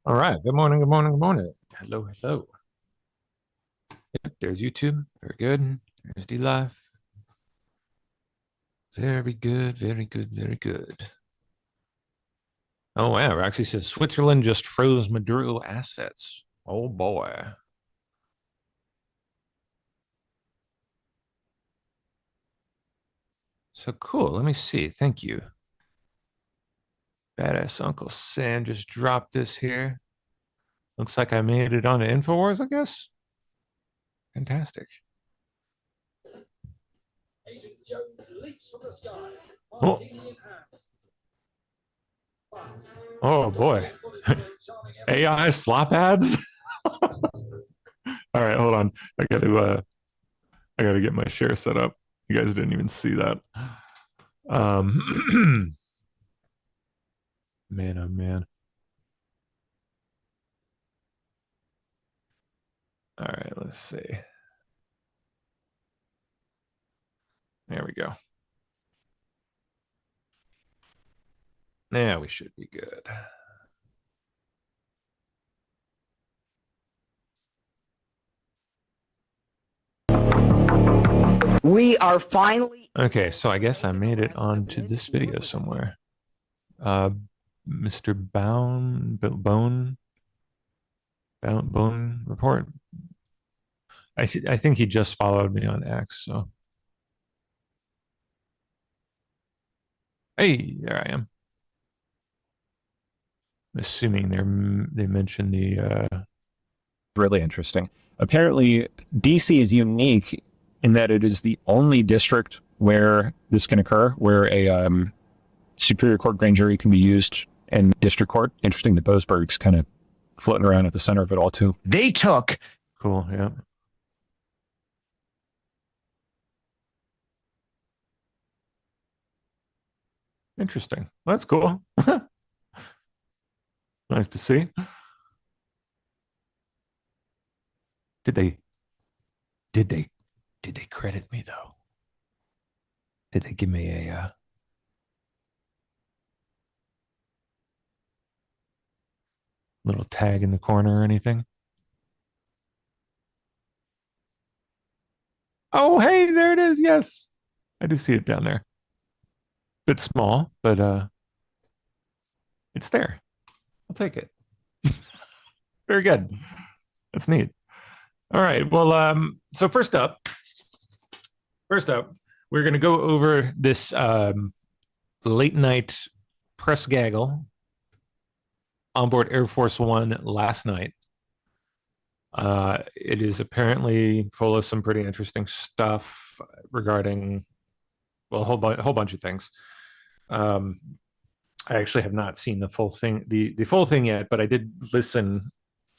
All right. Good morning. Good morning. Good morning. Hello. Hello. Yep, there's YouTube. Very good. There's D Live. Very good. Very good. Very good. Oh, wow. Roxy says Switzerland just froze Maduro assets. Oh, boy. So cool. Let me see. Thank you. Badass Uncle Sam just dropped this here. Looks like I made it onto InfoWars, I guess. Fantastic. Agent Jones leaps from the sky. Oh. Oh boy. AI slop ads. All right, hold on. I gotta get my share set up. You guys didn't even see that. Man, oh man. All right, let's see. There we go. Now we should be good. We are finally okay. So I guess I made it onto this video somewhere. Mr. Bone report. I think he just followed me on X. So hey, there I am. I'm assuming they mentioned the really interesting. Apparently, DC is unique in that it is the only district where this can occur, where a superior court grand jury can be used in district court. Interesting that Boasberg's kind of floating around at the center of it all too. they took cool, yeah. Interesting. That's cool. Nice to see. Did they credit me though? Did they give me a little tag in the corner or anything? Oh, hey, there it is. Yes. I do see it down there. Bit small, but it's there. I'll take it. Very good. That's neat. All right. Well, so first up, we're going to go over this late night press gaggle on board Air Force One last night. It is apparently full of some pretty interesting stuff regarding, well, a whole bunch of things. I actually have not seen the full thing, the full thing yet, but I did listen.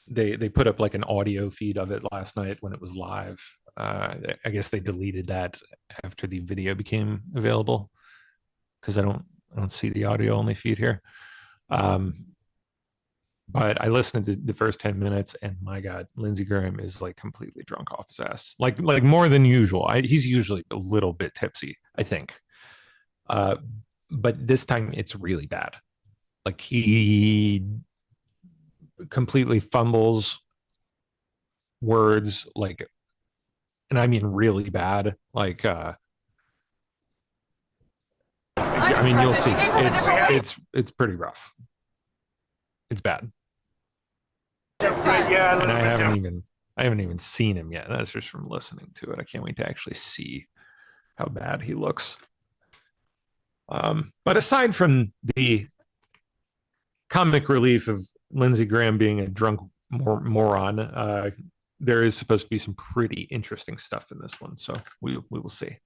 They put up like an audio feed of it last night when it was live. I guess they deleted that after the video became available because I don't see the audio only feed here. But I listened to the first 10 minutes and my God, Lindsey Graham is like completely drunk off his ass, like more than usual. He's usually a little bit tipsy, I think. But this time it's really bad. Like he completely fumbles words, like, and I mean really bad. Like, I mean, you'll see. It's pretty rough. It's bad. And I haven't even seen him yet. That's just from listening to it. I can't wait to actually see how bad he looks. But aside from the comic relief of Lindsey Graham being a drunk moron, there is supposed to be some pretty interesting stuff in this one. So we will see.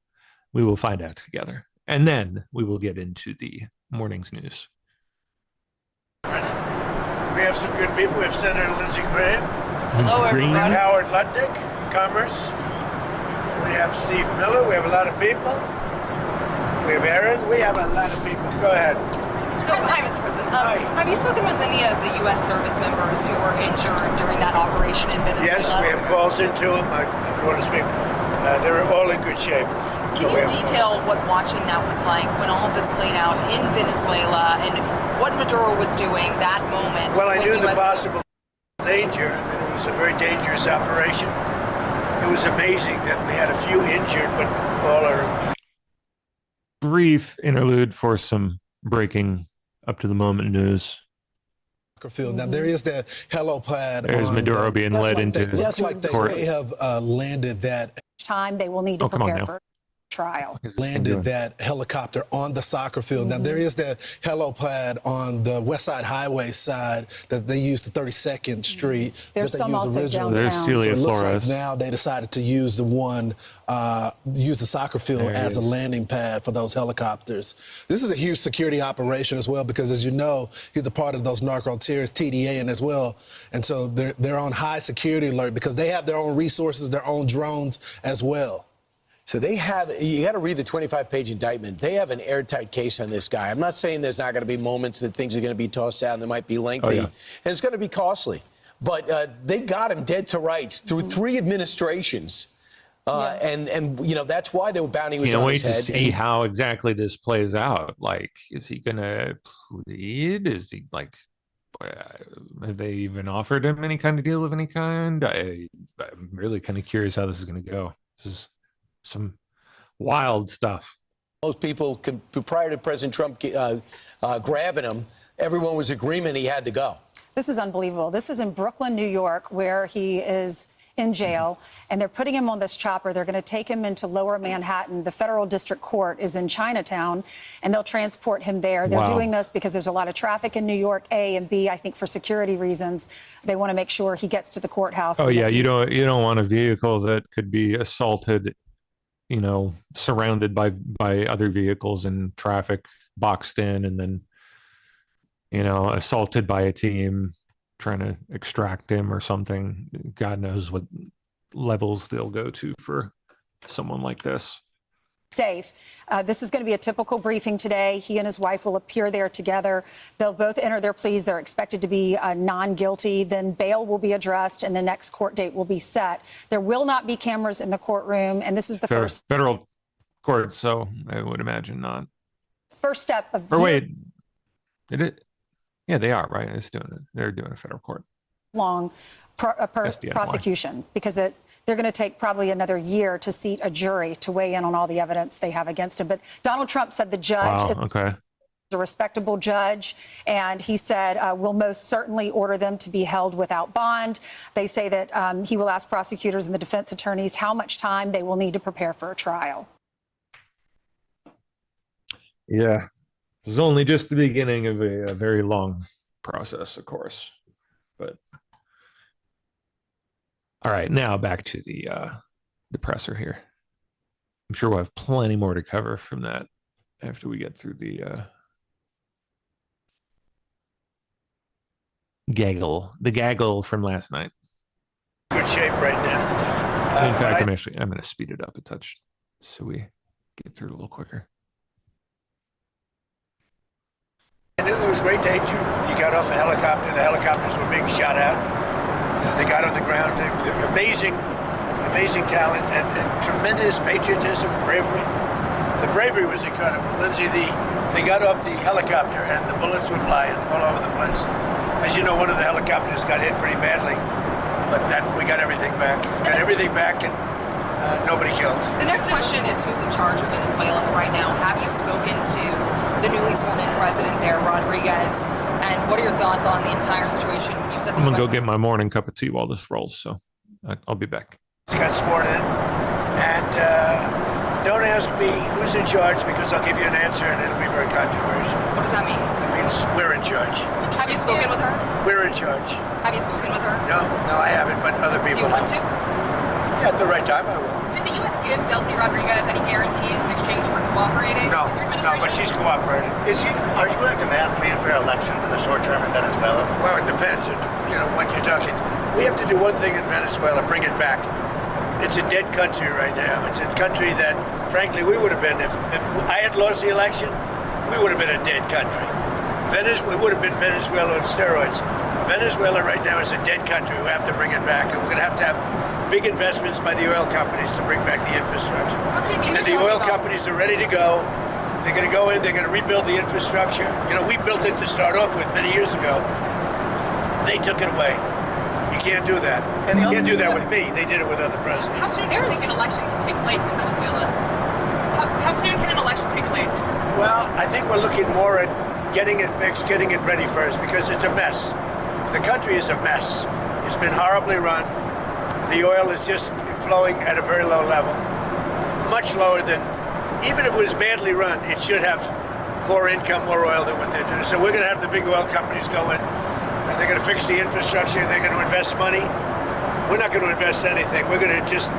We will find out together. And then we will get into the morning's news. We have some good people. We have Senator Lindsey Graham. Hello, everybody. Howard Lutnick, Commerce. We have Steve Miller. We have a lot of people. We have Aaron. We have a lot of people. Go ahead. Hi, Mr. President. Hi. Have you spoken with any of the U.S. service members who were injured during that operation in Venezuela? Yes, we have calls into them. I want to speak. They're all in good shape. Can you detail what watching that was like when all of this played out in Venezuela and what Maduro was doing that moment? Well, I knew the U.S. possible danger. I mean, it was a very dangerous operation. It was amazing that we had a few injured, but all are. Brief interlude for some breaking up to the moment news. Field. Now there is that helipad. There's Maduro being led into looks like they court. may have landed that. Time they will need to Oh, come on prepare now. for trial. What is this thing Landed doing? that helicopter on the soccer field. Now there is that helipad on the West Side Highway side that they used the 32nd Street. There's that they some used also originally. There's downtown. Celia So it looks Flores. like now they decided to use the one, use the soccer field There it as a is. landing pad for those helicopters. This is a huge security operation as well because, as you know, he's a part of those narco terrorists, TDA, and as well. And so they're on high security alert because they have their own resources, their own drones as well. So they have, you got to read the 25-page indictment. They have an airtight case on this guy. I'm not saying there's not going to be moments that things are going to be tossed out and they might be lengthy. Oh, yeah. And it's going to be costly. But they got him dead to rights through 3 administrations. And you know, that's why the bounty was Can't on wait his to head. see how exactly this plays out. Like, is he gonna plead? Is he like? Have they even offered him any kind of deal of any kind? I'm really kind of curious how this is going to go. This is some wild stuff. Most people, prior to President Trump grabbing him, everyone was agreement he had to go. This is unbelievable. This is in Brooklyn, New York, where he is in jail, and they're putting him on this chopper. They're going to take him into Lower Manhattan. The federal district court is in Chinatown, and they'll transport him there. They're Wow. doing this because there's a lot of traffic in New York, A, and B, I think for security reasons, they want to make sure he gets to the courthouse. Oh and that yeah, you he's- don't want a vehicle that could be assaulted, you know, surrounded by other vehicles and traffic, boxed in, and then, you know, assaulted by a team trying to extract him or something. God knows what levels they'll go to for someone like this. safe. This is going to be a typical briefing today. He and his wife will appear there together. They'll both enter their pleas. They're expected to be non-guilty. Then bail will be addressed and the next court date will be set. There will not be cameras in the courtroom. And this is the first Federal court, so I would imagine not. step of Or wait, did it? Yeah, they are, right? It's doing it. They're doing a federal court. long SDNY. prosecution because they're going to take probably another year to seat a jury to weigh in on all the evidence they have against him. But Donald Trump said the judge Wow. is Okay. a respectable judge, and he said we'll most certainly order them to be held without bond. They say that he will ask prosecutors and the defense attorneys how much time they will need to prepare for a trial. Yeah. This is only just the beginning of a very long process, of course. But all right, now back to the presser here. I'm sure we'll have plenty more to cover from that after we get through the gaggle from last night. Good shape right now. In fact, but I'm going to speed it up a touch so we get through it a little quicker. I knew there was great danger. You got off a helicopter. The helicopters were being shot at. They got on the ground. They're amazing talent and tremendous patriotism, bravery. The bravery was incredible. Lindsay, they got off the helicopter and the bullets were flying all over the place. As you know, one of the helicopters got hit pretty badly, but we got everything back. Got everything back and nobody killed. The next question is who's in charge of Venezuela right now? Have you spoken to the newly sworn-in president there, Rodriguez? And what are your thoughts on the entire situation? You said I'm going to go get my morning cup of tea while this rolls, so I'll be back. He's got sworn in. And don't ask me who's in charge because I'll give you an answer and it'll be very controversial. What does that mean? It means we're in charge. Have you spoken with her? We're in charge. Have you spoken with her? No, I haven't, but other Do people you want to? have. Yeah, at the right time I will. Did the U.S. give Delcy Rodriguez any guarantees in exchange for cooperating No, with your no, administration? but she's cooperating. Are you going to demand free and fair elections in the short term in Venezuela? Well, it depends. You know, when you're talking, we have to do one thing in Venezuela, bring it back. It's a dead country right now. It's a country that, frankly, we would have been, if I had lost the election, we would have been a dead country. We would have been Venezuela on steroids. Venezuela right now is a dead country. We have to bring it back, and we're going to have big investments by the oil companies to bring back the infrastructure. And the oil companies are ready to go. They're going to go in, they're going to rebuild the infrastructure. You know, we built it to start off with many years ago. They took it away. You can't do that. And you can't do that with me. They did it with other presidents. How soon do you think an election can take place in Venezuela? How soon can an election take place? Well, I think we're looking more at getting it fixed, getting it ready first, because it's a mess. The country is a mess. It's been horribly run. The oil is just flowing at a very low level, much lower than, even if it was badly run, it should have more income, more oil than what they're doing. So we're going to have the big oil companies go in, and they're going to fix the infrastructure, they're going to invest money. We're not going to invest anything. We're going to just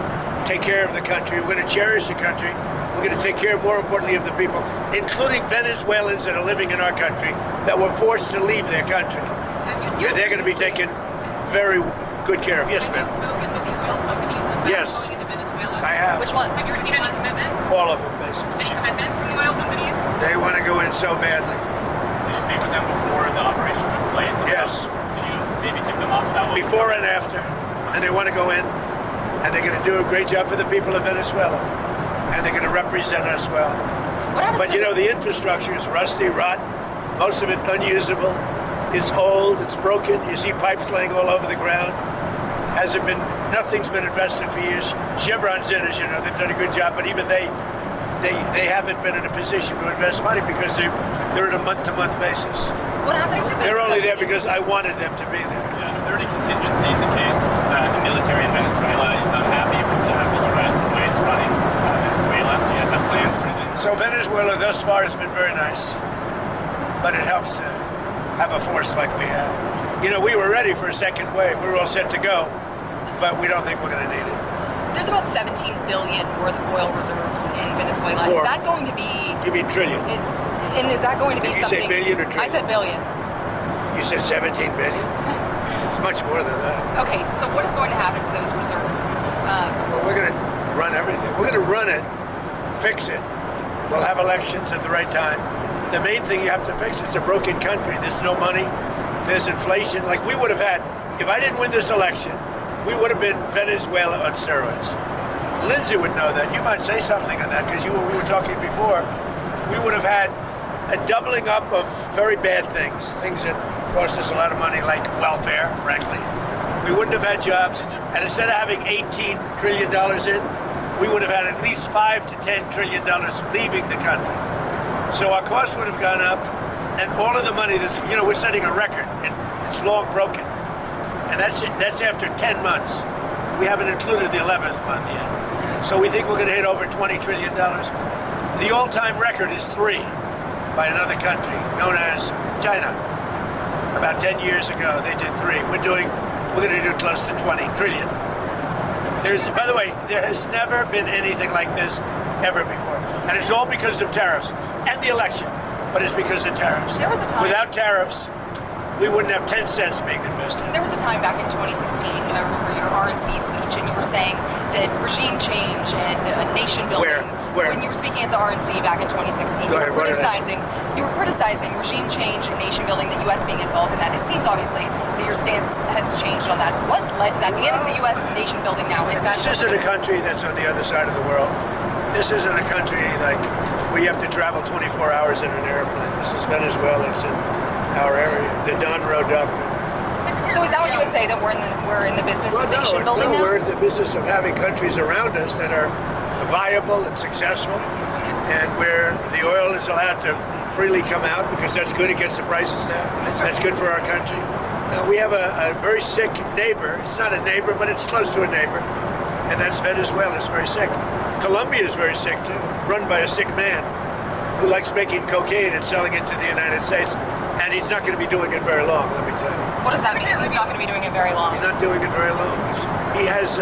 take care of the country. We're going to cherish the country. We're going to take care, more importantly, of the people, including Venezuelans that are living in our country that were forced to leave their country. They're going to be taken very good care of. Yes, ma'am. Have you spoken with the oil companies about Yes. going into Venezuela? I have. Which ones? Have you received any commitments? All of them, basically. Any commitments from the oil companies? They want to go in so badly. Did you speak with them before the operation took place? Yes. Did you maybe tip them off about what Before and after. And they want to go in, and they're going to do a great job for the people of Venezuela. And they're going to represent us well. What happens But to you know, this- the infrastructure is rusty, rotten, most of it unusable. It's old, it's broken. You see pipes laying all over the ground. Nothing's been invested for years. Chevron's in, as you know, they've done a good job, but even they haven't been in a position to invest money because they're at a month-to-month basis. What happens to the They're only there 17 because I wanted them to be there. Yeah, are there any contingencies in case the military in Venezuela is unhappy with the U.S. and the way it's running Venezuela? Do you guys have plans for it? So Venezuela thus far has been very nice, but it helps to have a force like we have. You know, we were ready for a second wave. We were all set to go, but we don't think we're going to need it. There's about 17 billion worth of oil reserves in Venezuela. More. Is that going to be? You mean trillion? And is that going to be Did you say something? billion or trillion? I said billion. You said 17 billion? It's much more than that. Okay, so what is going to happen to those reserves? Well, we're going to run everything. We're going to run it, fix it. We'll have elections at the right time. The main thing you have to fix, it's a broken country. There's no money. There's inflation. Like we would have had, if I didn't win this election, we would have been Venezuela on steroids. Lindsay would know that. You might say something on that because we were talking before. We would have had a doubling up of very bad things that cost us a lot of money, like welfare, frankly. We wouldn't have had jobs. And instead of having $18 trillion in, we would have had at least $5 to $10 trillion leaving the country. So our costs would have gone up, and all of the money that's, you know, we're setting a record. It's long broken. And that's it. That's after 10 months. We haven't included the 11th month yet. So we think we're going to hit over $20 trillion. The all-time record is 3 by another country known as China. About 10 years ago, they did 3. We're going to do close to 20 trillion. By the way, there has never been anything like this ever before. And it's all because of tariffs and the election, but it's because of tariffs. There was a time. Without tariffs, we wouldn't have 10 cents being invested. There was a time back in 2016, I remember your RNC speech, and you were saying that regime change and nation building. Where? When you were speaking at the RNC back in 2016, Go ahead, what did I say? you were criticizing regime change and nation building, the U.S. being involved in that. It seems obviously that your stance has changed on that. What led to that? Again, is the U.S. nation building now? Is that? This isn't a country that's on the other side of the world. This isn't a country like where you have to travel 24 hours in an airplane. This is Venezuela. It's in our area. The Don Road Doctrine. So is that what you would say, that we're in the business of nation building now? We're in the business of having countries around us that are viable and successful, and where the oil is allowed to freely come out because that's good. It gets the prices down. That's good for our country. Now, we have a very sick neighbor. It's not a neighbor, but it's close to a neighbor, and that's Venezuela. It's very sick. Colombia is very sick too, run by a sick man who likes making cocaine and selling it to the United States, and he's not going to be doing it very long, let me tell you. What does that mean? He's not going to be doing it very long. He's not doing it very long. He has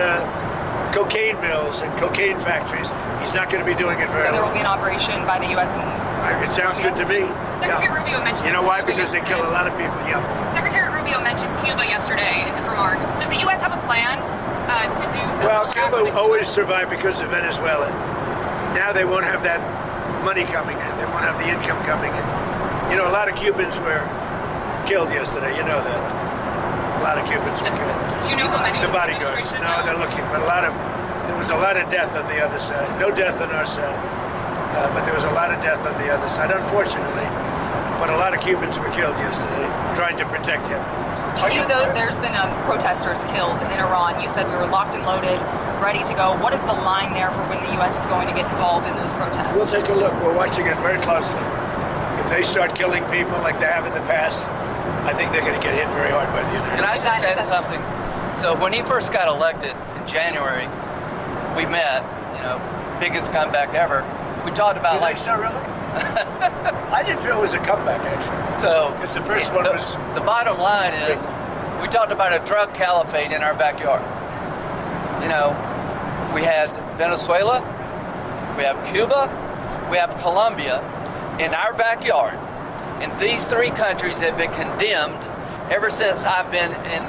cocaine mills and cocaine factories. He's not going to be doing it very So there long. will be an operation by the U.S. and It sounds good to me. Secretary Yeah. Rubio mentioned. You know why? Cuba Because they kill a yesterday. lot of people. Yeah. Secretary Rubio mentioned Cuba yesterday in his remarks. Does the U.S. have a plan to do something? Well, Cuba always survived because of Venezuela. Now they won't have that money coming in. They won't have the income coming in. You know, a lot of Cubans were killed yesterday. You know that. A lot of Cubans were killed. Do you know how many? The bodyguards. No, they're looking, but there was a lot of death on the other side. No death on our side, but there was a lot of death on the other side, unfortunately. But a lot of Cubans were killed yesterday, trying to protect him. You, though, there's been protesters killed in Iran. You said we were locked and loaded, ready to go. What is the line there for when the U.S. is going to get involved in those protests? We'll take a look. We're watching it very closely. If they start killing people like they have in the past, I think they're going to get hit very hard by the United Can I States. just add something? So when he first got elected in January, we met, biggest comeback ever. We talked about You think so, really? I didn't feel it was a comeback, actually. So because the first one was. The bottom line is, we talked about a drug caliphate in our backyard. We had Venezuela, we have Cuba, we have Colombia in our backyard. And these three countries have been condemned ever since I've been in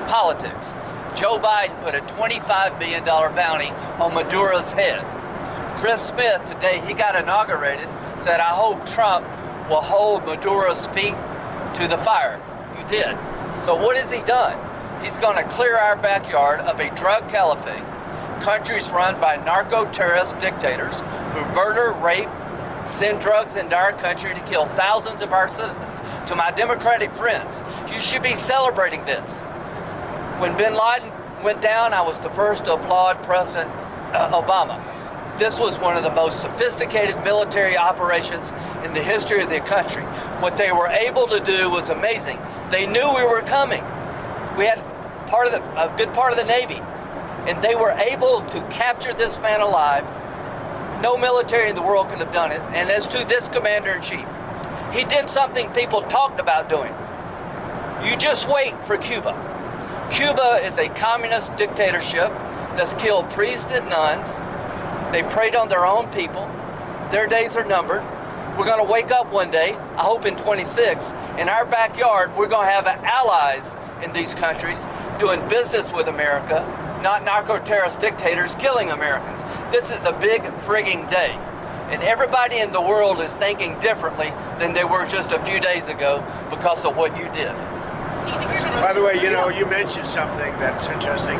politics. Joe Biden put a $25 million bounty on Maduro's head. Chris Smith, today he got inaugurated, said, I hope Trump will hold Maduro's feet to the fire. You did. So what has he done? He's going to clear our backyard of a drug caliphate. Countries run by narco-terrorist dictators who murder, rape, send drugs into our country to kill thousands of our citizens. To my Democratic friends, you should be celebrating this. When bin Laden went down, I was the first to applaud President Obama. This was one of the most sophisticated military operations in the history of the country. What they were able to do was amazing. They knew we were coming. We had a good part of the Navy, and they were able to capture this man alive. No military in the world could have done it. And as to this commander-in-chief, he did something people talked about doing. You just wait for Cuba. Cuba is a communist dictatorship that's killed priests and nuns. They've preyed on their own people. Their days are numbered. We're going to wake up one day, I hope in 26, in our backyard, we're going to have allies in these countries doing business with America, not narco-terrorist dictators killing Americans. This is a big frigging day. And everybody in the world is thinking differently than they were just a few days ago because of what you did. By the way, you mentioned something that's interesting.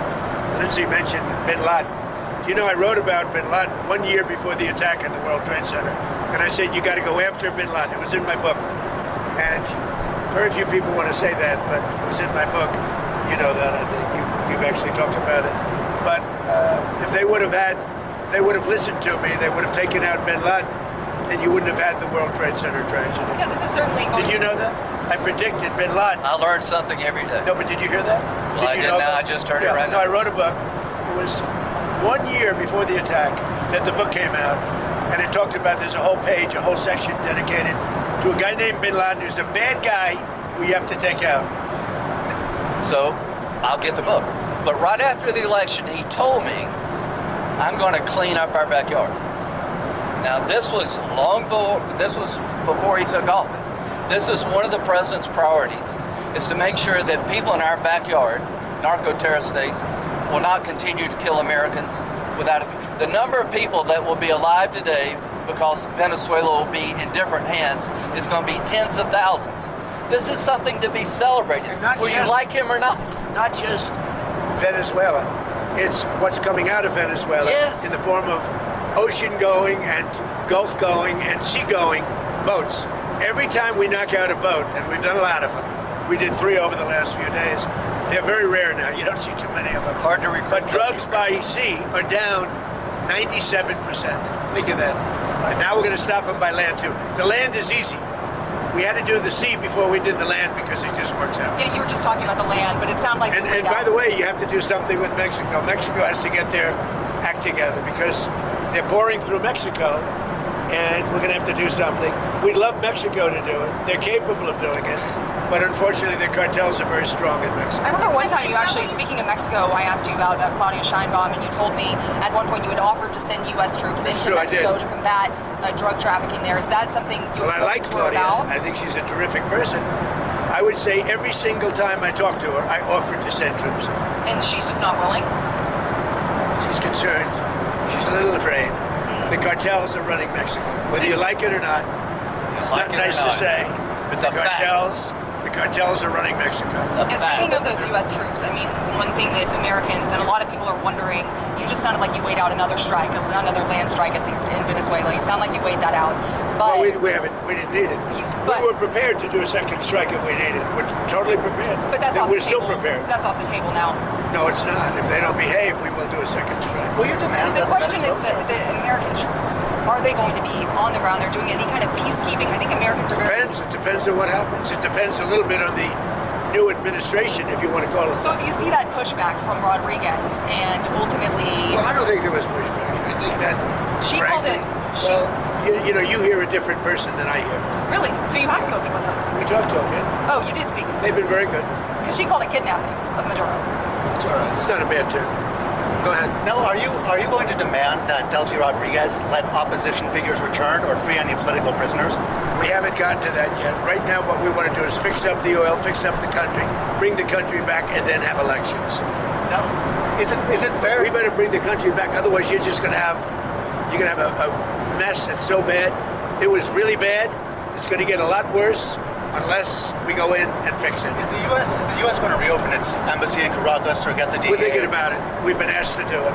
Lindsay mentioned bin Laden. I wrote about bin Laden 1 year before the attack at the World Trade Center. And I said, you got to go after bin Laden. It was in my book. And very few people want to say that, but it was in my book. You know that. I think you've actually talked about it. But if they would have listened to me, they would have taken out bin Laden, and you wouldn't have had the World Trade Center tragedy. Yeah, this is certainly going. Did you know that? I predicted bin Laden. I learned something every day. No, but did you hear that? Well, I didn't know. I just heard it right now. No, I wrote a book. It was 1 year before the attack that the book came out, and it talked about, there's a whole page, a whole section dedicated to a guy named bin Laden who's a bad guy who you have to take out. So I'll get the book. But right after the election, he told me, I'm going to clean up our backyard. Now, this was before he took office. This is one of the president's priorities, is to make sure that people in our backyard, narco-terrorist states, will not continue to kill Americans without the number of people that will be alive today because Venezuela will be in different hands is going to be tens of thousands. This is something to be celebrated, whether you like him or not. Not just Venezuela. It's what's coming out of Venezuela in the form of ocean-going and Gulf-going and sea-going boats. Every time we knock out a boat, and we've done a lot of them, we did 3 over the last few days. They're very rare now. You don't see too many of them. Hard to recruit. But drugs by sea are down 97%. Think of that. And now we're going to stop them by land too. The land is easy. We had to do the sea before we did the land because it just works out. Yeah, you were just talking about the land, but it sounded like. And by the way, you have to do something with Mexico. Mexico has to get their act together because they're pouring through Mexico, and we're going to have to do something. We'd love Mexico to do it. They're capable of doing it. But unfortunately, the cartels are very strong in Mexico. I remember one time you actually, speaking of Mexico, I asked you about Claudia Sheinbaum, and you told me at one point you had offered to send U.S. troops into Mexico to combat drug trafficking there. Is that something you I like Claudia. About? I think she's a terrific person. I would say every single time I talk to her, I offered to send troops. And she's just not willing? She's concerned. She's a little afraid. The cartels are running Mexico. Whether you like it or not, it's not nice to say, but the cartels are running Mexico. And speaking of those U.S. troops, I mean, one thing that Americans and a lot of people are wondering, you just sounded like you weighed out another strike, another land strike at least in Venezuela. You sound like you weighed that out. Well, But we didn't need it. But- We were prepared to do a second strike if we needed. We're totally prepared. but that's And off we're the still table. prepared. That's off the table now. No, it's not. If they don't behave, we will do a second strike. Will you demand The that question is Venezuela the American troops. Are they going to be on the ground? They're doing any kind of peacekeeping. I think Americans are very. It depends on what happens. It depends a little bit on the new administration, if you want to call it. So if you see that pushback from Rodriguez and ultimately, Well, I don't think there was pushback. I think that She called frankly, it- Well, you know, you hear a different person than I hear. really, so you have spoken with them. We talked to them, yeah. Oh, you did speak. They've been very good. Because she called it kidnapping of Maduro. It's all right. It's not a bad term. Go ahead. Now, are you going to demand that Delcy Rodriguez let opposition figures return or free any political prisoners? We haven't gotten to that yet. Right now, what we want to do is fix up the oil, fix up the country, bring the country back, and then have elections. No. Is it fair? We better bring the country back. Otherwise, you're going to have a mess that's so bad. It was really bad. It's going to get a lot worse unless we go in and fix it. Is the U.S. going to reopen its embassy in Caracas or get the DEA? We're thinking about it. We've been asked to do it.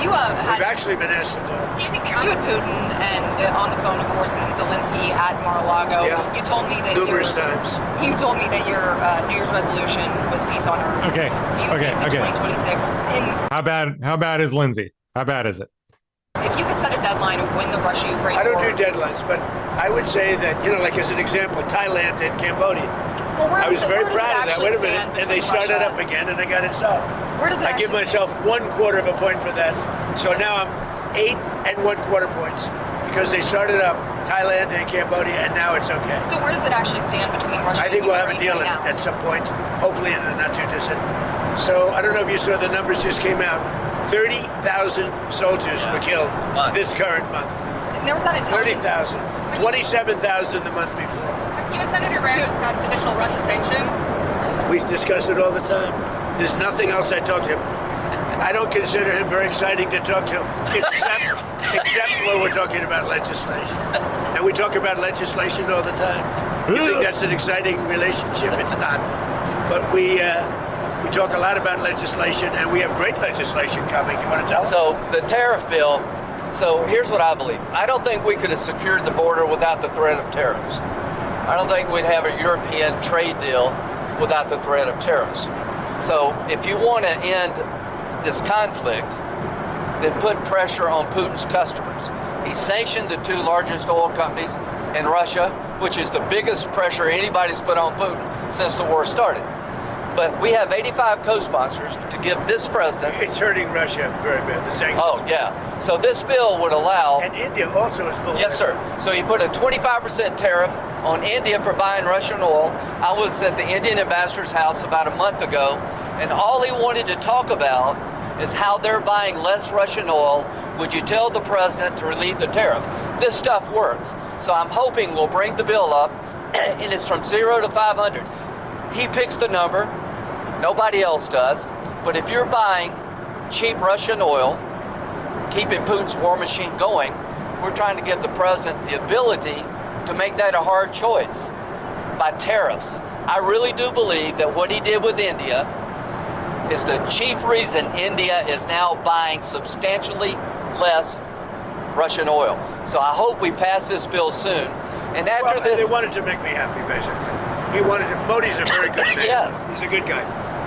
You We've actually been asked to do it. Do you think you had Putin and on the phone, of course, and then Zelensky at Mar-a-Lago? Yeah. You told me that Numerous times. You told me that your New Year's resolution was peace on earth. Okay. Do you think that 2026? How bad is Lindsay? How bad is it? If you could set a deadline of when the Russia-Ukraine I don't war, do deadlines, but I would say that, like as an example, Thailand and Cambodia. Well, I was very where does it proud of that. actually Wait a stand minute. And they between started Russia- up again and they got it solved. Where does it I give actually myself 1/4 of a point for that. So now I'm 8 1/4 points because they started up Thailand and Cambodia and now it's okay. So where does it actually stand between Russia I think and we'll have a Ukraine deal right now? at some point, hopefully in the not too distant. So I don't know if you saw the numbers just came out. 30,000 soldiers were killed this current month. And there was that intelligence. 30,000. 27,000 the month before. You and Senator Graham discussed additional Russia sanctions. We discuss it all the time. There's nothing else I talk to him. I don't consider him very exciting to talk to, except when we're talking about legislation. And we talk about legislation all the time. You think that's an exciting relationship? It's not. But we talk a lot about legislation, and we have great legislation coming. You want to tell? So the tariff bill. So here's what I believe. I don't think we could have secured the border without the threat of tariffs. I don't think we'd have a European trade deal without the threat of tariffs. So if you want to end this conflict, then put pressure on Putin's customers. He sanctioned the 2 largest oil companies in Russia, which is the biggest pressure anybody's put on Putin since the war started. But we have 85 co-sponsors to give this president. It's hurting Russia very bad, the sanctions. Oh, yeah. So this bill would allow. And India also is full. Yes, sir. So you put a 25% tariff on India for buying Russian oil. I was at the Indian ambassador's house about a month ago, and all he wanted to talk about is how they're buying less Russian oil. Would you tell the president to relieve the tariff? This stuff works. So I'm hoping we'll bring the bill up, and it's from 0 to 500. He picks the number. Nobody else does. But if you're buying cheap Russian oil, keeping Putin's war machine going, we're trying to give the president the ability to make that a hard choice by tariffs. I really do believe that what he did with India is the chief reason India is now buying substantially less Russian oil. So I hope we pass this bill soon. And after They this, wanted to make me happy, basically. He wanted to. Modi's a very good man. Yes. He's a good guy.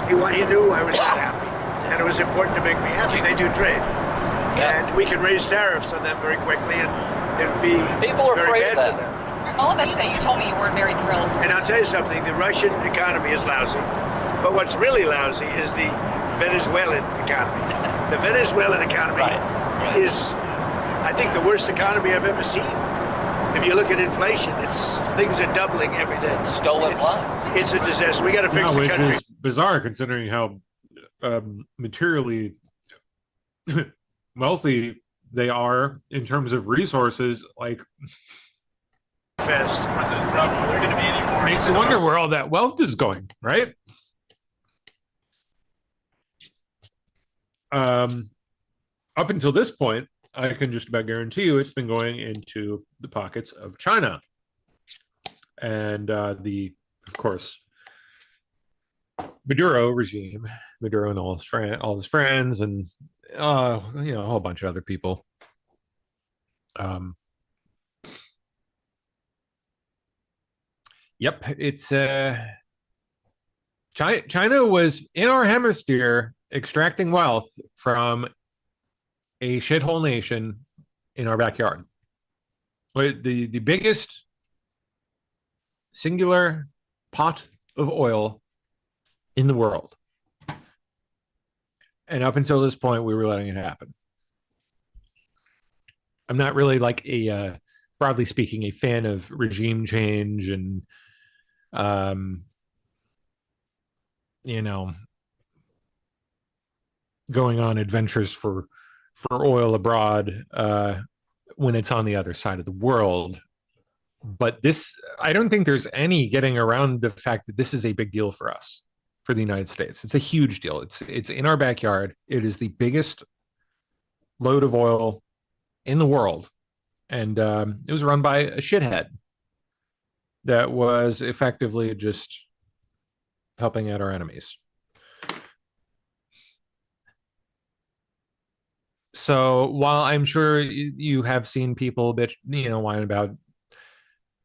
He knew I was not happy, and it was important to make me happy. They do trade, and we can raise tariffs on them very quickly, and it would be People are very afraid bad of for that. them. All of that to say, you told me you weren't very thrilled. And I'll tell you something: the Russian economy is lousy, but what's really lousy is the Venezuelan economy. The Venezuelan economy is, I think, the worst economy I've ever seen. If you look at inflation, things are doubling every day. Stolen money. It's a disaster. We got to fix the which country. is bizarre considering how materially wealthy they are in terms of resources. Like, Fast. President Trump, are there going to be any more? makes you wonder where all that wealth is going, right? Up until this point, I can just about guarantee you it's been going into the pockets of China. And of course, Maduro regime, Maduro and all his friends, and a whole bunch of other people. Yep, it's China was in our hemisphere extracting wealth from a shithole nation in our backyard. The biggest singular pot of oil in the world. And up until this point, we were letting it happen. I'm not really like a, broadly speaking, a fan of regime change and, you know, going on adventures for oil abroad when it's on the other side of the world. But this, I don't think there's any getting around the fact that this is a big deal for us, for the United States. It's a huge deal. It's in our backyard. It is the biggest load of oil in the world. And it was run by a shithead that was effectively just helping out our enemies. So while I'm sure you have seen people bitch, whine about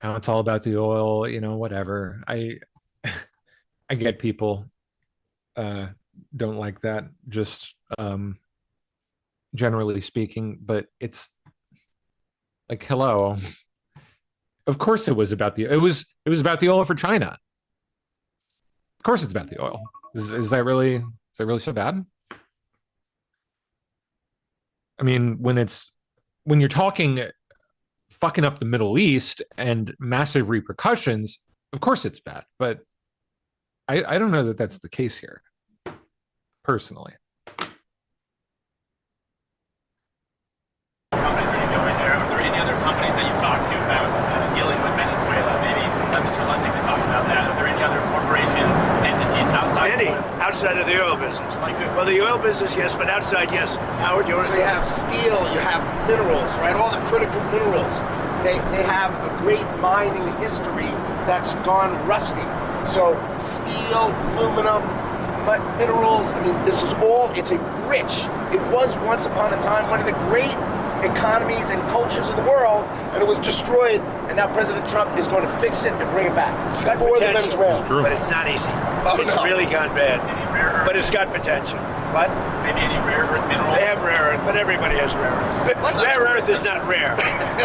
how it's all about the oil, whatever. I get people don't like that, just generally speaking, but it's like, hello. Of course it was about it was about the oil for China. Of course it's about the oil. Is that really so bad? I mean, when you're talking fucking up the Middle East and massive repercussions, of course it's bad. But I don't know that that's the case here, personally. Companies are going there. Are there any other companies that you talk to about dealing with Venezuela? Maybe Mr. Lundin could talk about that. Are there any other corporations, entities outside? Outside of the oil business. Well, the oil business, yes, but outside, yes. Howard, you want to? You have steel, you have minerals, right? All the critical minerals. They have a great mining history that's gone rusty. So steel, aluminum, but minerals, I mean, this is all, it's a rich, it was once upon a time one of the great economies and cultures of the world, and it was destroyed, and now President Trump is going to fix it and bring it back for the Venezuela. But it's not easy. It's really gone bad. But it's got potential. What? Maybe any rare earth minerals? They have rare earth, but everybody has rare earth. Rare earth is not rare.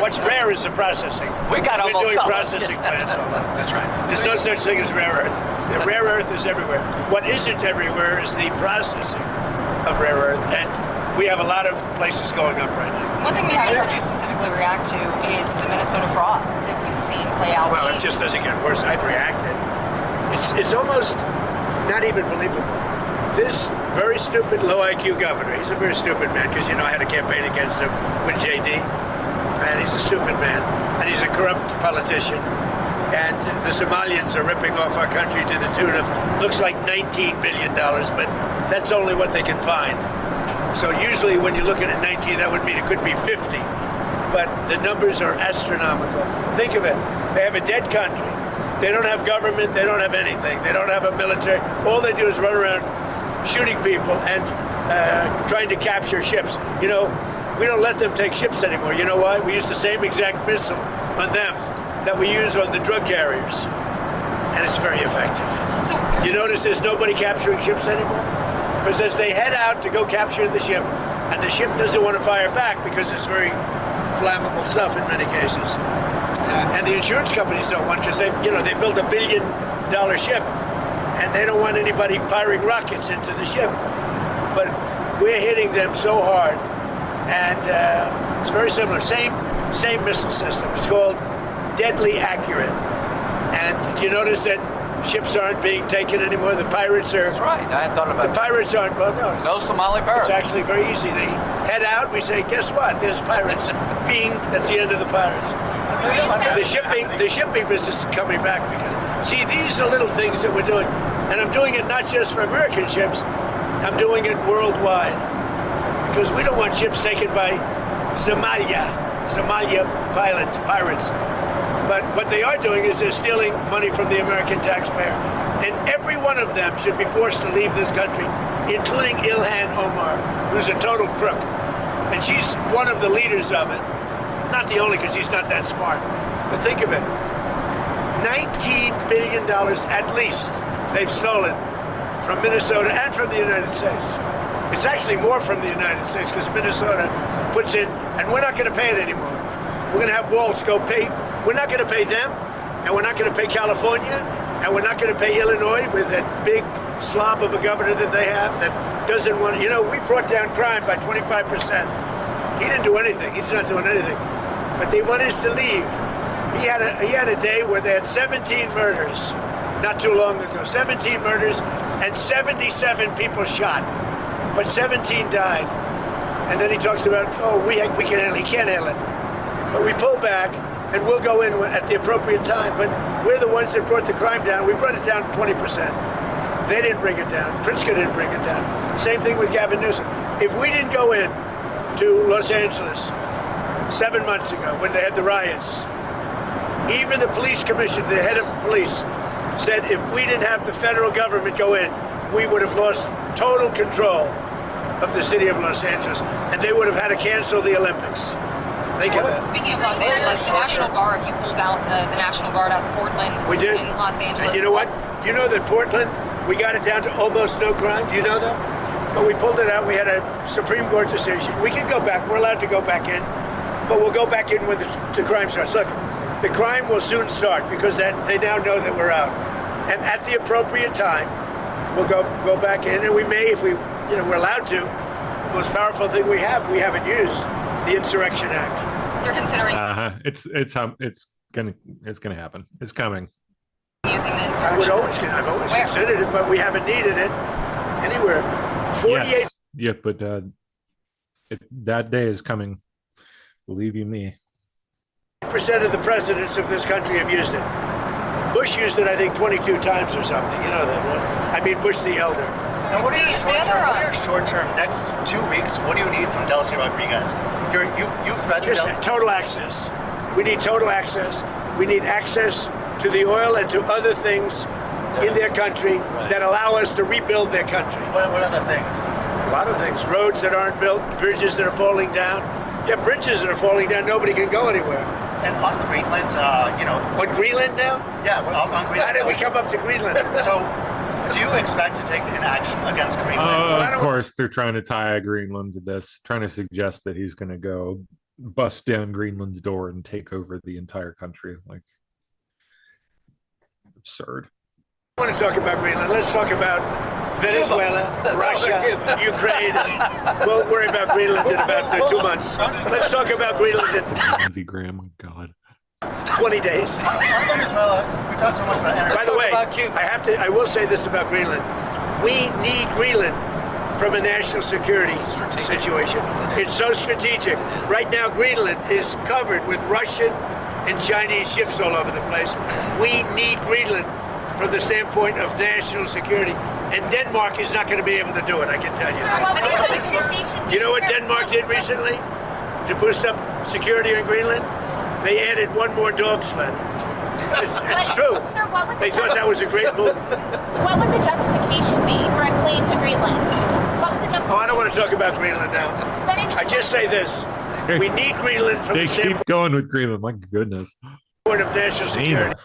What's rare is the processing. We got We're almost doing covered. processing plants all over. That's right. There's no such thing as rare earth. The rare earth is everywhere. What isn't everywhere is the processing of rare earth, and we have a lot of places going up right now. One thing we haven't heard you specifically react to is the Minnesota fraud that we've seen play out. Well, it just doesn't get worse. I've reacted. It's almost not even believable. This very stupid, low IQ governor, he's a very stupid man, because, I had a campaign against him with JD, and he's a stupid man, and he's a corrupt politician, and the Somalians are ripping off our country to the tune of, looks like $19 billion, but that's only what they can find. So usually when you look at it 19, that would mean it could be 50, but the numbers are astronomical. Think of it. They have a dead country. They don't have government. They don't have anything. They don't have a military. All they do is run around shooting people and trying to capture ships. We don't let them take ships anymore. You know why? We use the same exact missile on them that we use on the drug carriers. And it's very effective. So you notice there's nobody capturing ships anymore? Because as they head out to go capture the ship, and the ship doesn't want to fire back because it's very flammable stuff in many cases. And the insurance companies don't want, because they build $1 billion ship, and they don't want anybody firing rockets into the ship. But we're hitting them so hard, and it's very similar. Same missile system. It's called deadly accurate. And do you notice that ships aren't being taken anymore? The pirates are. That's right. I hadn't thought about the pirates aren't. Well, no Somali pirates. It's actually very easy. They head out. We say, guess what? There's pirates. Bing. That's the end of the pirates. The shipping business is coming back, because see, these are little things that we're doing, and I'm doing it not just for American ships. I'm doing it worldwide, because we don't want ships taken by Somalia pirates. But what they are doing is they're stealing money from the American taxpayer. And every one of them should be forced to leave this country, including Ilhan Omar, who's a total crook. And she's one of the leaders of it. Not the only, because she's not that smart. But think of it. $19 billion at least they've stolen from Minnesota and from the United States. It's actually more from the United States because Minnesota puts in, and we're not going to pay it anymore. We're going to have Waltz go pay. We're not going to pay them, and we're not going to pay California, and we're not going to pay Illinois with that big slob of a governor that they have that doesn't want, you know, we brought down crime by 25%. He didn't do anything. He's not doing anything. But they want us to leave. He had a day where they had 17 murders not too long ago. 17 murders and 77 people shot. But 17 died. And then he talks about, oh, we can handle it. He can't handle it. But we pull back and we'll go in at the appropriate time. But we're the ones that brought the crime down. We brought it down 20%. They didn't bring it down. Pritzker didn't bring it down. Same thing with Gavin Newsom. If we didn't go in to Los Angeles 7 months ago when they had the riots, even the police commissioner, the head of police, said if we didn't have the federal government go in, we would have lost total control of the city of Los Angeles, and they would have had to cancel the Olympics. Think of that. Speaking of Los Angeles, the National Guard, you pulled out the National Guard out of Portland. We did. In Los Angeles. And you know what? You know that Portland, we got it down to almost no crime. Do you know that? But we pulled it out. We had a Supreme Court decision. We can go back. We're allowed to go back in. But we'll go back in when the crime starts. Look, the crime will soon start because they now know that we're out. And at the appropriate time, we'll go back in. And we may, if we, you know, we're allowed to. The most powerful thing we haven't used, the Insurrection Act. You're considering It's gonna happen. It's coming. using the insurrection. I've always considered it, but we haven't needed it anywhere. 48. Yes. Yeah, but that day is coming. Believe you me. % of the presidents of this country have used it. Bush used it, I think, 22 times or something. You know that, right? I mean, Bush the elder. And what are your short-term, next 2 weeks? What do you need from Delcy Rodriguez? You've threatened just total access. We need total access. We need access to the oil and to other things in their country that allow us to rebuild their country. What other things? A lot of things. Roads that aren't built, bridges that are falling down. Yeah, bridges that are falling down. Nobody can go anywhere. And on Greenland, you know. On Greenland now? Yeah, on Greenland. How did we come up to Greenland? So, do you expect to take an action against Greenland? Of course, they're trying to tie Greenland to this, trying to suggest that he's going to go bust down Greenland's door and take over the entire country. Like, absurd. I want to talk about Greenland. Let's talk about Venezuela, Russia, Ukraine. We'll worry about Greenland in about 2 months. Let's talk about Greenland in Lindsey Graham, my God. 20 days. Venezuela, we talked so much about energy. By the way, I will say this about Greenland. We need Greenland from a national security situation. It's so strategic. Right now, Greenland is covered with Russian and Chinese ships all over the place. We need Greenland from the standpoint of national security. And Denmark is not going to be able to do it, I can tell you. You know what Denmark did recently to boost up security in Greenland? They added one more dog sled. It's true. Sir, they thought that was a great move. What would the justification be for a claim to Greenland? What would the justification? Oh, I don't want to talk about Greenland now. I just say this. We need Greenland from They the standpoint keep going with Greenland. My goodness. of national security.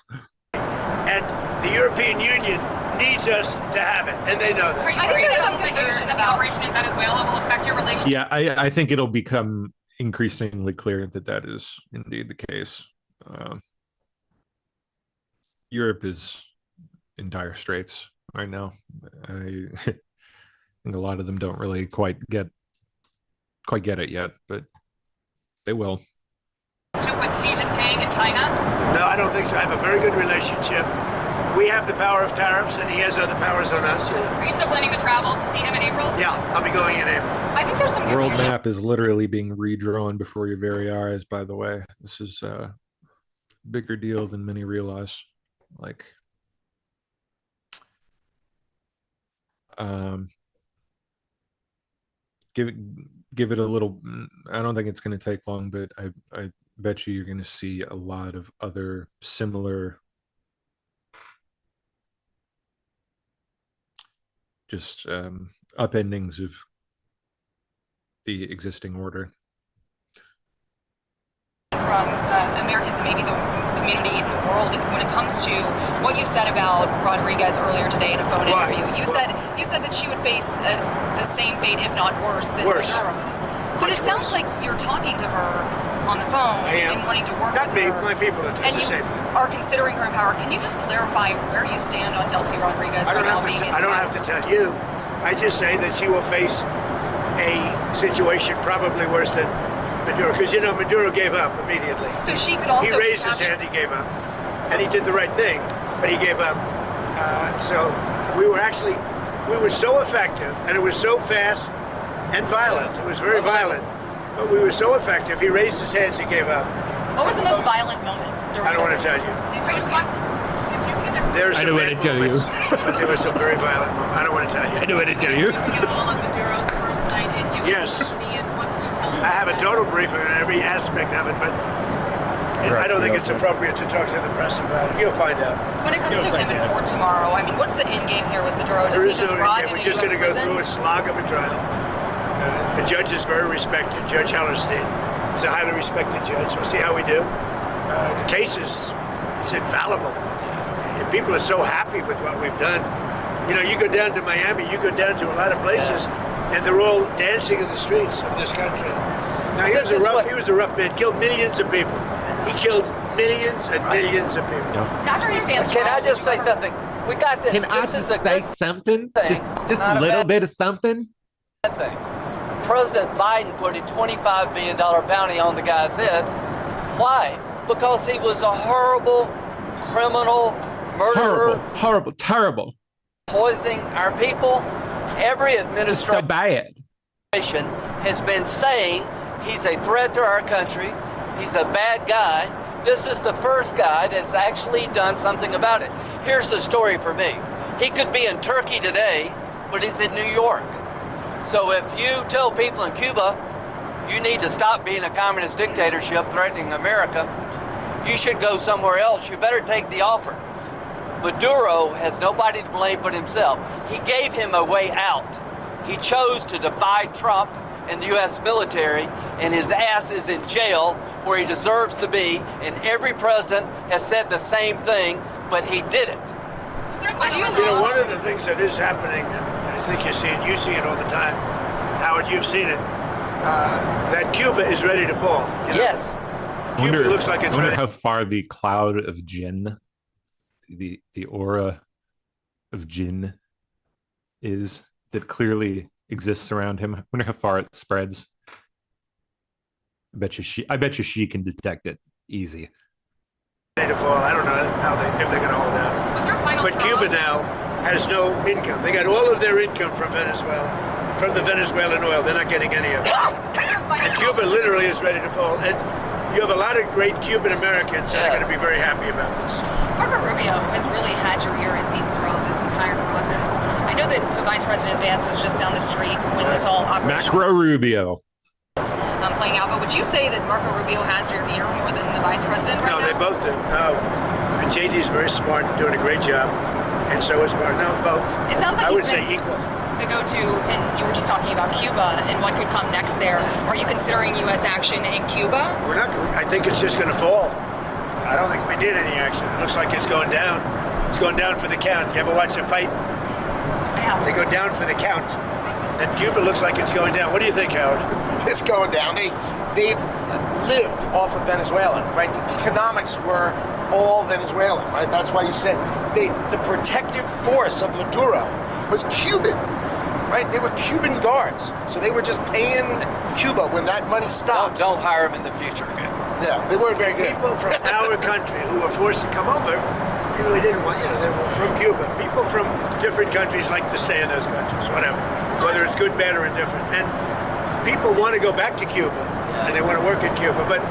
And the European Union needs us to have it, and they know that. I think there's some confusion that the operation in Venezuela will affect your relationship. Yeah, I think it'll become increasingly clear that that is indeed the case. Europe is in dire straits right now. I think a lot of them don't really quite get it yet, but they will. With Xi Jinping in China? No, I don't think so. I have a very good relationship. We have the power of tariffs, and he has other powers on us. Are you still planning to travel to see him in April? Yeah, I'll be going in April. I think there's some The world confusion. map is literally being redrawn before your very eyes, by the way. This is a bigger deal than many realize. Like, give it a little. I don't think it's going to take long, but I bet you're going to see a lot of other similar just upendings of the existing order. From Americans and maybe the community in the world when it comes to what you said about Rodriguez earlier today in a phone interview. You said that she would face the same fate, if not worse, than Maduro. But it sounds like you're talking to her on the phone and wanting to work with her. My people are and you are considering her in power. Can you just clarify where you stand on Delcy Rodriguez? I don't have to tell you. I just say that she will face a situation probably worse than Maduro, because Maduro gave up immediately. So she could also. He raised his hand, he gave up, and he did the right thing, but he gave up. So we were so effective, and it was so fast and violent. It was very violent, but we were so effective. He raised his hands, he gave up. What was the most violent moment? I don't want to tell you. I don't want to tell you. But there was some very violent moments. I don't want to tell you. I don't want to tell you. Yes. I have a total briefing on every aspect of it, but I don't think it's appropriate to talk to the press about it. You'll find out. When it comes to him in court tomorrow, I mean, what's the end game here with Maduro? Does he just rot in we're a just US going to go prison? through a slog of a trial. The judge is very respected. Judge Hellerstein is a highly respected judge. We'll see how we do. The case it's infallible. And people are so happy with what we've done. You go down to Miami, you go down to a lot of places, and they're all dancing in the streets of this country. Now, he was a rough man, killed millions of people. He killed millions and millions of people. After he stands Can I just say something? We got this. Can I This is just a say good something? thing, Just not a a little bad bit of something? thing. President Biden put a $25 billion bounty on the guy's head. Why? Because he was a horrible criminal, murderer, Horrible, terrible. poisoning our people. Every It's so administration bad. has been saying he's a threat to our country. He's a bad guy. This is the first guy that's actually done something about it. Here's the story for me. He could be in Turkey today, but he's in New York. So if you tell people in Cuba, you need to stop being a communist dictatorship threatening America, you should go somewhere else. You better take the offer. Maduro has nobody to blame but himself. He gave him a way out. He chose to defy Trump and the U.S. military, and his ass is in jail where he deserves to be, and every president has said the same thing, but he did it. One of the things that is happening, and I think you see it all the time, Howard, you've seen it, that Cuba is ready to fall. Yes. Cuba looks like it's I wonder ready. how far the cloud of jinn, the aura of jinn is that clearly exists around him. I wonder how far it spreads. I bet you she can detect it easy. Ready to fall. I don't know if they're going to hold out. But Cuba now has no income. They got all of their income from Venezuela, from the Venezuelan oil. They're not getting any of it. And Cuba literally is ready to fall. And you have a lot of great Cuban Americans that are going to be very happy about this. Marco Rubio has really had your ear, it seems, throughout this entire process. I know that Vice President Vance was just down the street when this whole operation Macro Rubio. was playing out, but would you say that Marco Rubio has your ear more than the Vice President right No, now? they both do. No. JD is very smart, doing a great job. And so is Mark. No, both. It sounds like I would he's say been equal. the go-to, and you were just talking about Cuba and what could come next there. Are you considering U.S. action in Cuba? We're not. I think it's just going to fall. I don't think we need any action. It looks like it's going down. It's going down for the count. You ever watch a fight? I have. They go down for the count. And Cuba looks like it's going down. What do you think, Howard? It's going down. They've lived off of Venezuela, right? The economics were all Venezuelan, right? That's why you said the protective force of Maduro was Cuban, right? They were Cuban guards. So they were just paying Cuba when that money stops. Don't hire him in the future. Yeah, they weren't very good. People from our country who were forced to come over, they really didn't want, they were from Cuba. People from different countries like to stay in those countries, whatever, whether it's good, bad, or indifferent. And people want to go back to Cuba, and they want to work in Cuba, but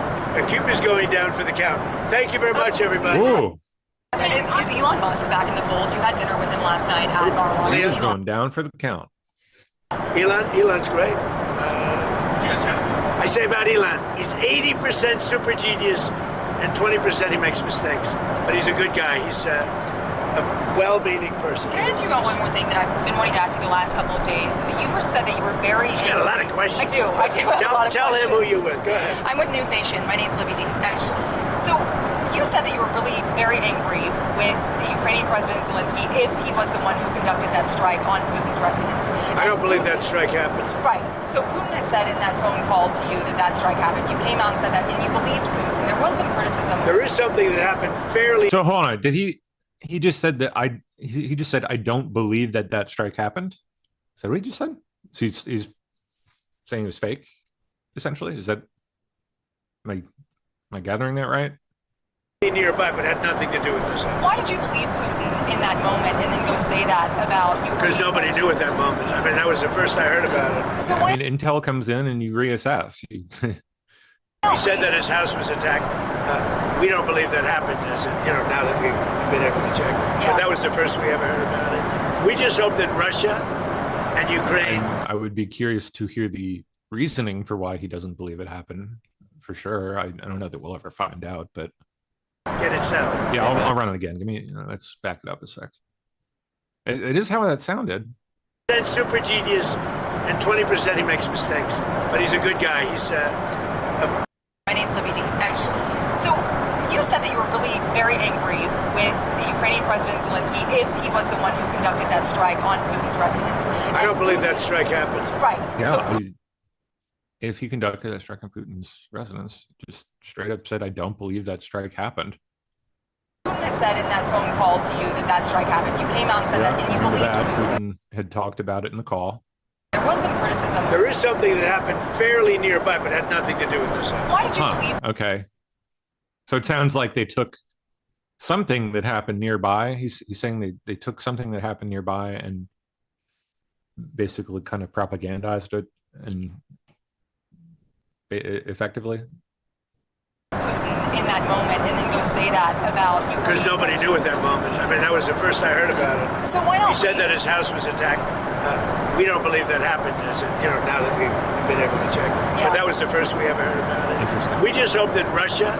Cuba's going down for the count. Thank you very much, everybody. Ooh. Is Elon Musk back in the fold? You had dinner with him last night at Mar-a-Lago. He's going down for the count. Elon's great. I say about Elon, he's 80% super genius and 20% he makes mistakes. But he's a good guy. He's a well-meaning person. Can I ask you about one more thing that I've been wanting to ask you the last couple of days? You said that you were very... He's got a lot of questions. I do have a lot of Tell him questions. who you're with. Go ahead. I'm with News Nation. My name's Libby D. So you said that you were really very angry with the Ukrainian President Zelensky if he was the one who conducted that strike on Putin's residence. I don't believe that strike happened. Right. So Putin had said in that phone call to you that that strike happened. You came out and said that, and you believed Putin. There was some criticism. There is something that happened fairly. So hold on. Did he just said that he just said I don't believe that that strike happened? Is that what he just said? So he's saying it was fake, essentially? Is that am I gathering that right? Nearby, but had nothing to do with this. Why did you believe Putin in that moment and then go say that about you? Because nobody knew at that moment. I mean, that was the first I heard about it. So I mean, intel comes in and you reassess. He said that his house was attacked. We don't believe that happened, as now that we've been able to check. Yeah. But that was the first we ever heard about it. We just hope that Russia and Ukraine. I would be curious to hear the reasoning for why he doesn't believe it happened. For sure, I don't know that we'll ever find out, but Get it settled. yeah, I'll run it again. Give me, let's back it up a sec. It is how that sounded. Super genius, and 20% he makes mistakes, but he's a good guy. He's My name's Libby D. So you said that you were really very angry with the Ukrainian President Zelensky if he was the one who conducted that strike on Putin's residence. I don't believe that strike happened. Right. Yeah, So if he conducted that strike on Putin's residence, just straight up said, I don't believe that strike happened. Putin had said in that phone call to you that that strike happened. You came out and said that, and you remember believed that. Putin. Putin had talked about it in the call. There was some criticism. There is something that happened fairly nearby, but had nothing to do with this. Why did you believe? Okay. So it sounds like they took something that happened nearby. He's saying they took something that happened nearby and basically kind of propagandized it and effectively. In that moment, and then go say that about you. Because nobody knew at that moment. I mean, that was the first I heard about it. So why not? He said that his house was attacked. We don't believe that happened, as now that we've been able to check. Yeah. But that was the first we ever heard about it. Interesting. We just hope that Russia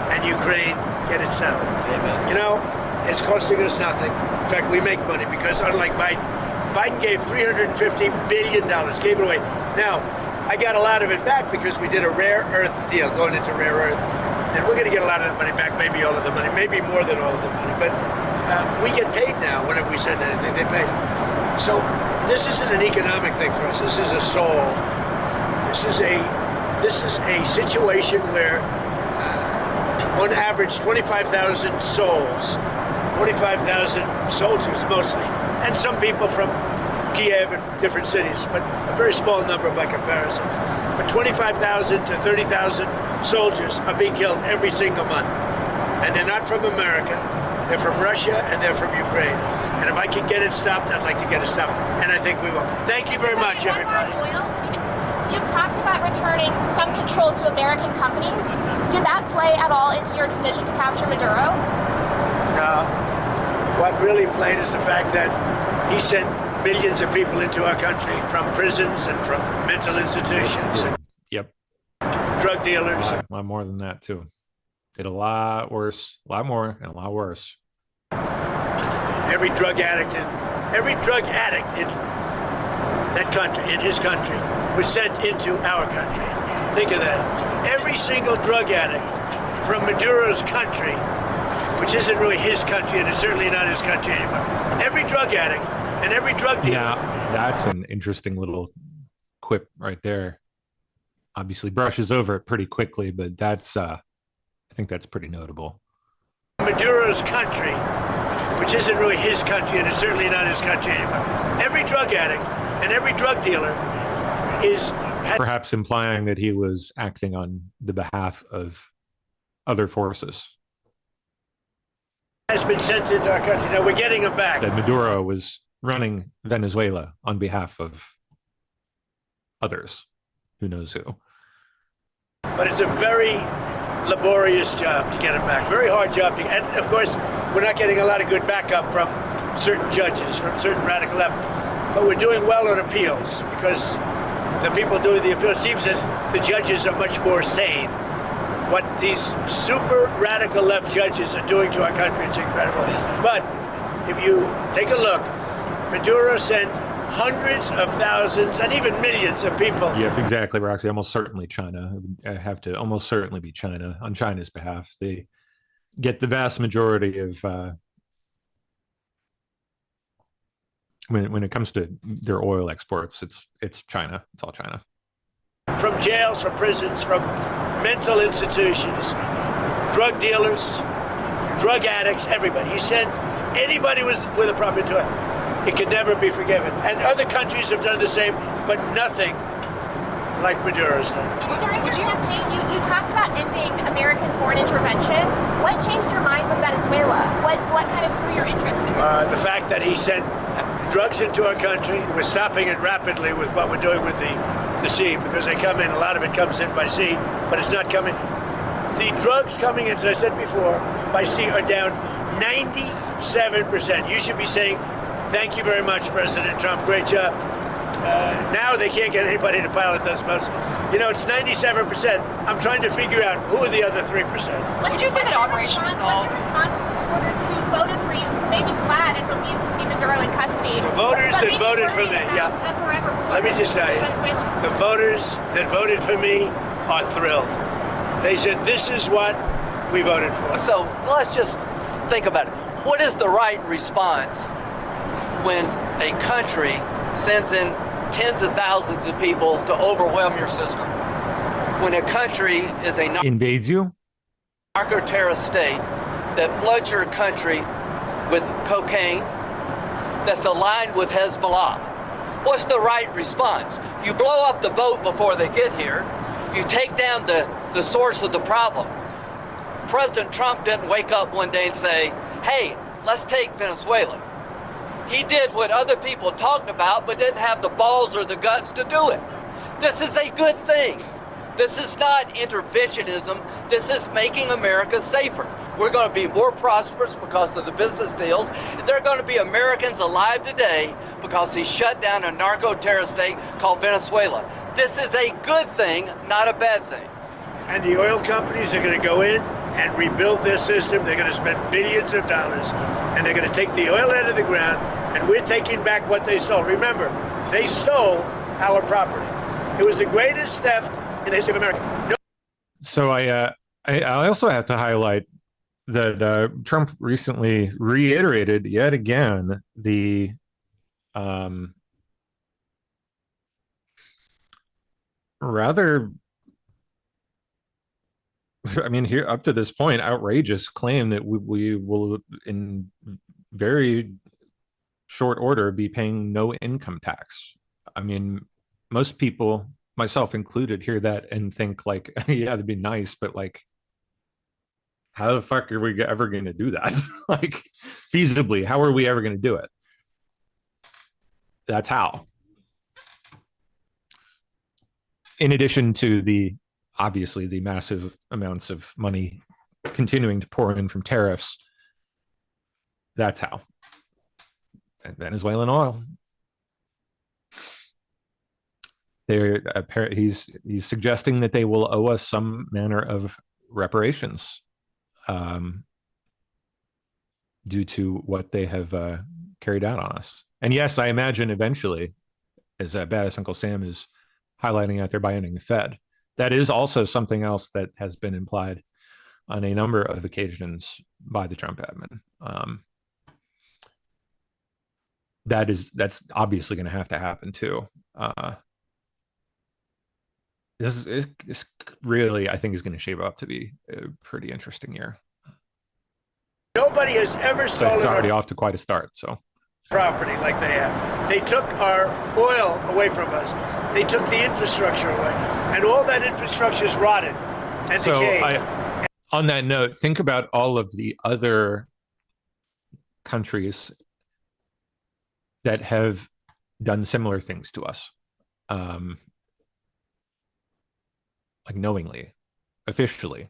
and Ukraine get it settled. Amen. It's costing us nothing. In fact, we make money because unlike Biden gave $350 billion, gave it away. Now, I got a lot of it back because we did a rare earth deal going into rare earth. And we're going to get a lot of the money back, maybe all of the money, maybe more than all of the money. But we get paid now whenever we send anything, they pay. So this isn't an economic thing for us. This is a soul. This is a situation where on average 25,000 souls, 25,000 soldiers mostly, and some people from Kiev and different cities, but a very small number by comparison. But 25,000 to 30,000 soldiers are being killed every single month. And they're not from America, they're from Russia, and they're from Ukraine. And if I can get it stopped, I'd like to get it stopped. And I think we will. Thank you very much, everybody. You've talked about returning some control to American companies. Did that play at all into your decision to capture Maduro? No. What really played is the fact that he sent millions of people into our country from prisons and from mental institutions and Yep. drug dealers. A lot more than that too. Did a lot worse, a lot more, and a lot worse. Every drug addict in that country, in his country, was sent into our country. Think of that. Every single drug addict from Maduro's country, which isn't really his country, and it's certainly not his country anymore. Every drug addict and every drug dealer. Yeah, that's an interesting little quip right there. Obviously brushes over it pretty quickly, but that's I think that's pretty notable. Maduro's country, which isn't really his country, and it's certainly not his country anymore. Every drug addict and every drug dealer perhaps implying that he was acting on the behalf of other forces. Has been sent into our country. Now we're getting them back. That Maduro was running Venezuela on behalf of others. Who knows who? But it's a very laborious job to get them back. Very hard job to get. And of course, we're not getting a lot of good backup from certain judges, from certain radical left. But we're doing well on appeals because the people doing the appeals seems that the judges are much more sane. What these super radical left judges are doing to our country, it's incredible. But if you take a look, Maduro sent hundreds of thousands and even millions of people. Yeah, exactly, Roxy. Almost certainly China. I have to almost certainly be China on China's behalf. They get the vast majority of when it comes to their oil exports, it's China. It's all China. From jails, from prisons, from mental institutions, drug dealers, drug addicts, everybody. He said anybody with a problem to it could never be forgiven. And other countries have done the same, but nothing like Maduro's done. During your campaign, you talked about ending American foreign intervention. What changed your mind with Venezuela? What kind of grew your interest in it? The fact that he sent drugs into our country, we're stopping it rapidly with what we're doing with the sea, because they come in, a lot of it comes in by sea, but it's not coming. The drugs coming in, as I said before, by sea are down 97%. You should be saying, thank you very much, President Trump, great job. Now they can't get anybody to pilot those boats. You know, it's 97%. I'm trying to figure out who are the other 3%. Would you say that Operation Resolve? What's your response to supporters who voted for you, who may be glad and relieved to see Maduro in custody? The voters that voted for me, yeah. Let me just tell you, the voters that voted for me are thrilled. They said, this is what we voted for. So let's just think about it. What is the right response when a country sends in tens of thousands of people to overwhelm your system? When a country is a invades you, narco-terrorist state that floods your country with cocaine, that's aligned with Hezbollah, what's the right response? You blow up the boat before they get here. You take down the source of the problem. President Trump didn't wake up one day and say, hey, let's take Venezuela. He did what other people talked about, but didn't have the balls or the guts to do it. This is a good thing. This is not interventionism. This is making America safer. We're going to be more prosperous because of the business deals. And there are going to be Americans alive today because he shut down a narco-terrorist state called Venezuela. This is a good thing, not a bad thing. And the oil companies are going to go in and rebuild their system. They're going to spend billions of dollars, and they're going to take the oil out of the ground, and we're taking back what they stole. Remember, they stole our property. It was the greatest theft in the history of America. So I also have to highlight that Trump recently reiterated yet again the rather, I mean, here up to this point, outrageous claim that we will in very short order be paying no income tax. I mean, most people, myself included, hear that and think like, yeah, that'd be nice, but like, how the fuck are we ever going to do that? Like, feasibly, how are we ever going to do it? That's how. In addition to obviously the massive amounts of money continuing to pour in from tariffs, that's how. And Venezuelan oil. He's suggesting that they will owe us some manner of reparations due to what they have carried out on us. And yes, I imagine eventually, as bad as Uncle Sam is highlighting out there, by ending the Fed. That is also something else that has been implied on a number of occasions by the Trump admin. That's obviously going to have to happen too. This is really, I think, is going to shape up to be a pretty interesting year. Nobody has ever stolen. It's already off to quite a start. So property like they have. They took our oil away from us. They took the infrastructure away, and all that infrastructure is rotted and decayed. On that note, think about all of the other countries that have done similar things to us, like knowingly, officially,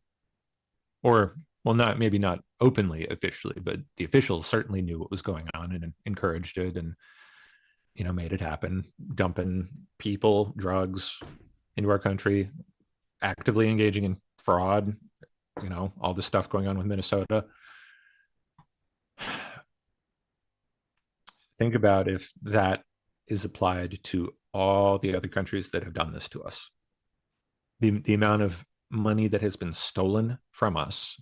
or well, maybe not openly officially, but the officials certainly knew what was going on and encouraged it, and made it happen, dumping people, drugs into our country, actively engaging in fraud, all this stuff going on with Minnesota. Think about if that is applied to all the other countries that have done this to us. The amount of money that has been stolen from us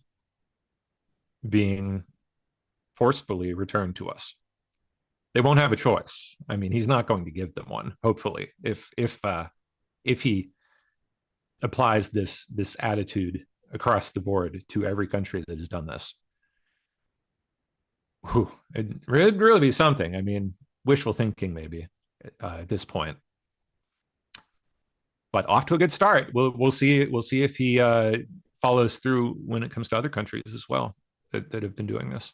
being forcefully returned to us. They won't have a choice. I mean, he's not going to give them one, hopefully, if he applies this attitude across the board to every country that has done this. Whew, it'd really be something. I mean, wishful thinking maybe at this point. But off to a good start. We'll see if he follows through when it comes to other countries as well that have been doing this.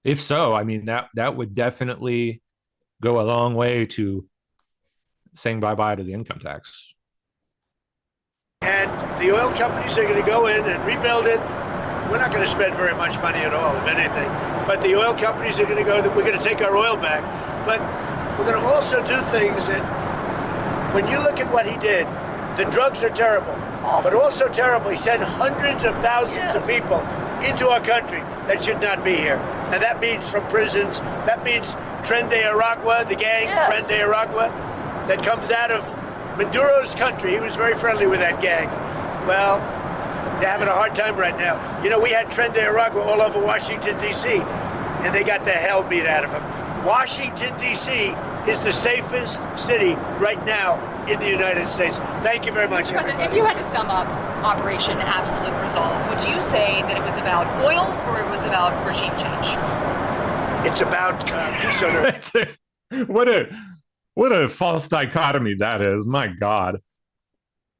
If so, I mean, that would definitely go a long way to saying bye-bye to the income tax. And the oil companies are going to go in and rebuild it. We're not going to spend very much money at all, if anything. But the oil companies are going to go, we're going to take our oil back. But we're going to also do things that, when you look at what he did, the drugs are terrible, but also terrible. He sent hundreds of thousands of people into our country that should not be here. And that means from prisons, that means Tren de Aragua, the gang, Tren de Aragua, that comes out of Maduro's country. He was very friendly with that gang. Well, they're having a hard time right now. You know, we had Tren de Aragua all over Washington, D.C., and they got the hell beat out of them. Washington, D.C. is the safest city right now in the United States. Thank you very much. Mr. President, if you had to sum up Operation Absolute Resolve, would you say that it was about oil or it was about regime change? It's about peace on earth. What a false dichotomy that is. My God.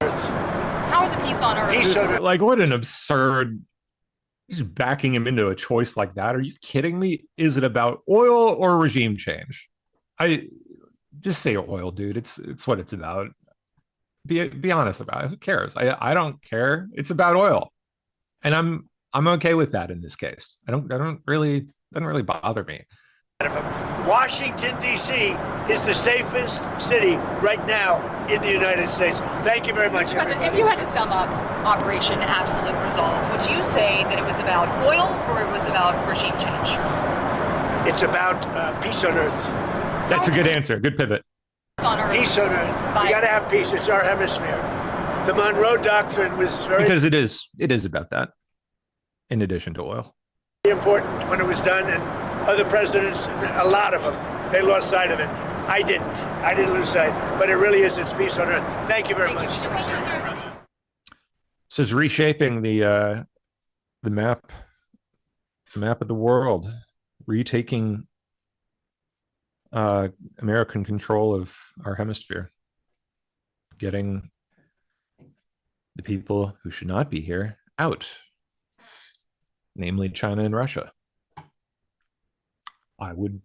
How is it peace on earth? Peace on earth. Like, what an absurd... Just backing him into a choice like that. Are you kidding me? Is it about oil or regime change? I just say oil, dude. It's what it's about. Be honest about it. Who cares? I don't care. It's about oil, and I'm okay with that in this case. Doesn't really bother me. Washington, D.C. is the safest city right now in the United States. Thank you very much. Mr. President, if you had to sum up Operation Absolute Resolve, would you say that it was about oil or it was about regime change? It's about peace on earth. That's a good answer. Good pivot. Peace on earth. Peace on earth. We got to have peace. It's our hemisphere. The Monroe Doctrine was very... Because it is about that, in addition to oil. Important when it was done, and other presidents, a lot of them, they lost sight of it. I didn't lose sight, but it really is. It's peace on earth. Thank you very much. Mr. President. So it's reshaping the map of the world, retaking American control of our hemisphere, getting the people who should not be here out, namely China and Russia. I would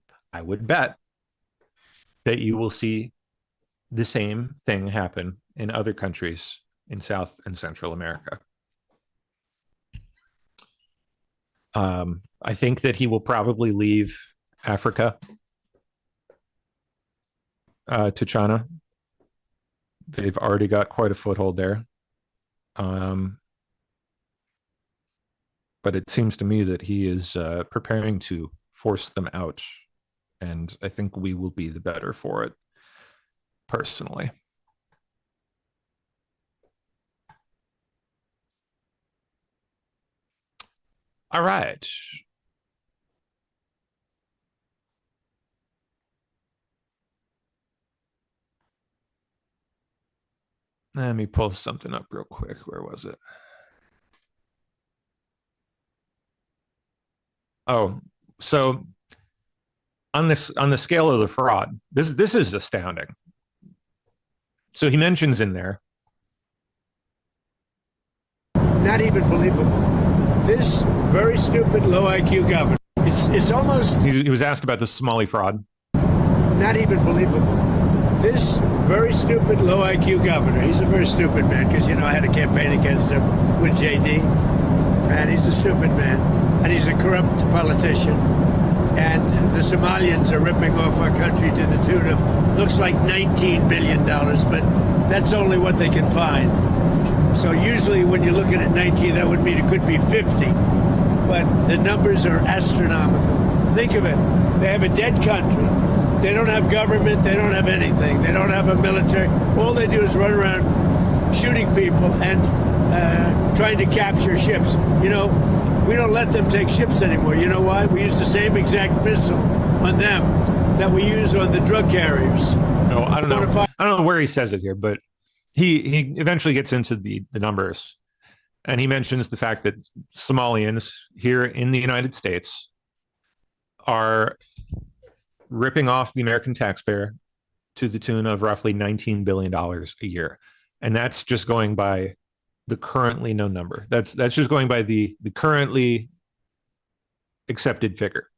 bet that you will see the same thing happen in other countries in South and Central America. I think that he will probably leave Africa to China. They've already got quite a foothold there. But it seems to me that he is preparing to force them out, and I think we will be the better for it, personally. All right. Let me pull something up real quick. Where was it? Oh, so on the scale of the fraud, this is astounding. So he mentions in there, Not even believable. This very stupid, low IQ governor. It's almost... He was asked about the Somali fraud. Not even believable. This very stupid, low IQ governor. He's a very stupid man because, you know, I had a campaign against him with JD. And he's a stupid man. And he's a corrupt politician. And the Somalians are ripping off our country to the tune of, looks like $19 billion, but that's only what they can find. So usually when you're looking at 19, that would mean it could be 50. But the numbers are astronomical. Think of it. They have a dead country. They don't have government. They don't have anything. They don't have a military. All they do is run around shooting people and trying to capture ships. You know, We don't let them take ships anymore. You know why? We use the same exact missile on them that we use on the drug carriers. No, I don't know. I don't know where he says it here, but he eventually gets into the numbers, and he mentions the fact that Somalians here in the United States are ripping off the American taxpayer to the tune of roughly $19 billion a year. And that's just going by the currently known number. That's just going by the currently accepted figure.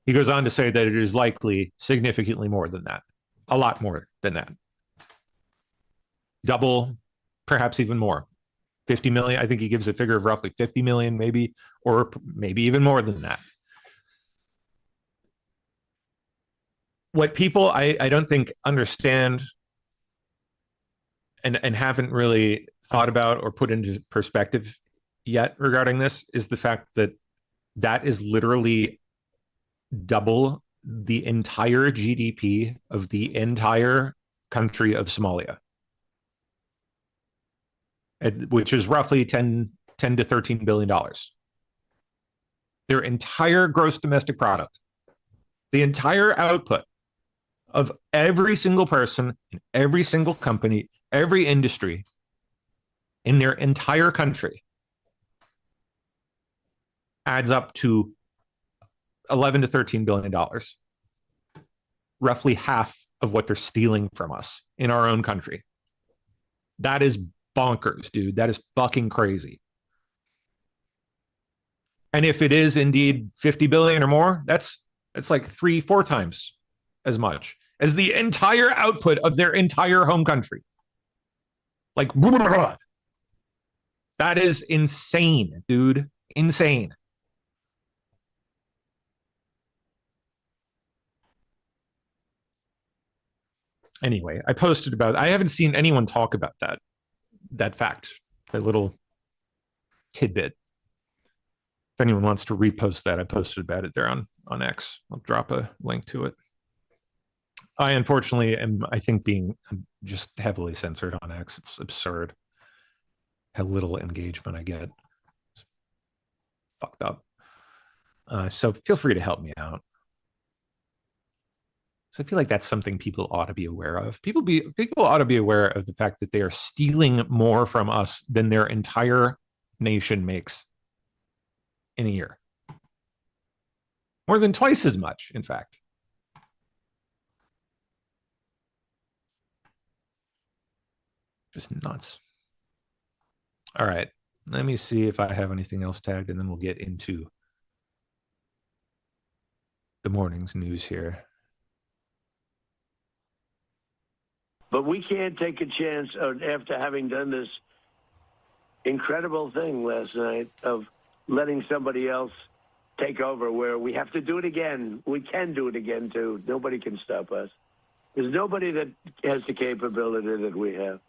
He goes on to say that it is likely significantly more than that, a lot more than that. Double, perhaps even more. 50 million. I think he gives a figure of roughly 50 million, maybe, or maybe even more than that. What people I don't think understand and haven't really thought about or put into perspective yet regarding this is the fact that that is literally double the entire GDP of the entire country of Somalia, which is roughly 10 to $13 billion. Their entire gross domestic product, the entire output of every single person in every single company, every industry in their entire country adds up to 11 to $13 billion, roughly half of what they're stealing from us in our own country. That is bonkers, dude. That is fucking crazy. And if it is indeed 50 billion or more, that's like 3-4 times as much as the entire output of their entire home country. Like, that is insane, dude. Insane. Anyway, I posted about, I haven't seen anyone talk about that fact, that little tidbit. If anyone wants to repost that, I posted about it there on X. I'll drop a link to it. I unfortunately am, I think, being just heavily censored on X. It's absurd how little engagement I get. It's fucked up. So feel free to help me out. So I feel like that's something people ought to be aware of. People ought to be aware of the fact that they are stealing more from us than their entire nation makes in a year. More than twice as much, in fact. Just nuts. All right. Let me see if I have anything else tagged, and then we'll get into the morning's news here. But we can't take a chance after having done this incredible thing last night of letting somebody else take over, where we have to do it again. We can do it again, too. Nobody can stop us. There's nobody that has the capability that we have.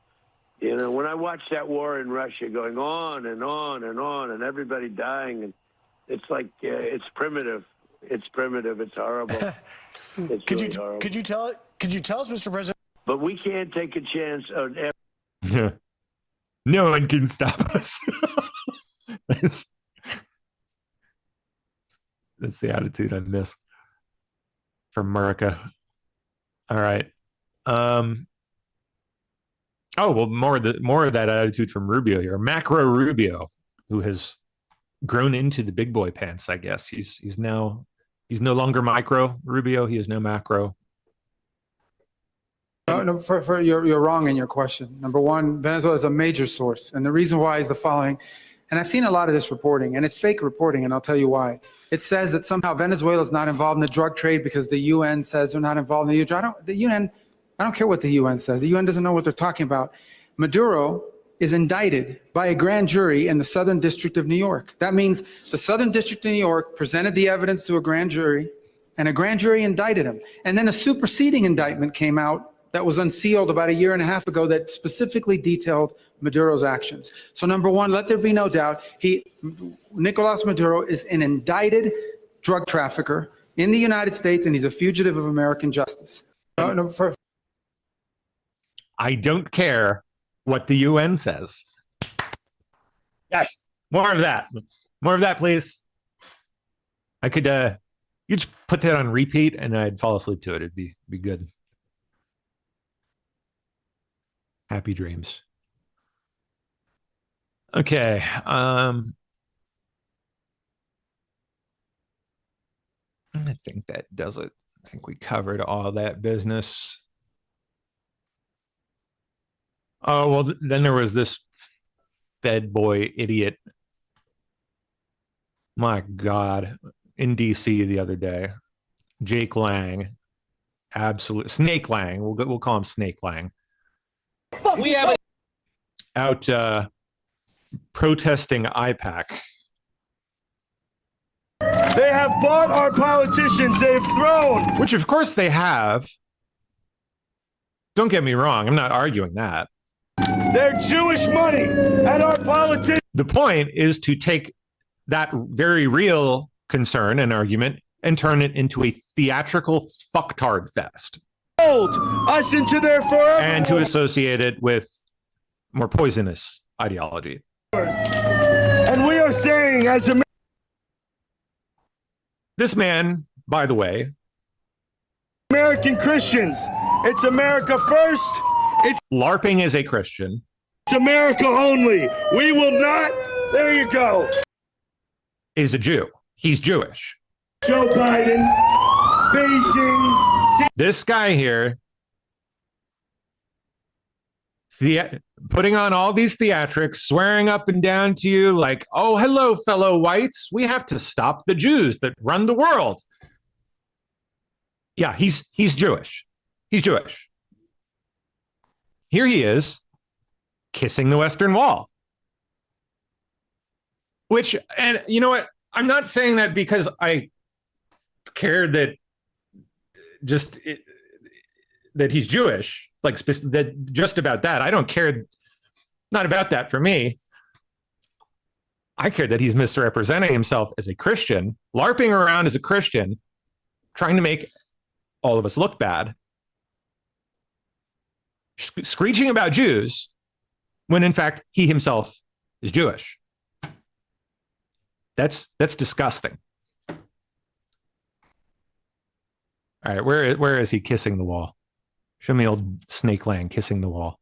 You know, when I watch that war in Russia going on and on and on and everybody dying, and it's like, it's primitive. It's primitive. It's horrible. It's really horrible. Could you tell us, Mr. President? But we can't take a chance on Yeah. No one can stop us. That's the attitude I miss from America. All right. Oh, well, more of that attitude from Rubio here. Macro Rubio, who has grown into the big boy pants, I guess. He's no longer micro Rubio. He is no macro. No, you're wrong in your question. Number one, Venezuela is a major source. And the reason why is the following. And I've seen a lot of this reporting, and it's fake reporting, and I'll tell you why. It says that somehow Venezuela is not involved in the drug trade because the UN says they're not involved in the drug trade. I don't care what the UN says. The UN doesn't know what they're talking about. Maduro is indicted by a grand jury in the Southern District of New York. That means the Southern District of New York presented the evidence to a grand jury, and a grand jury indicted him. And then a superseding indictment came out that was unsealed about 1.5 years ago that specifically detailed Maduro's actions. So number one, let there be no doubt, Nicolas Maduro is an indicted drug trafficker in the United States, and he's a fugitive of American justice. I don't care what the UN says. Yes, more of that. More of that, please. I could you just put that on repeat and I'd fall asleep to it. It'd be good. Happy dreams. Okay. I think that does it. I think we covered all that business. Oh, well, then there was this Fed boy idiot. My God. In DC the other day. Jake Lang. Absolute Snake Lang. We'll call him Snake Lang. We have out protesting IPAC. They have bought our politicians. They've thrown. Which, of course, they have. Don't get me wrong. I'm not arguing that. They're Jewish money at our politicians. The point is to take that very real concern and argument and turn it into a theatrical fucktard fest. Us into their forever. And to associate it with more poisonous ideology. And we are saying, as a this man, by the way, American Christians, it's America first. It's LARPing as a Christian. It's America only. We will not. There you go. Is a Jew. He's Jewish. Joe Biden, Beijing. This guy here, putting on all these theatrics, swearing up and down to you like, oh, hello, fellow whites. We have to stop the Jews that run the world. Yeah, he's Jewish. He's Jewish. Here he is, kissing the Western Wall. Which, and you know what? I'm not saying that because I care that that he's Jewish, like that just about that. I don't care, not about that for me. I care that he's misrepresenting himself as a Christian, LARPing around as a Christian, trying to make all of us look bad, screeching about Jews when in fact he himself is Jewish. That's disgusting. All right, where is he kissing the wall? Show me old Snake Lang kissing the wall.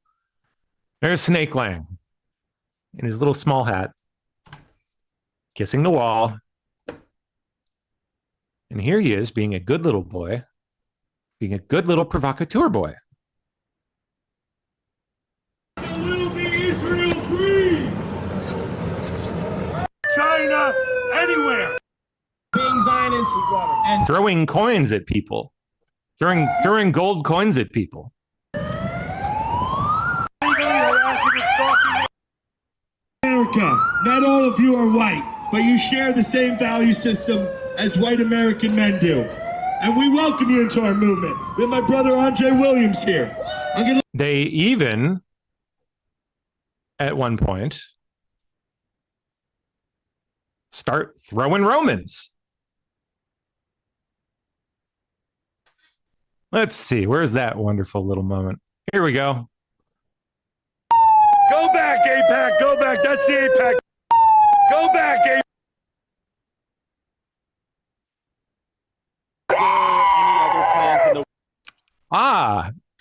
There's Snake Lang in his little small hat, kissing the wall. And here he is being a good little boy, being a good little provocateur boy. Will be Israel free. China, anywhere. Being Zionist and throwing coins at people, throwing gold coins at people. America, not all of you are white, but you share the same value system as white American men do. And we welcome you into our movement. We have my brother Andre Williams here. They even, at one point, start throwing Romans. Let's see. Where's that wonderful little moment? Here we go. Go back, AIPAC. Go back. That's the AIPAC. Go back, AIPAC.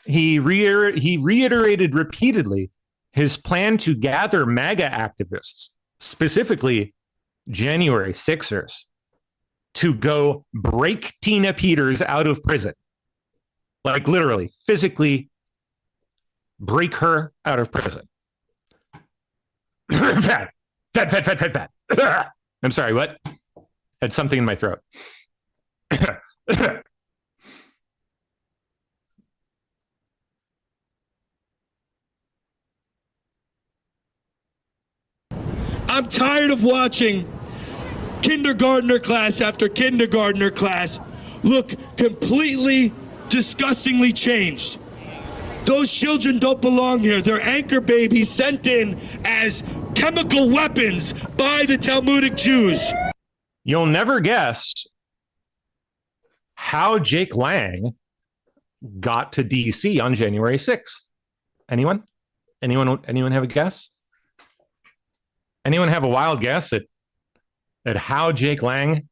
He reiterated repeatedly his plan to gather MAGA activists, specifically January 6ers, to go break Tina Peters out of prison. Like literally, physically break her out of prison. Fat. I'm sorry, what? Had something in my throat. I'm tired of watching kindergartner class after kindergartner class look completely disgustingly changed. Those children don't belong here. They're anchor babies sent in as chemical weapons by the Talmudic Jews. You'll never guess how Jake Lang got to DC on January 6th. Anyone? Anyone have a guess? Anyone have a wild guess at at how Jake Lang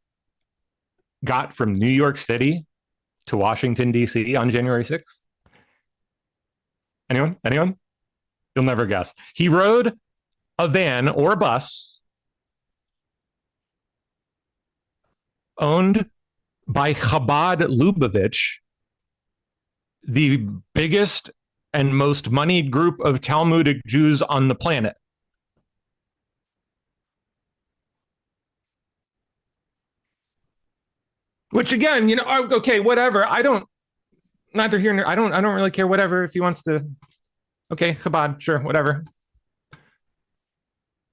got from New York City to Washington, D.C. on January 6th? Anyone? Anyone? You'll never guess. He rode a van or a bus owned by Chabad Lubavitch, the biggest and most moneyed group of Talmudic Jews on the planet. Which again, you know, okay, whatever. I don't, neither here nor I don't really care. Whatever, if he wants to. Okay, Chabad, sure, whatever.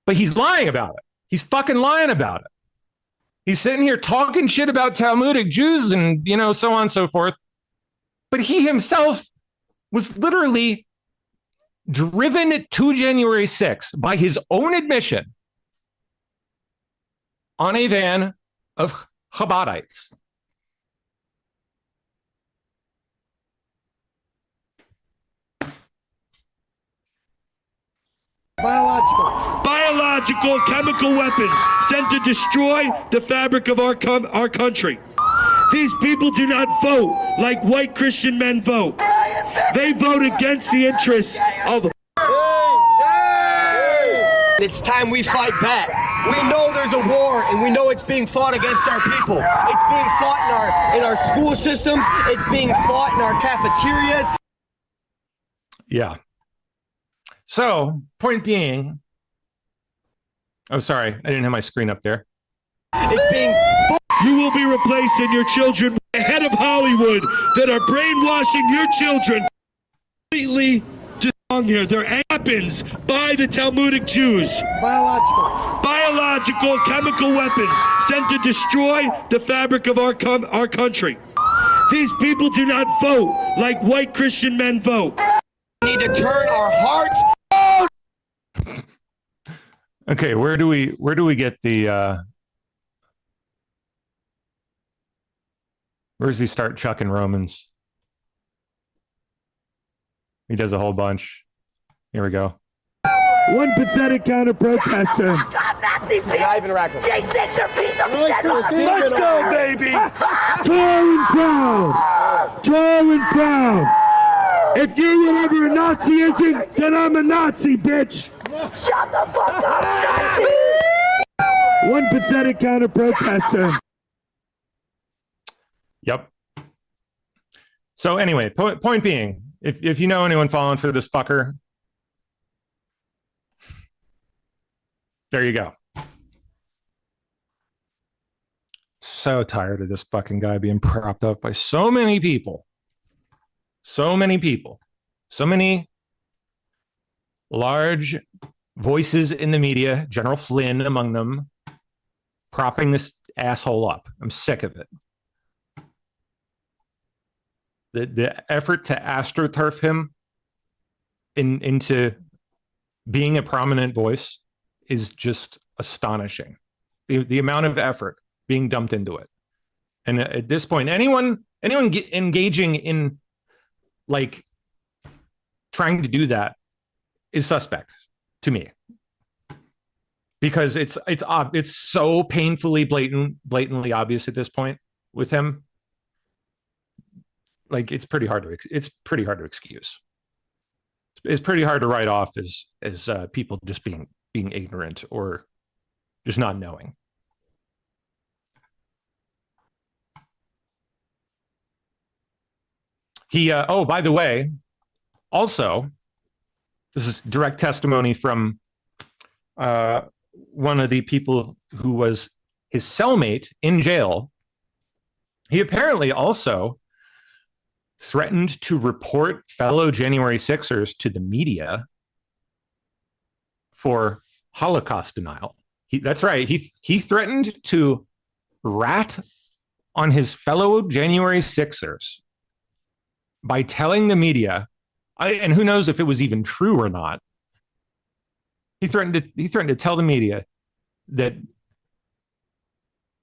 But he's lying about it. He's fucking lying about it. He's sitting here talking shit about Talmudic Jews and, you know, so on and so forth. But he himself was literally driven to January 6th by his own admission on a van of Chabadites. Biological chemical weapons sent to destroy the fabric of our country. These people do not vote like white Christian men vote. They vote against the interests of... It's time we fight back. We know there's a war, and we know it's being fought against our people. It's being fought in our school systems. It's being fought in our cafeterias. Yeah. So, point being, oh, sorry, I didn't have my screen up there. It's being... You will be replacing your children with the head of Hollywood that are brainwashing your children completely to here. They're weapons by the Talmudic Jews. Biological chemical weapons sent to destroy the fabric of our country. These people do not vote like white Christian men vote. We need to turn our hearts. Okay, where do we get the where does he start chucking Romans? He does a whole bunch. Here we go. One pathetic counter protester. Not even Rackle. Let's go, baby! Tall and proud! Tall and proud! If you were ever a Nazism, then I'm a Nazi, bitch! Shut the fuck up, Nazi! One pathetic counter protester. Yep. So anyway, point being, if you know anyone falling for this fucker, there you go. So tired of this fucking guy being propped up by so many people. So many people. So many large voices in the media, General Flynn among them, propping this asshole up. I'm sick of it. The effort to astroturf him into being a prominent voice is just astonishing. The amount of effort being dumped into it. And at this point, anyone engaging in like trying to do that is suspect to me. Because it's so painfully blatantly obvious at this point with him. Like it's pretty hard to excuse. It's pretty hard to write off as people just being ignorant or just not knowing. He oh, by the way, also, this is direct testimony from one of the people who was his cellmate in jail. He apparently also threatened to report fellow January 6ers to the media for Holocaust denial. That's right. He threatened to rat on his fellow January 6ers by telling the media, and who knows if it was even true or not. He threatened to tell the media that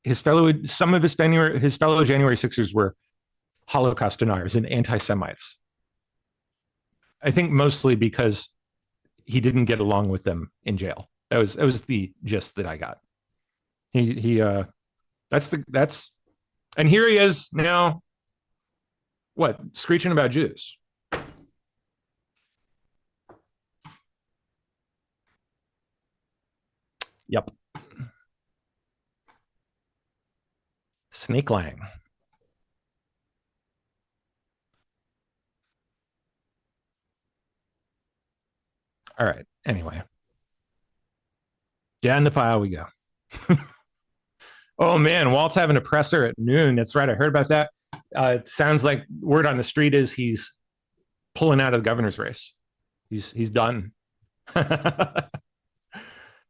some of his fellow January 6ers were Holocaust deniers and anti-Semites. I think mostly because he didn't get along with them in jail. That was the gist that I got. That's and here he is now. What, screeching about Jews? Yep. Snake Lang. All right. Anyway. Down the pile we go. Oh, man. Walt's having a presser at noon. That's right. I heard about that. It sounds like word on the street is he's pulling out of the governor's race. He's done.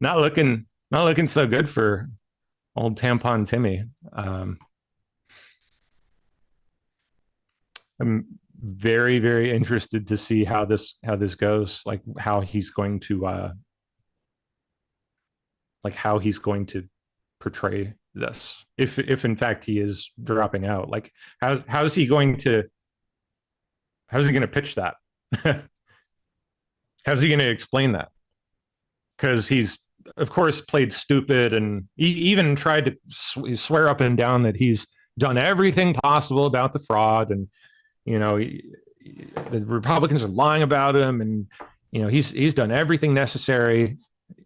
Not looking so good for old tampon Timmy. I'm very, very interested to see how this goes, like how he's going to portray this, if in fact he is dropping out. Like how's he going to pitch that? How's he going to explain that? Because he's, of course, played stupid, and he even tried to swear up and down that he's done everything possible about the fraud, and the Republicans are lying about him, and he's done everything necessary,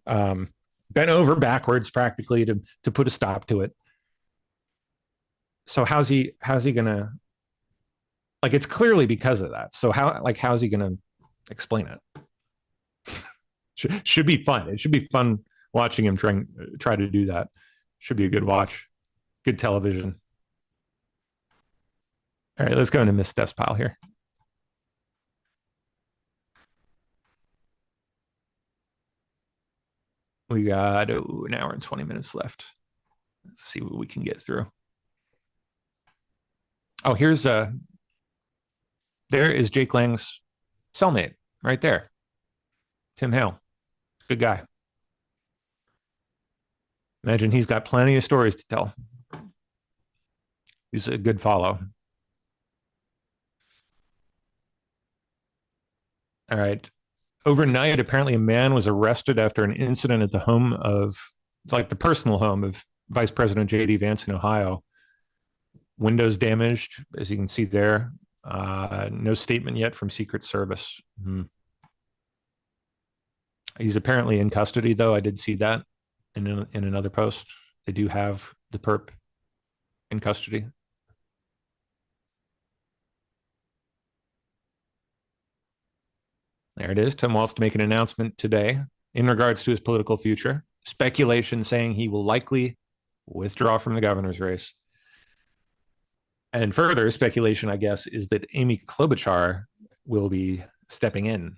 bent over backwards practically to put a stop to it. So how's he gonna, like, it's clearly because of that. So how's he gonna explain it? Should be fun. It should be fun watching him try to do that. Should be a good watch, good television. All right, let's go into Miss Steph's pile here. We got an hour and 20 minutes left. Let's see what we can get through. Oh, there is Jake Lang's cellmate right there. Tim Hale. Good guy. Imagine he's got plenty of stories to tell. He's a good follow. All right. Overnight, apparently a man was arrested after an incident at the home of, like, the personal home of Vice President J.D. Vance in Ohio. Windows damaged, as you can see there. No statement yet from Secret Service. He's apparently in custody, though. I did see that in another post. They do have the perp in custody. There it is. Tim Walz to make an announcement today in regards to his political future. Speculation saying he will likely withdraw from the governor's race. And further speculation, I guess, is that Amy Klobuchar will be stepping in.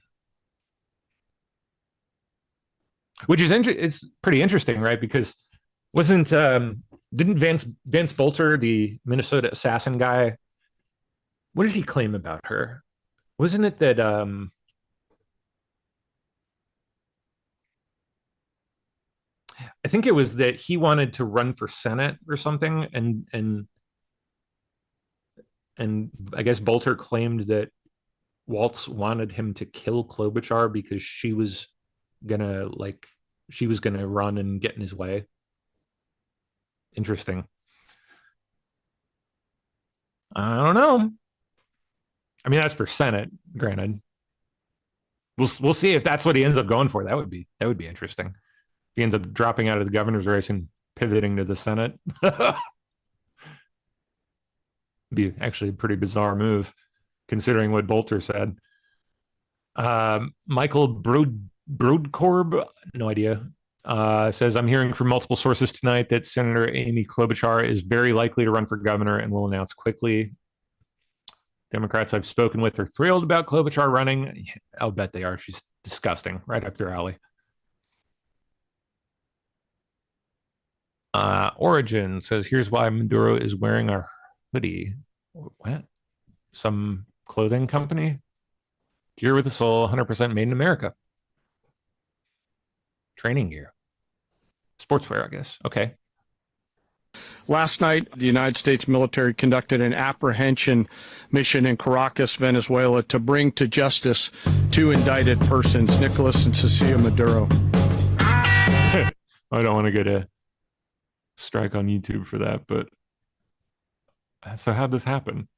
Which is it's pretty interesting, right? Because didn't Vance Bolter, the Minnesota assassin guy, what did he claim about her? Wasn't it that I think it was that he wanted to run for Senate or something, and I guess Bolter claimed that Walz wanted him to kill Klobuchar because she was gonna run and get in his way. Interesting. I don't know. I mean, that's for Senate, granted. We'll see if that's what he ends up going for. That would be interesting. If he ends up dropping out of the governor's race and pivoting to the Senate. Be actually a pretty bizarre move, considering what Bolter said. Michael Broodkorb, no idea, says, I'm hearing from multiple sources tonight that Senator Amy Klobuchar is very likely to run for governor and will announce quickly. Democrats I've spoken with are thrilled about Klobuchar running. I'll bet they are. She's disgusting, right up their alley. Origin says, here's why Maduro is wearing a hoodie. What? Some clothing company? Gear with a soul, 100% made in America. Training gear. Sportswear, I guess. Okay. Last night, the United States military conducted an apprehension mission in Caracas, Venezuela, to bring to justice two indicted persons, Nicolas and Cecilia Maduro. I don't want to go to strike on YouTube for that, but so how'd this happen?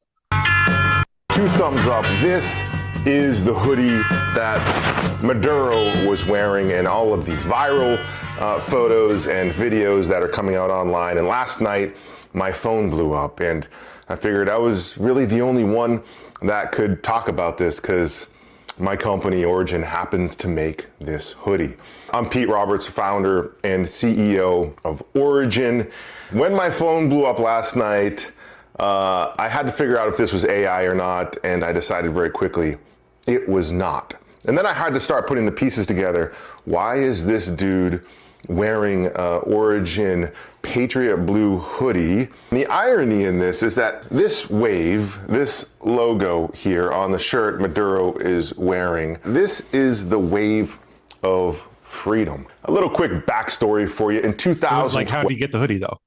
2 thumbs up. This is the hoodie that Maduro was wearing in all of these viral photos and videos that are coming out online. And last night, my phone blew up, and I figured I was really the only one that could talk about this because my company, Origin, happens to make this hoodie. I'm Pete Roberts, founder and CEO of Origin. When my phone blew up last night, I had to figure out if this was AI or not, and I decided very quickly it was not. And then I had to start putting the pieces together. Why is this dude wearing Origin Patriot Blue hoodie? And the irony in this is that this wave, this logo here on the shirt Maduro is wearing, this is the wave of freedom. A little quick backstory for you. In 2000, like, how did you get the hoodie though?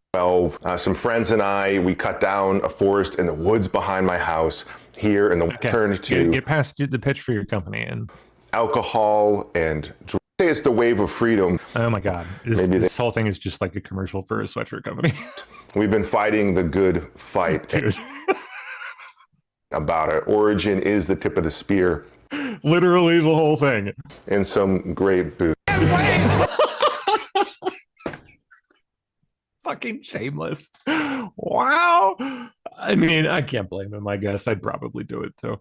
Some friends and I, we cut down a forest in the woods behind my house here, and turned to get past the pitch for your company and alcohol and drugs. It's the wave of freedom. Oh my God, this whole thing is just like a commercial for a sweatshirt company. We've been fighting the good fight, dude. About it. Origin is the tip of the spear. Literally the whole thing. And some great booze. Fucking shameless. Wow. I mean, I can't blame him, I guess. I'd probably do it too.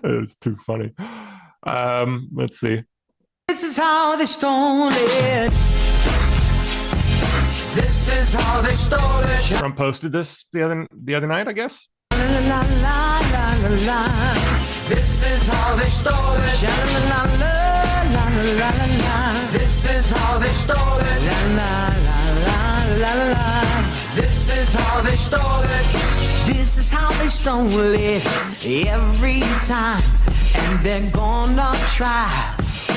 It's too funny. Let's see. This is how they stole it. This is how they stole it. Trump posted this the other night, I guess. La, la, la, la, la, la. This is how they stole it. La, la, la, la, la, la, la. This is how they stole it. La, la, la, la, la, la. This is how they stole it. This is how they stole it every time, and they're gonna try.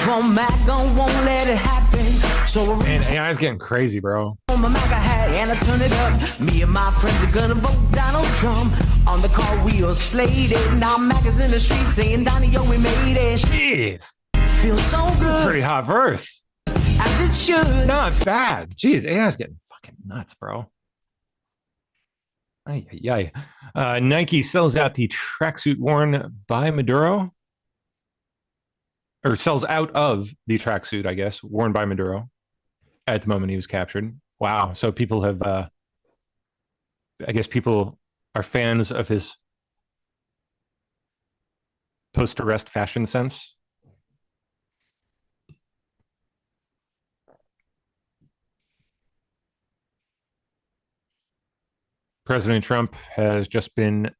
From MAGA won't let it happen. So man, AI is getting crazy, bro. my MAGA hat and I turn it up. Me and my friends are gonna vote Donald Trump. On the car wheel slated. Now MAGA's in the street saying Donnie, yo, we made it. Jeez. Feels so good. Pretty hot verse. As it should. Not bad. Jeez, AI's getting fucking nuts, bro. Nike sells out the tracksuit worn by Maduro. Or sells out of the tracksuit, I guess, worn by Maduro at the moment he was captured. Wow. So people have, I guess people are fans of his post-arrest fashion sense. President Trump has just been,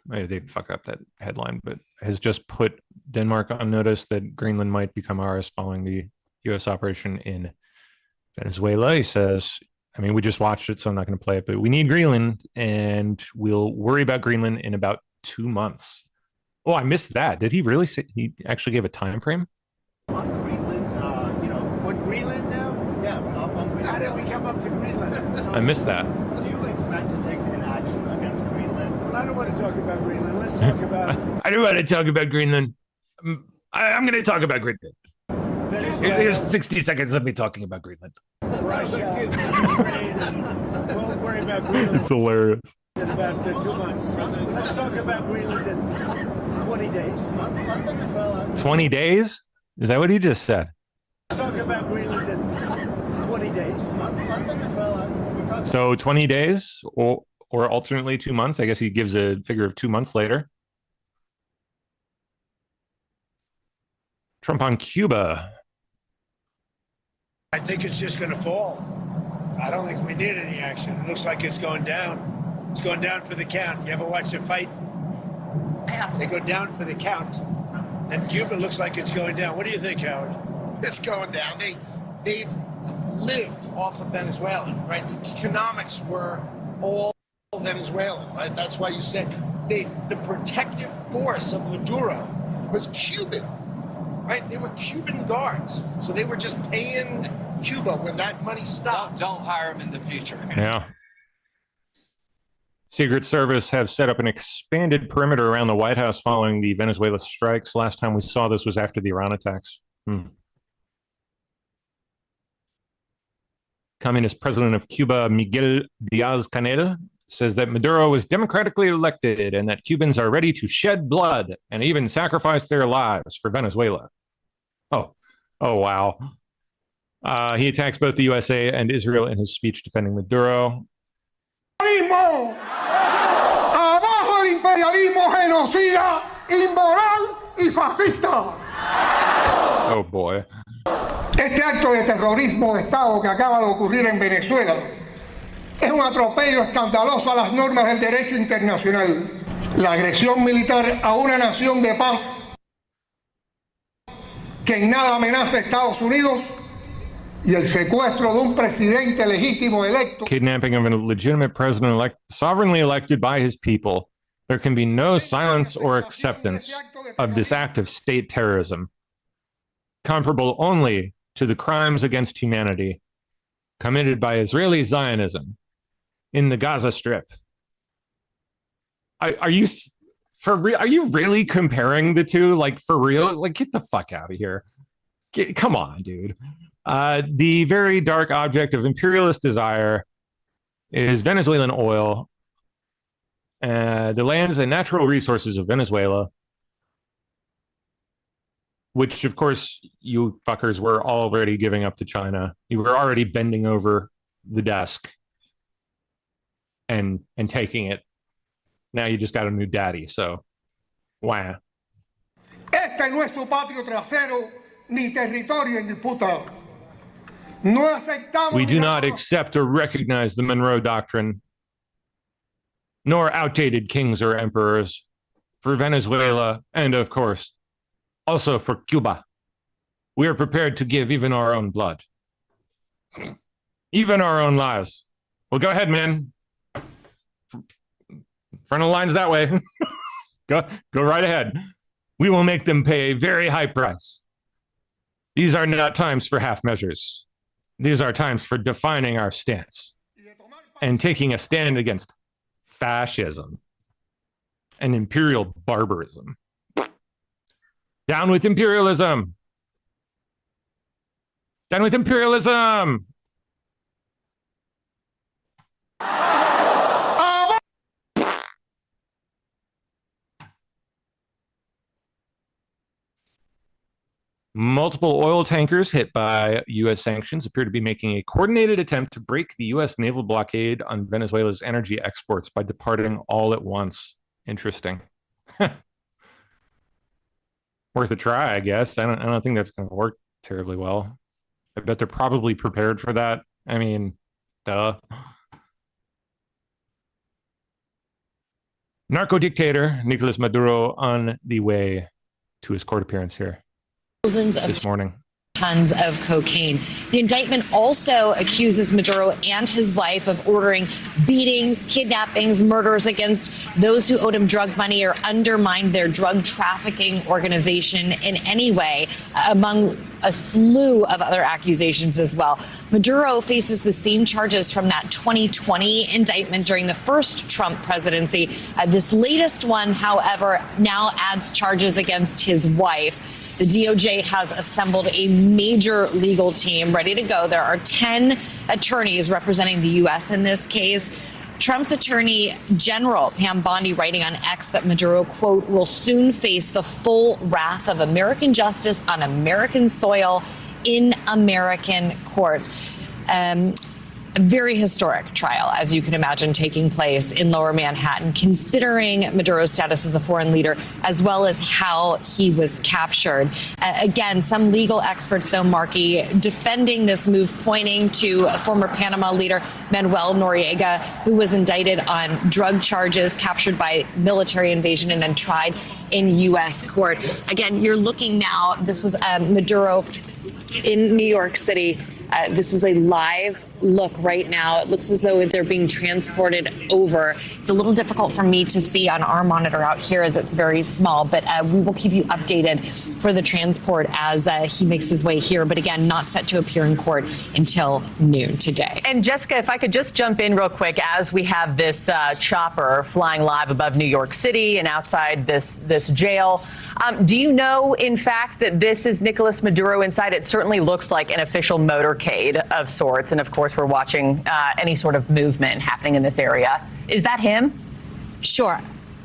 they fuck up that headline, but has just put Denmark on notice that Greenland might become ours following the U.S. operation in Venezuela. He says, I mean, we just watched it, so I'm not going to play it, but we need Greenland, and we'll worry about Greenland in about 2 months. Oh, I missed that. Did he really say he actually gave a time frame? On Greenland, what Greenland now? Yeah, how did we come up to Greenland? I missed that. Do you expect to take an action against Greenland? Well, I don't want to talk about Greenland. Let's talk about. I do want to talk about Greenland. I'm going to talk about Greenland. Here's 60 seconds of me talking about Greenland. Russia, we'll worry about Greenland. It's hilarious. In about 2 months. Let's talk about Greenland in 20 days. 20 days? Is that what he just said? Let's talk about Greenland in 20 days. So 20 days or alternately 2 months. I guess he gives a figure of 2 months later. Trump on Cuba. I think it's just going to fall. I don't think we need any action. It looks like it's going down. It's going down for the count. You ever watch a fight? Yeah. They go down for the count. And Cuba looks like it's going down. What do you think, Howard? It's going down. They've lived off of Venezuela, right? The economics were all Venezuelan, right? That's why you said the protective force of Maduro was Cuban, right? They were Cuban guards. So they were just paying Cuba when that money stopped. Don't hire them in the future. Yeah. Secret Service have set up an expanded perimeter around the White House following the Venezuela strikes. Last time we saw this was after the Iran attacks. Communist president of Cuba, Miguel Diaz-Canel, says that Maduro was democratically elected and that Cubans are ready to shed blood and even sacrifice their lives for Venezuela. Oh, wow. He attacks both the USA and Israel in his speech defending Maduro. Abajo el imperialismo genocida, inmoral y fascista. Oh boy. Este acto de terrorismo de Estado que acaba de ocurrir en Venezuela es un atropello escandaloso a las normas del derecho internacional. La agresión militar a una nación de paz que en nada amenaza a Estados Unidos y el secuestro de un presidente legítimo electo. Kidnapping of a legitimate president sovereignly elected by his people. There can be no silence or acceptance of this act of state terrorism, comparable only to the crimes against humanity committed by Israeli Zionism in the Gaza Strip. Are you for real? Are you really comparing the two? Like, for real? Like, get the fuck out of here. Come on, dude. The very dark object of imperialist desire is Venezuelan oil, the lands and natural resources of Venezuela, which, of course, you fuckers were already giving up to China. You were already bending over the desk and taking it. Now you just got a new daddy, so wow. Este no es su patio trasero ni territorio en disputa. We do not accept or recognize the Monroe Doctrine, nor outdated kings or emperors for Venezuela, and of course, also for Cuba. We are prepared to give even our own blood, even our own lives. Well, go ahead, man. Front of the lines that way. Go right ahead. We will make them pay a very high price. These are not times for half measures. These are times for defining our stance and taking a stand against fascism and imperial barbarism. Down with imperialism! Down with imperialism! Multiple oil tankers hit by U.S. sanctions appear to be making a coordinated attempt to break the U.S. naval blockade on Venezuela's energy exports by departing all at once. Interesting. Worth a try, I guess. I don't think that's going to work terribly well. I bet they're probably prepared for that. I mean, duh. Narco dictator Nicolas Maduro on the way to his court appearance here. Thousands of this morning. Tons of cocaine. The indictment also accuses Maduro and his wife of ordering beatings, kidnappings, murders against those who owed him drug money or undermined their drug trafficking organization in any way, among a slew of other accusations as well. Maduro faces the same charges from that 2020 indictment during the first Trump presidency. This latest one, however, now adds charges against his wife. The DOJ has assembled a major legal team ready to go. There are 10 attorneys representing the U.S. in this case. Trump's attorney general, Pam Bondi, writing on X that Maduro, quote, will soon face the full wrath of American justice on American soil in American courts. A very historic trial, as you can imagine, taking place in Lower Manhattan, considering Maduro's status as a foreign leader, as well as how he was captured. Again, some legal experts, though, Markey, defending this move, pointing to former Panama leader Manuel Noriega, who was indicted on drug charges, captured by military invasion, and then tried in U.S. court. Again, you're looking now, this was Maduro in New York City. This is a live look right now. It looks as though they're being transported over. It's a little difficult for me to see on our monitor out here as it's very small, but we will keep you updated for the transport as he makes his way here. But again, not set to appear in court until noon today. And Jessica, if I could just jump in real quick, as we have this chopper flying live above New York City and outside this jail, do you know, in fact, that this is Nicolas Maduro inside? It certainly looks like an official motorcade of sorts. And of course, we're watching any sort of movement happening in this area. Is that him? Sure.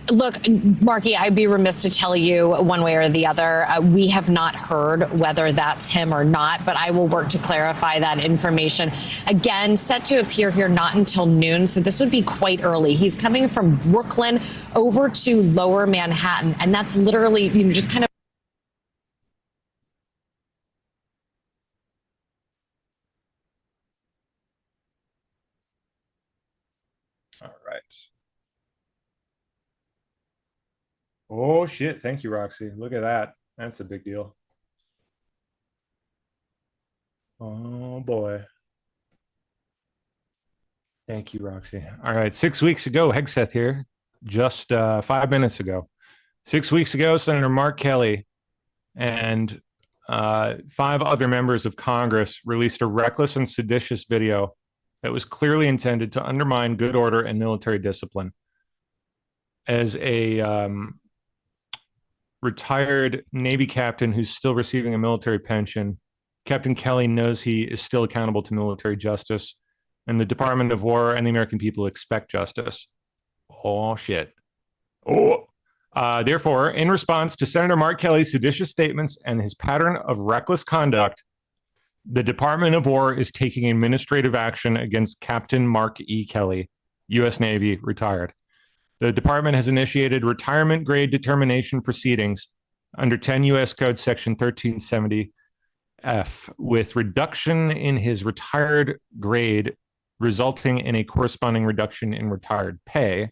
Look, Marky, I'd be remiss to tell you one way or the other. We have not heard whether that's him or not, but I will work to clarify that information. Again, set to appear here not until noon, so this would be quite early. He's coming from Brooklyn over to Lower Manhattan, and that's literally, just kind of All right. Oh, shit. Thank you, Roxy. Look at that. That's a big deal. Oh, boy. Thank you, Roxy. All right. 6 weeks ago, Hegseth here, just 5 minutes ago. 6 weeks ago, Senator Mark Kelly and 5 other members of Congress released a reckless and seditious video that was clearly intended to undermine good order and military discipline. As a retired Navy captain who's still receiving a military pension, Captain Kelly knows he is still accountable to military justice, and the Department of War and the American people expect justice. Oh, shit. Oh. Therefore, in response to Senator Mark Kelly's seditious statements and his pattern of reckless conduct, the Department of War is taking administrative action against Captain Mark E. Kelly, U.S. Navy, retired. The department has initiated retirement grade determination proceedings under 10 U.S. Code Section 1370F, with reduction in his retired grade resulting in a corresponding reduction in retired pay.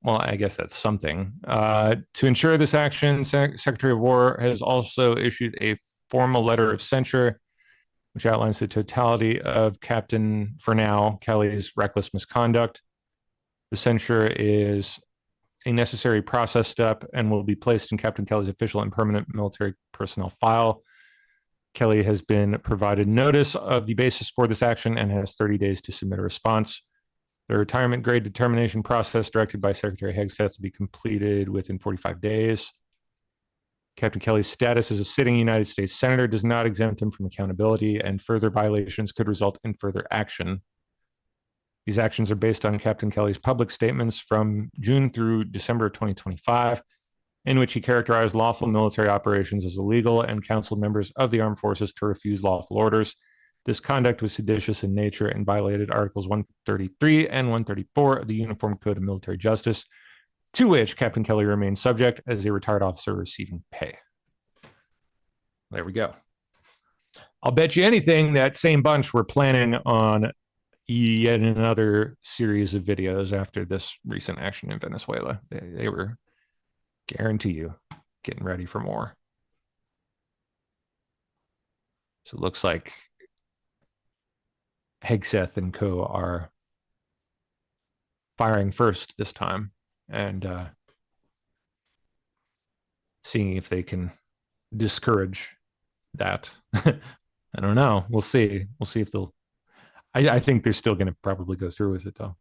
Well, I guess that's something. To ensure this action, Secretary of War has also issued a formal letter of censure, which outlines the totality of Captain, for now, Kelly's reckless misconduct. The censure is a necessary process step and will be placed in Captain Kelly's official and permanent military personnel file. Kelly has been provided notice of the basis for this action and has 30 days to submit a response. The retirement grade determination process directed by Secretary Hegseth will be completed within 45 days. Captain Kelly's status as a sitting United States Senator does not exempt him from accountability, and further violations could result in further action. These actions are based on Captain Kelly's public statements from June through December of 2025, in which he characterized lawful military operations as illegal and counseled members of the armed forces to refuse lawful orders. This conduct was seditious in nature and violated Articles 133 and 134 of the Uniform Code of Military Justice, to which Captain Kelly remains subject as a retired officer receiving pay. There we go. I'll bet you anything that same bunch were planning on yet another series of videos after this recent action in Venezuela. They were, guarantee you, getting ready for more. So it looks like Hegseth and co are firing first this time and seeing if they can discourage that. I don't know. We'll see. We'll see if they'll. I think they're still going to probably go through with it, though.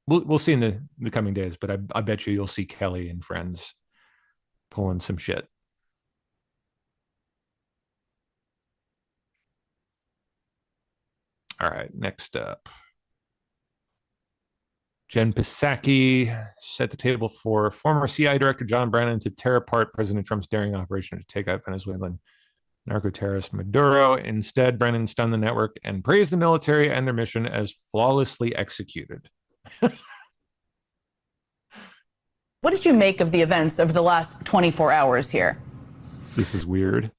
We'll see in the coming days, but I bet you'll see Kelly and friends pulling some shit. All right, next up. Jen Psaki set the table for former CIA Director John Brennan to tear apart President Trump's daring operation to take out Venezuelan narco-terrorist Maduro. Instead, Brennan stunned the network and praised the military and their mission as flawlessly executed. What did you make of the events over the last 24 hours here? This is weird.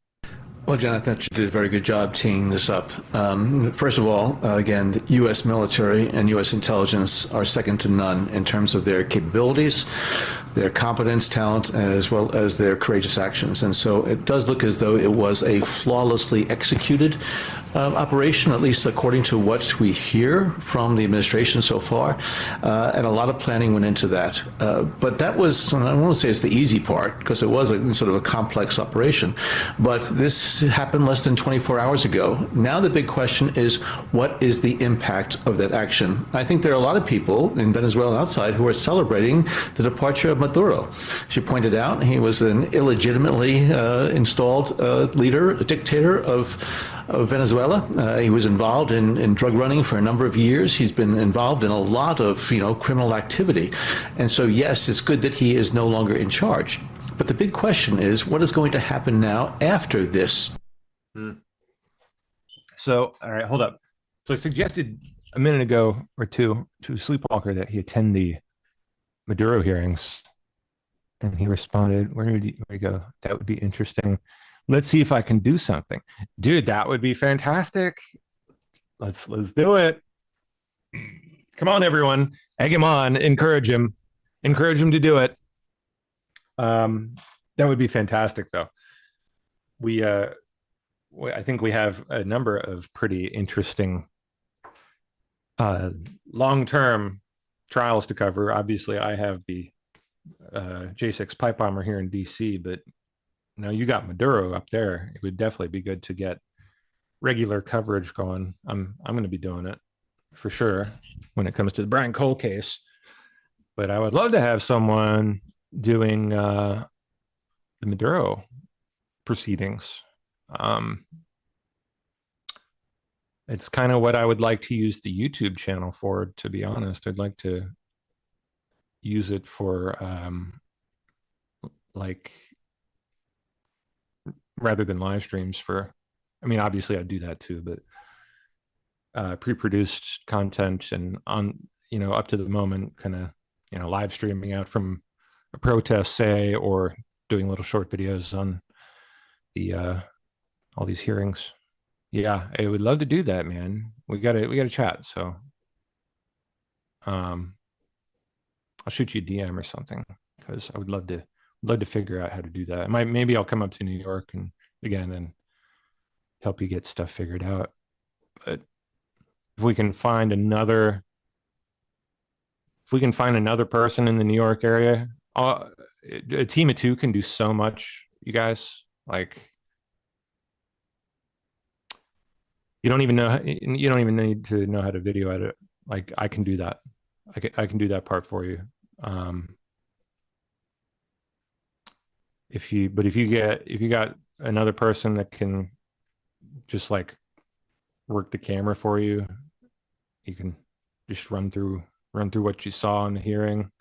Well, Jen, I thought you did a very good job teeing this up. First of all, again, the U.S. military and U.S. intelligence are second to none in terms of their capabilities. their competence, talent, as well as their courageous actions. And so it does look as though it was a flawlessly executed operation, at least according to what we hear from the administration so far. And a lot of planning went into that. But that was, I won't say it's the easy part, because it was a sort of a complex operation. But this happened less than 24 hours ago. Now the big question is, what is the impact of that action? I think there are a lot of people in Venezuela and outside who are celebrating the departure of Maduro. As you pointed out, he was an illegitimately installed leader, a dictator of Venezuela. He was involved in drug running for a number of years. He's been involved in a lot of, criminal activity. And so, yes, it's good that he is no longer in charge. But the big question is, what is going to happen now after this? So, all right, hold up. So I suggested a minute ago or two to Sleepwalker that he attend the Maduro hearings. And he responded, where did he go? That would be interesting. Let's see if I can do something. Dude, that would be fantastic. Let's do it. Come on, everyone. Egg him on. Encourage him. Encourage him to do it. That would be fantastic, though. I think we have a number of pretty interesting long-term trials to cover. Obviously, I have the J6 pipe bomber here in DC, but now you got Maduro up there. It would definitely be good to get regular coverage going. I'm going to be doing it for sure when it comes to the Brian Cole case. But I would love to have someone doing the Maduro proceedings. It's kind of what I would like to use the YouTube channel for, to be honest. I'd like to use it for rather than live streams obviously I'd do that too, but pre-produced content and on, up to the moment kind of, live streaming out from a protest, say, or doing little short videos on the all these hearings. Yeah, I would love to do that, man. We gotta chat. So I'll shoot you a DM or something, because I would love to figure out how to do that. Maybe I'll come up to New York and help you get stuff figured out. But if we can find another person in the New York area, a team of two can do so much, you guys. Like, you don't even need to know how to video edit. Like, I can do that. I can do that part for you. If you got another person that can just like work the camera for you, you can just run through what you saw in the hearing,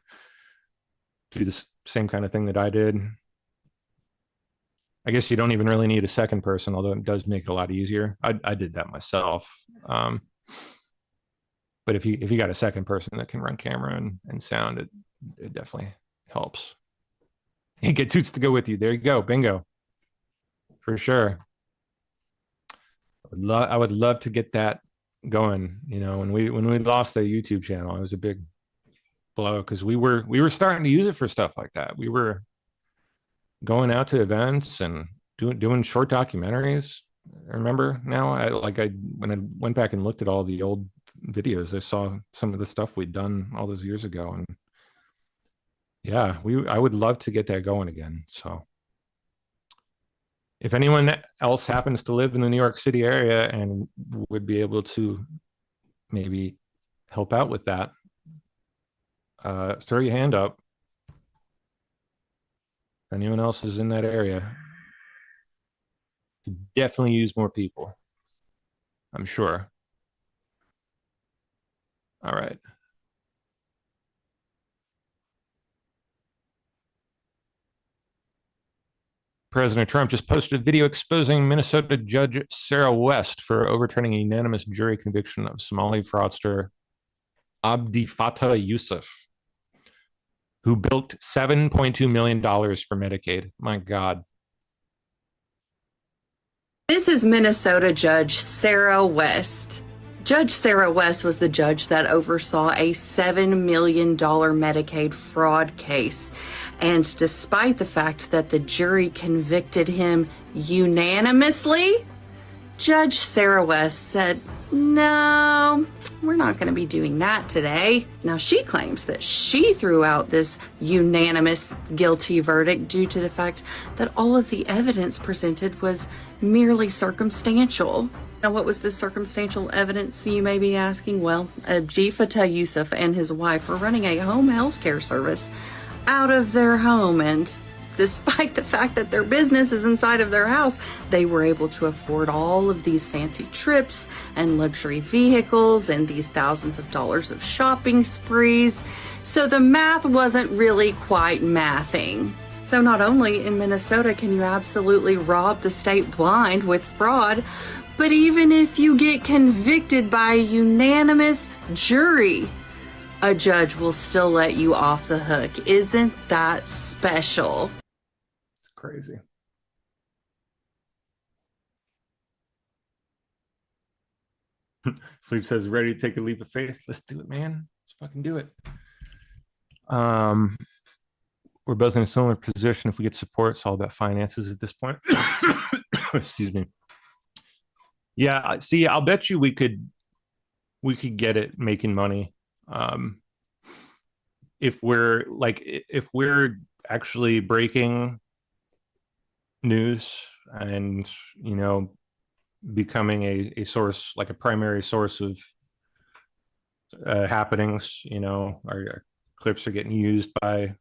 do the same kind of thing that I did. I guess you don't even really need a second person, although it does make it a lot easier. I did that myself. But if you got a second person that can run camera and sound, it definitely helps. And get Toots to go with you. There you go. Bingo. For sure. I would love to get that going. When we lost the YouTube channel, it was a big blow, because we were starting to use it for stuff like that. We were going out to events and doing short documentaries. I remember now, when I went back and looked at all the old videos, I saw some of the stuff we'd done all those years ago, and yeah, I would love to get that going again. So if anyone else happens to live in the New York City area and would be able to maybe help out with that, throw your hand up. If anyone else is in that area, definitely use more people, I'm sure. All right. President Trump just posted a video exposing Minnesota Judge Sarah West for overturning a unanimous jury conviction of Somali fraudster Abdi Fattah Yusuf, who bilked $7.2 million for Medicaid. My God. This is Minnesota Judge Sarah West. Judge Sarah West was the judge that oversaw a $7 million Medicaid fraud case. And despite the fact that the jury convicted him unanimously, Judge Sarah West said, no, we're not going to be doing that today. Now, she claims that she threw out this unanimous guilty verdict due to the fact that all of the evidence presented was merely circumstantial. Now, what was this circumstantial evidence, you may be asking? Well, Ajif Fatah Yusuf and his wife were running a home health care service out of their home, and despite the fact that their business is inside of their house, they were able to afford all of these fancy trips and luxury vehicles and these thousands of dollars of shopping sprees. So the math wasn't really quite mathing. So not only in Minnesota can you absolutely rob the state blind with fraud, but even if you get convicted by a unanimous jury, a judge will still let you off the hook. Isn't that special? It's crazy. Sleep says, ready to take a leap of faith. Let's do it, man. Let's fucking do it. We're both in a similar position. If we get support, it's all about finances at this point. Excuse me. Yeah, see, I'll bet you we could get it making money. If we're actually breaking news and, you know, becoming a source, like a primary source of happenings, you know, our clips are getting used by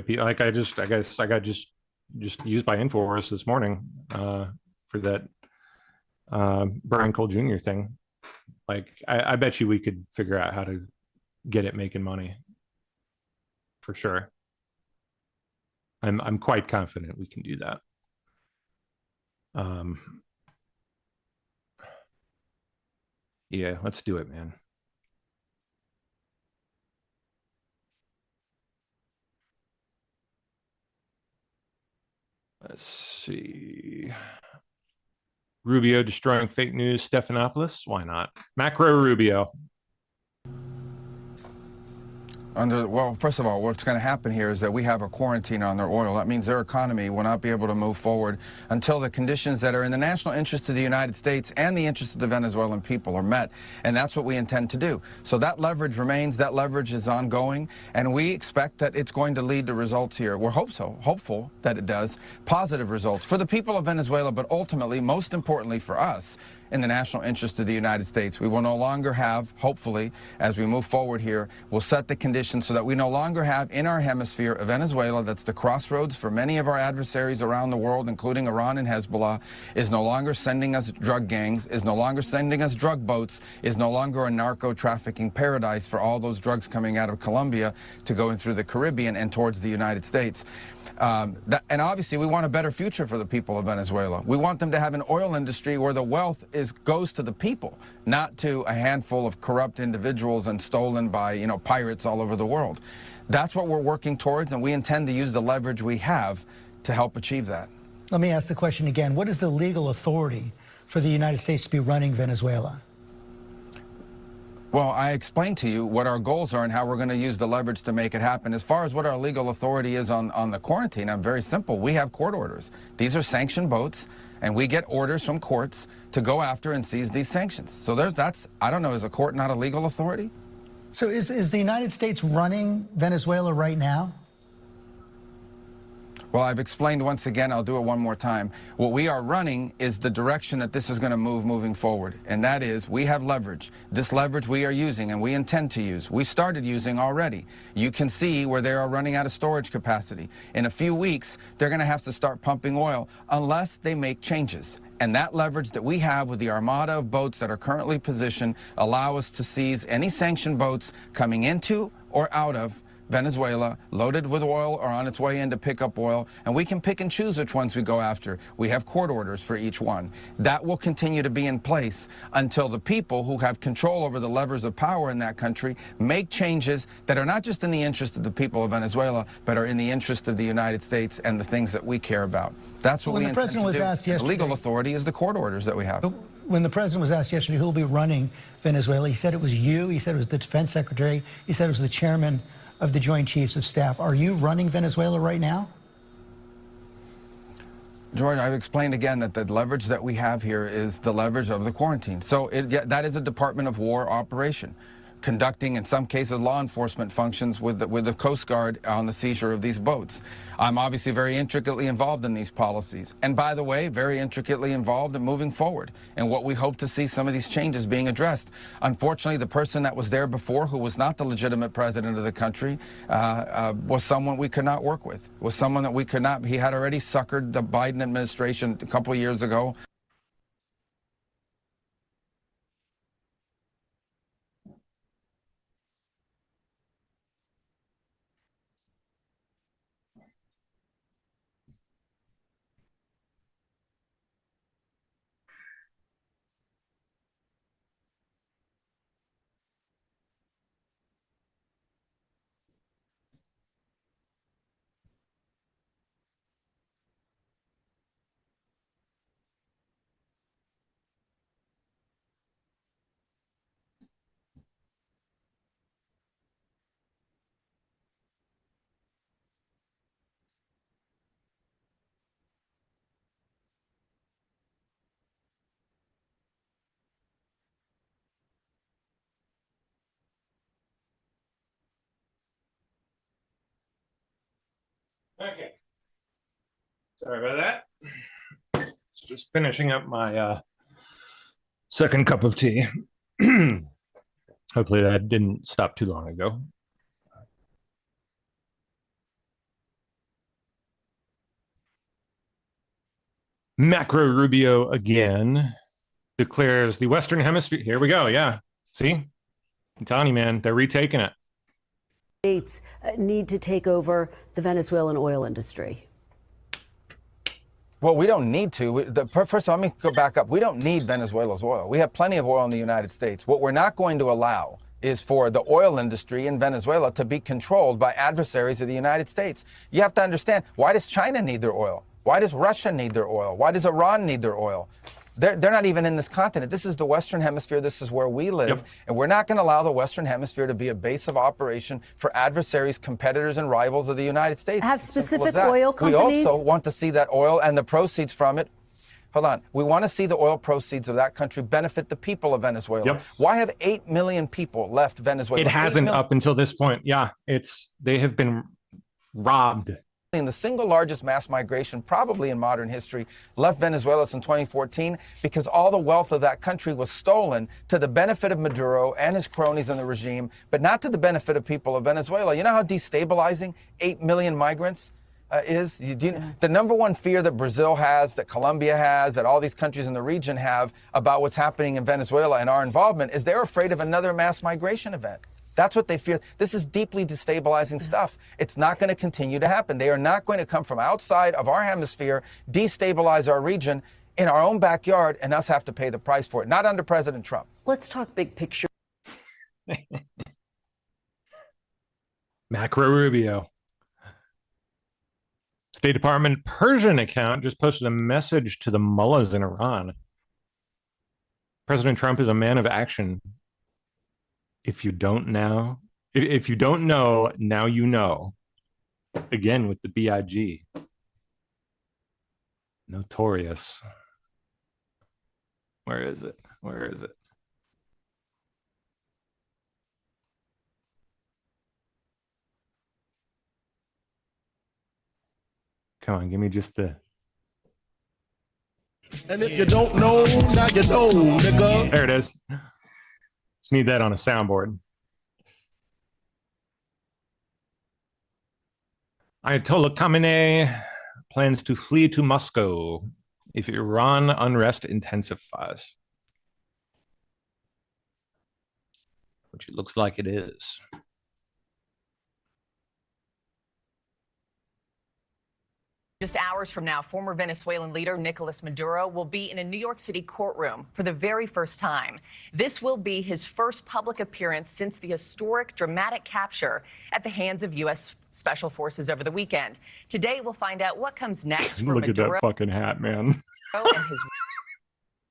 people. Like I guess I got just used by InfoWars this morning for that Brian Cole Jr. thing. Like I bet you we could figure out how to get it making money for sure. I'm quite confident we can do that. Yeah, let's do it, man. Let's see. Rubio destroying fake news, Stephanopoulos. Why not? Macro Rubio. Well, first of all, what's going to happen here is that we have a quarantine on their oil. That means their economy will not be able to move forward until the conditions that are in the national interest of the United States and the interest of the Venezuelan people are met. And that's what we intend to do. So that leverage remains, that leverage is ongoing, and we expect that it's going to lead to results here. We're hopeful that it does, positive results for the people of Venezuela, but ultimately, most importantly for us, in the national interest of the United States. We will no longer have, hopefully, as we move forward here, we'll set the conditions so that we no longer have in our hemisphere a Venezuela that's the crossroads for many of our adversaries around the world, including Iran and Hezbollah, is no longer sending us drug gangs, is no longer sending us drug boats, is no longer a narco-trafficking paradise for all those drugs coming out of Colombia to go in through the Caribbean and towards the United States. And obviously, we want a better future for the people of Venezuela. We want them to have an oil industry where the wealth goes to the people, not to a handful of corrupt individuals and stolen by, you know, pirates all over the world. That's what we're working towards, and we intend to use the leverage we have to help achieve that. Let me ask the question again. What is the legal authority for the United States to be running Venezuela? Well, I explained to you what our goals are and how we're going to use the leverage to make it happen. As far as what our legal authority is on the quarantine, I'm very simple. We have court orders. These are sanctioned boats, and we get orders from courts to go after and seize these sanctions. So that's, I don't know, is a court not a legal authority? So is the United States running Venezuela right now? Well, I've explained once again, I'll do it one more time. What we are running is the direction that this is going to moving forward. And that is, we have leverage. This leverage we are using and we intend to use. We started using already. You can see where they are running out of storage capacity. In a few weeks, they're going to have to start pumping oil unless they make changes. And that leverage that we have with the armada of boats that are currently positioned allow us to seize any sanctioned boats coming into or out of Venezuela, loaded with oil or on its way in to pick up oil, and we can pick and choose which ones we go after. We have court orders for each one. That will continue to be in place until the people who have control over the levers of power in that country make changes that are not just in the interest of the people of Venezuela, but are in the interest of the United States and the things that we care about. That's what we intend to do. When the president was asked yesterday, the legal authority is the court orders that we have. when the president was asked yesterday who will be running Venezuela, he said it was you. He said it was the defense secretary. He said it was the chairman of the Joint Chiefs of Staff. Are you running Venezuela right now? George, I've explained again that the leverage that we have here is the leverage of the quarantine. So that is a Department of War operation, conducting, in some cases, law enforcement functions with the Coast Guard on the seizure of these boats. I'm obviously very intricately involved in these policies. And by the way, very intricately involved in moving forward and what we hope to see some of these changes being addressed. Unfortunately, the person that was there before, who was not the legitimate president of the country, was someone we could not work with, was someone that we could not. He had already suckered the Biden administration a couple of years ago. Okay. Sorry about that. Just finishing up my second cup of tea. Hopefully that didn't stop too long ago. Macro Rubio again declares the Western Hemisphere. Here we go. Yeah. See? I'm telling you, man, they're retaking it. States need to take over the Venezuelan oil industry. Well, we don't need to. First of all, let me go back up. We don't need Venezuela's oil. We have plenty of oil in the United States. What we're not going to allow is for the oil industry in Venezuela to be controlled by adversaries of the United States. You have to understand, why does China need their oil? Why does Russia need their oil? Why does Iran need their oil? They're not even in this continent. This is the Western Hemisphere. This is where we live. Yep. And we're not going to allow the Western Hemisphere to be a base of operation for adversaries, competitors, and rivals of the United States. Have specific oil companies? We also want to see that oil and the proceeds from it. Hold on. We want to see the oil proceeds of that country benefit the people of Venezuela. Yep. Why have 8 million people left Venezuela? It hasn't up until this point. Yeah, they have been robbed. The single largest mass migration probably in modern history left Venezuela in 2014 because all the wealth of that country was stolen to the benefit of Maduro and his cronies in the regime, but not to the benefit of people of Venezuela. You know how destabilizing 8 million migrants is? The number one fear that Brazil has, that Colombia has, that all these countries in the region have about what's happening in Venezuela and our involvement is they're afraid of another mass migration event. That's what they fear. This is deeply destabilizing stuff. It's not going to continue to happen. They are not going to come from outside of our hemisphere, destabilize our region in our own backyard, and us have to pay the price for it. Not under President Trump. Let's talk big picture. Macro Rubio. State Department Persian account just posted a message to the mullahs in Iran. President Trump is a man of action. If you don't know, now you know. Again with the BIG. Notorious. Where is it? Where is it? Come on, give me just the... And if you don't know, now you know, nigga. There it is. Just need that on a soundboard. Ayatollah Khamenei plans to flee to Moscow if Iran unrest intensifies, which it looks like it is. Just hours from now, former Venezuelan leader Nicolas Maduro will be in a New York City courtroom for the very first time. This will be his first public appearance since the historic, dramatic capture at the hands of U.S. Special Forces over the weekend. Today, we'll find out what comes next for Look Maduro. at that fucking hat, man. And his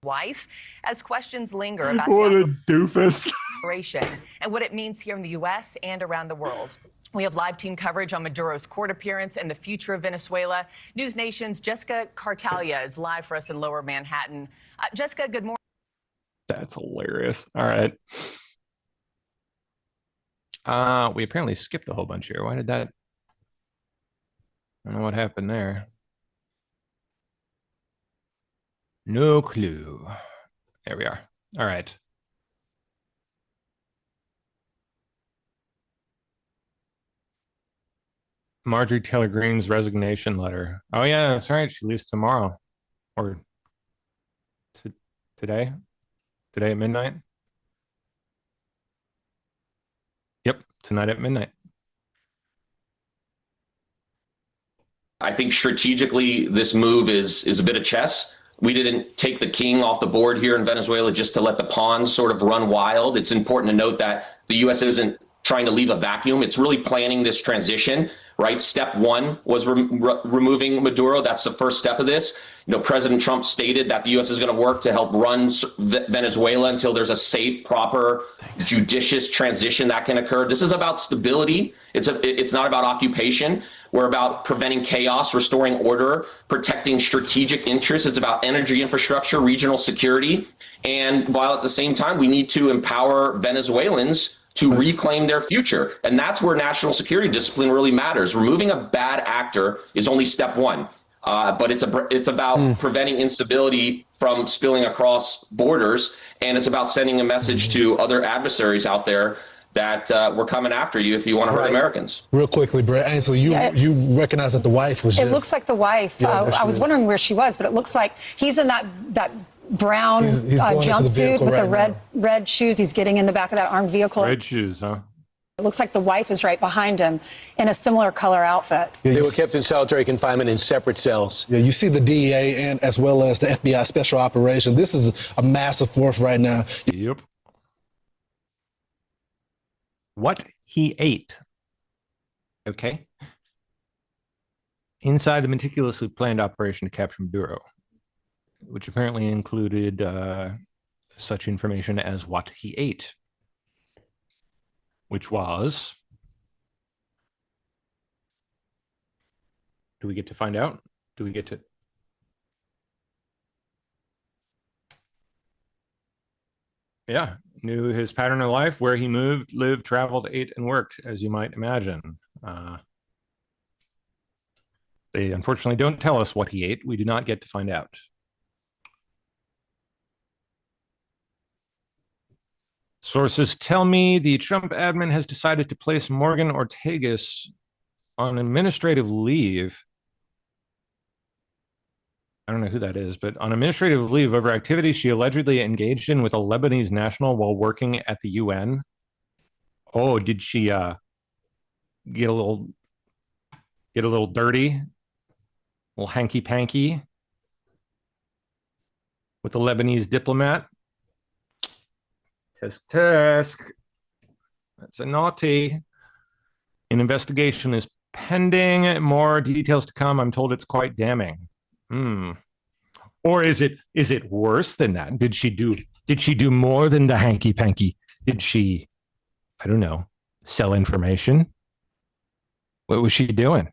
wife, as questions linger about What the a doofus. operation and what it means here in the U.S. and around the world. We have live team coverage on Maduro's court appearance and the future of Venezuela. News Nation's Jessica Cartalia is live for us in Lower Manhattan. Jessica, good morning. That's hilarious. All right. We apparently skipped a whole bunch here. Why did that? I don't know what happened there. No clue. There we are. All right. Marjorie Taylor Greene's resignation letter. Oh yeah, that's right. She leaves tomorrow, or today. Today at midnight. Yep, tonight at midnight. I think strategically, this move is a bit of chess. We didn't take the king off the board here in Venezuela just to let the pawns sort of run wild. It's important to note that the U.S. isn't trying to leave a vacuum. It's really planning this transition, right? Step one was removing Maduro. That's the first step of this. You know, President Trump stated that the U.S. is going to work to help run Venezuela until there's a safe, proper, judicious transition that can occur. This is about stability. It's not about occupation. We're about preventing chaos, restoring order, protecting strategic interests. It's about energy infrastructure, regional security. And while at the same time, we need to empower Venezuelans to reclaim their future. And that's where national security discipline really matters. Removing a bad actor is only step one. But it's about preventing instability from spilling across borders. And it's about sending a message to other adversaries out there that we're coming after you if you want to hurt Americans. Real quickly, Brett Ainsley, you recognize that the wife was It looks like the wife. I was wondering where she was, but it looks like he's in that brown he's jumpsuit with the red shoes. He's getting in the back of that armed vehicle. Red shoes, huh? It looks like the wife is right behind him in a similar color outfit. They were kept in solitary confinement in separate cells. Yeah, you see the DEA and as well as the FBI special operation. This is a massive force right now. Yep. What he ate. Okay. Inside the meticulously planned operation to capture Maduro, which apparently included such information as what he ate, which was, do we get to find out? Do we get to? Yeah, knew his pattern of life, where he moved, lived, traveled, ate, and worked, as you might imagine. They unfortunately don't tell us what he ate. We do not get to find out. Sources tell me the Trump admin has decided to place Morgan Ortagus on administrative leave. I don't know who that is, but on administrative leave over activities she allegedly engaged in with a Lebanese national while working at the UN. Oh, did she get a little dirty, a little hanky panky with the Lebanese diplomat? Tisk. That's a naughty. An investigation is pending. More details to come. I'm told it's quite damning. Or is it worse than that? Did she do more than the hanky panky? Did she, I don't know, sell information? What was she doing?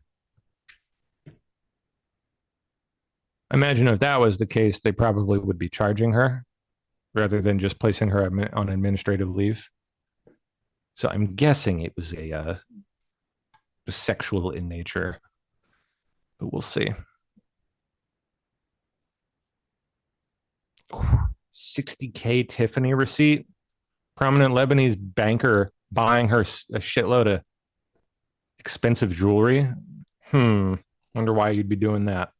Imagine if that was the case, they probably would be charging her rather than just placing her on administrative leave. So I'm guessing it was a sexual in nature, but we'll see. 60K Tiffany receipt. Prominent Lebanese banker buying her a shitload of expensive jewelry. Wonder why you'd be doing that.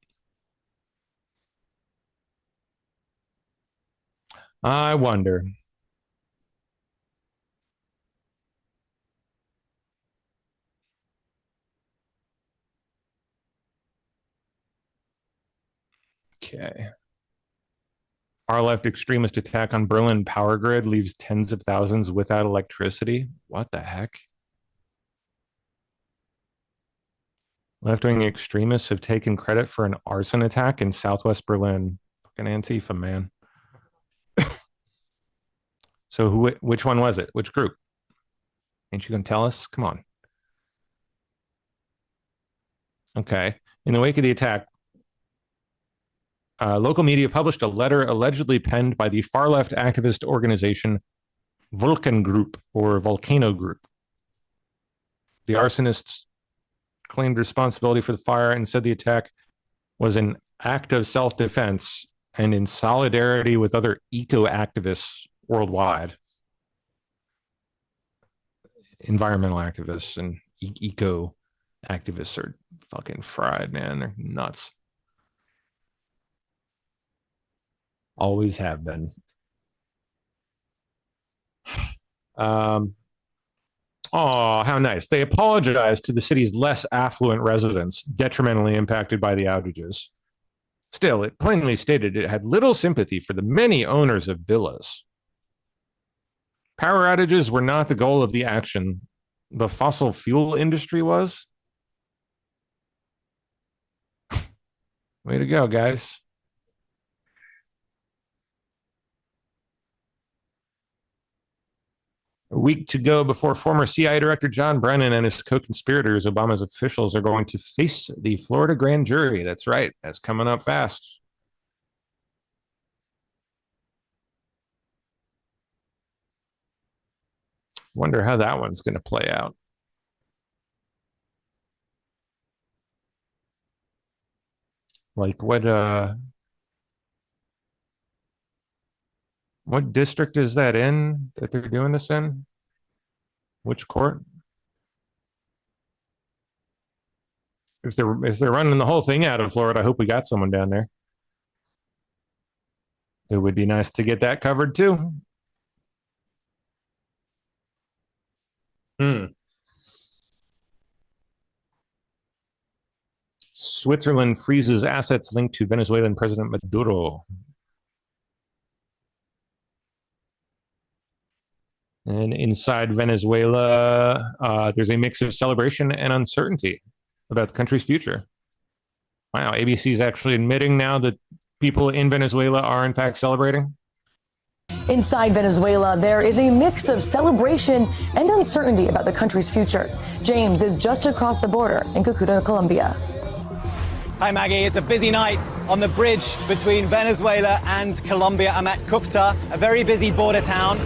I wonder. Okay. Far-left extremist attack on Berlin power grid leaves tens of thousands without electricity. What the heck? Left-wing extremists have taken credit for an arson attack in Southwest Berlin. Fucking Antifa, man. So which one was it? Which group? Ain't you gonna tell us? Come on. Okay. In the wake of the attack, local media published a letter allegedly penned by the far-left activist organization Vulcan Group or Volcano Group. The arsonists claimed responsibility for the fire and said the attack was an act of self-defense and in solidarity with other eco-activists worldwide. Environmental activists and eco activists are fucking fried, man. They're nuts. Always have been. Oh, how nice. They apologized to the city's less affluent residents detrimentally impacted by the outages. Still, it plainly stated it had little sympathy for the many owners of villas. Power outages were not the goal of the action. The fossil fuel industry was. Way to go, guys. A week to go before former CIA Director John Brennan and his co-conspirators, Obama's officials, are going to face the Florida grand jury. That's right. That's coming up fast. Wonder how that one's going to play out. Like what district is that in that they're doing this in? Which court? If they're running the whole thing out of Florida, I hope we got someone down there. It would be nice to get that covered too. Switzerland freezes assets linked to Venezuelan President Maduro. And inside Venezuela, there's a mix of celebration and uncertainty about the country's future. Wow, ABC is actually admitting now that people in Venezuela are in fact celebrating. Inside Venezuela, there is a mix of celebration and uncertainty about the country's future. James is just across the border in Cucuta, Colombia. Hi, Maggie. It's a busy night on the bridge between Venezuela and Colombia. I'm at Cúcuta, a very busy border town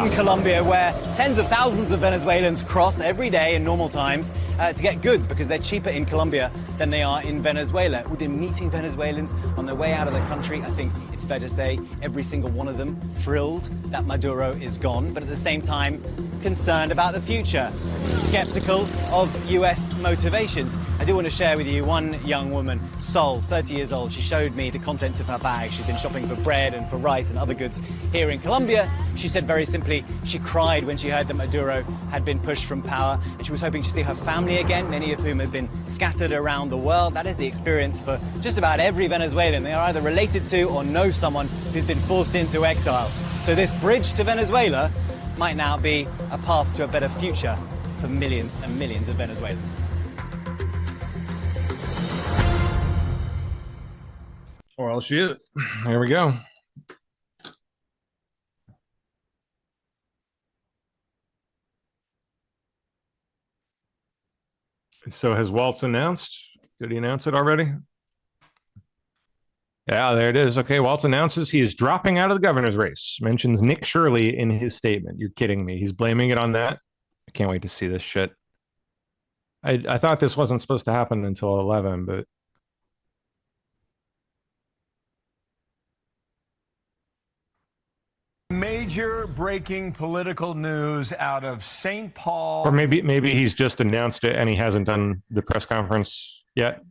in Colombia where tens of thousands of Venezuelans cross every day in normal times to get goods because they're cheaper in Colombia than they are in Venezuela. We've been meeting Venezuelans on their way out of the country. I think it's fair to say every single one of them thrilled that Maduro is gone, but at the same time concerned about the future, skeptical of US motivations. I do want to share with you one young woman, Sol, 30 years old. She showed me the contents of her bag. She'd been shopping for bread and for rice and other goods here in Colombia. She said very simply she cried when she heard that Maduro had been pushed from power, and she was hoping to see her family again, many of whom had been scattered around the world. That is the experience for just about every Venezuelan. They are either related to or know someone who's been forced into exile. So this bridge to Venezuela might now be a path to a better future for millions and millions of Venezuelans. Well, shit. Here we go. So has Waltz announced? Did he announce it already? Yeah, there it is. Okay, Waltz announces he is dropping out of the governor's race. Mentions Nick Shirley in his statement. You're kidding me. He's blaming it on that? I can't wait to see this shit. I thought this wasn't supposed to happen until 11, but... Major breaking political news out of St. Paul. Or maybe he's just announced it and he hasn't done the press conference yet.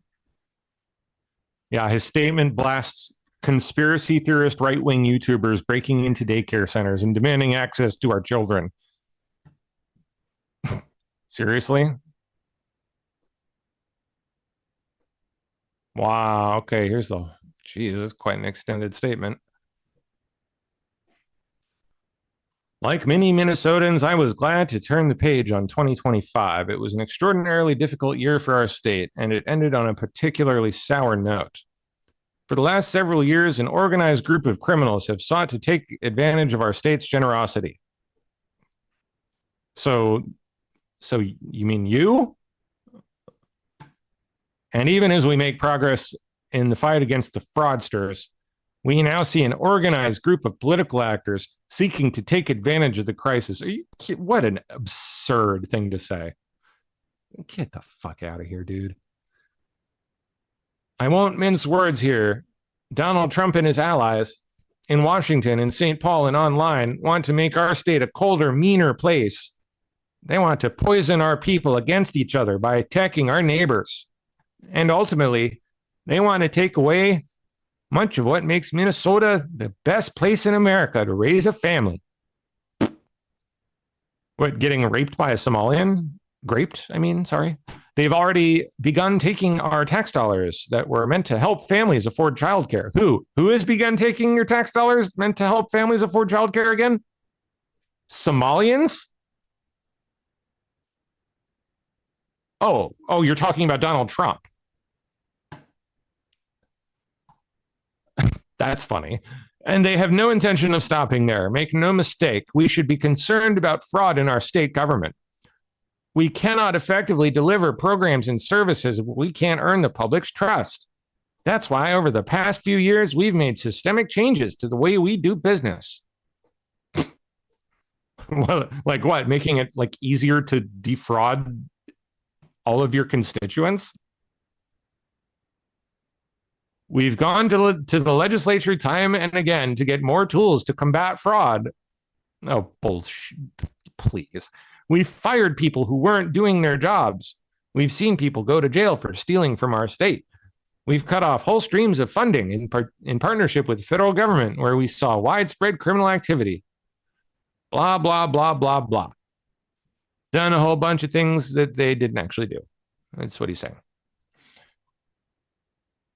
Yeah, his statement blasts conspiracy theorist right-wing YouTubers breaking into daycare centers and demanding access to our children. Seriously? Wow, okay, here's the... Geez, that's quite an extended statement. Like many Minnesotans, I was glad to turn the page on 2025. It was an extraordinarily difficult year for our state, and it ended on a particularly sour note. For the last several years, an organized group of criminals have sought to take advantage of our state's generosity. So you mean you? And even as we make progress in the fight against the fraudsters, we now see an organized group of political actors seeking to take advantage of the crisis. What an absurd thing to say. Get the fuck out of here, dude. I won't mince words here. Donald Trump and his allies in Washington and St. Paul and online want to make our state a colder, meaner place. They want to poison our people against each other by attacking our neighbors. And ultimately, they want to take away much of what makes Minnesota the best place in America to raise a family. What, getting raped by a Somalian? Sorry. They've already begun taking our tax dollars that were meant to help families afford childcare. Who has begun taking your tax dollars meant to help families afford childcare again? Somalians? Oh, you're talking about Donald Trump. That's funny. And they have no intention of stopping there. Make no mistake, we should be concerned about fraud in our state government. We cannot effectively deliver programs and services if we can't earn the public's trust. That's why over the past few years, we've made systemic changes to the way we do business. Well, like what? Making it like easier to defraud all of your constituents? We've gone to the legislature time and again to get more tools to combat fraud. Oh, bullshit. Please. We've fired people who weren't doing their jobs. We've seen people go to jail for stealing from our state. We've cut off whole streams of funding in partnership with the federal government where we saw widespread criminal activity. Blah, blah, blah, blah, blah. Done a whole bunch of things that they didn't actually do. That's what he's saying.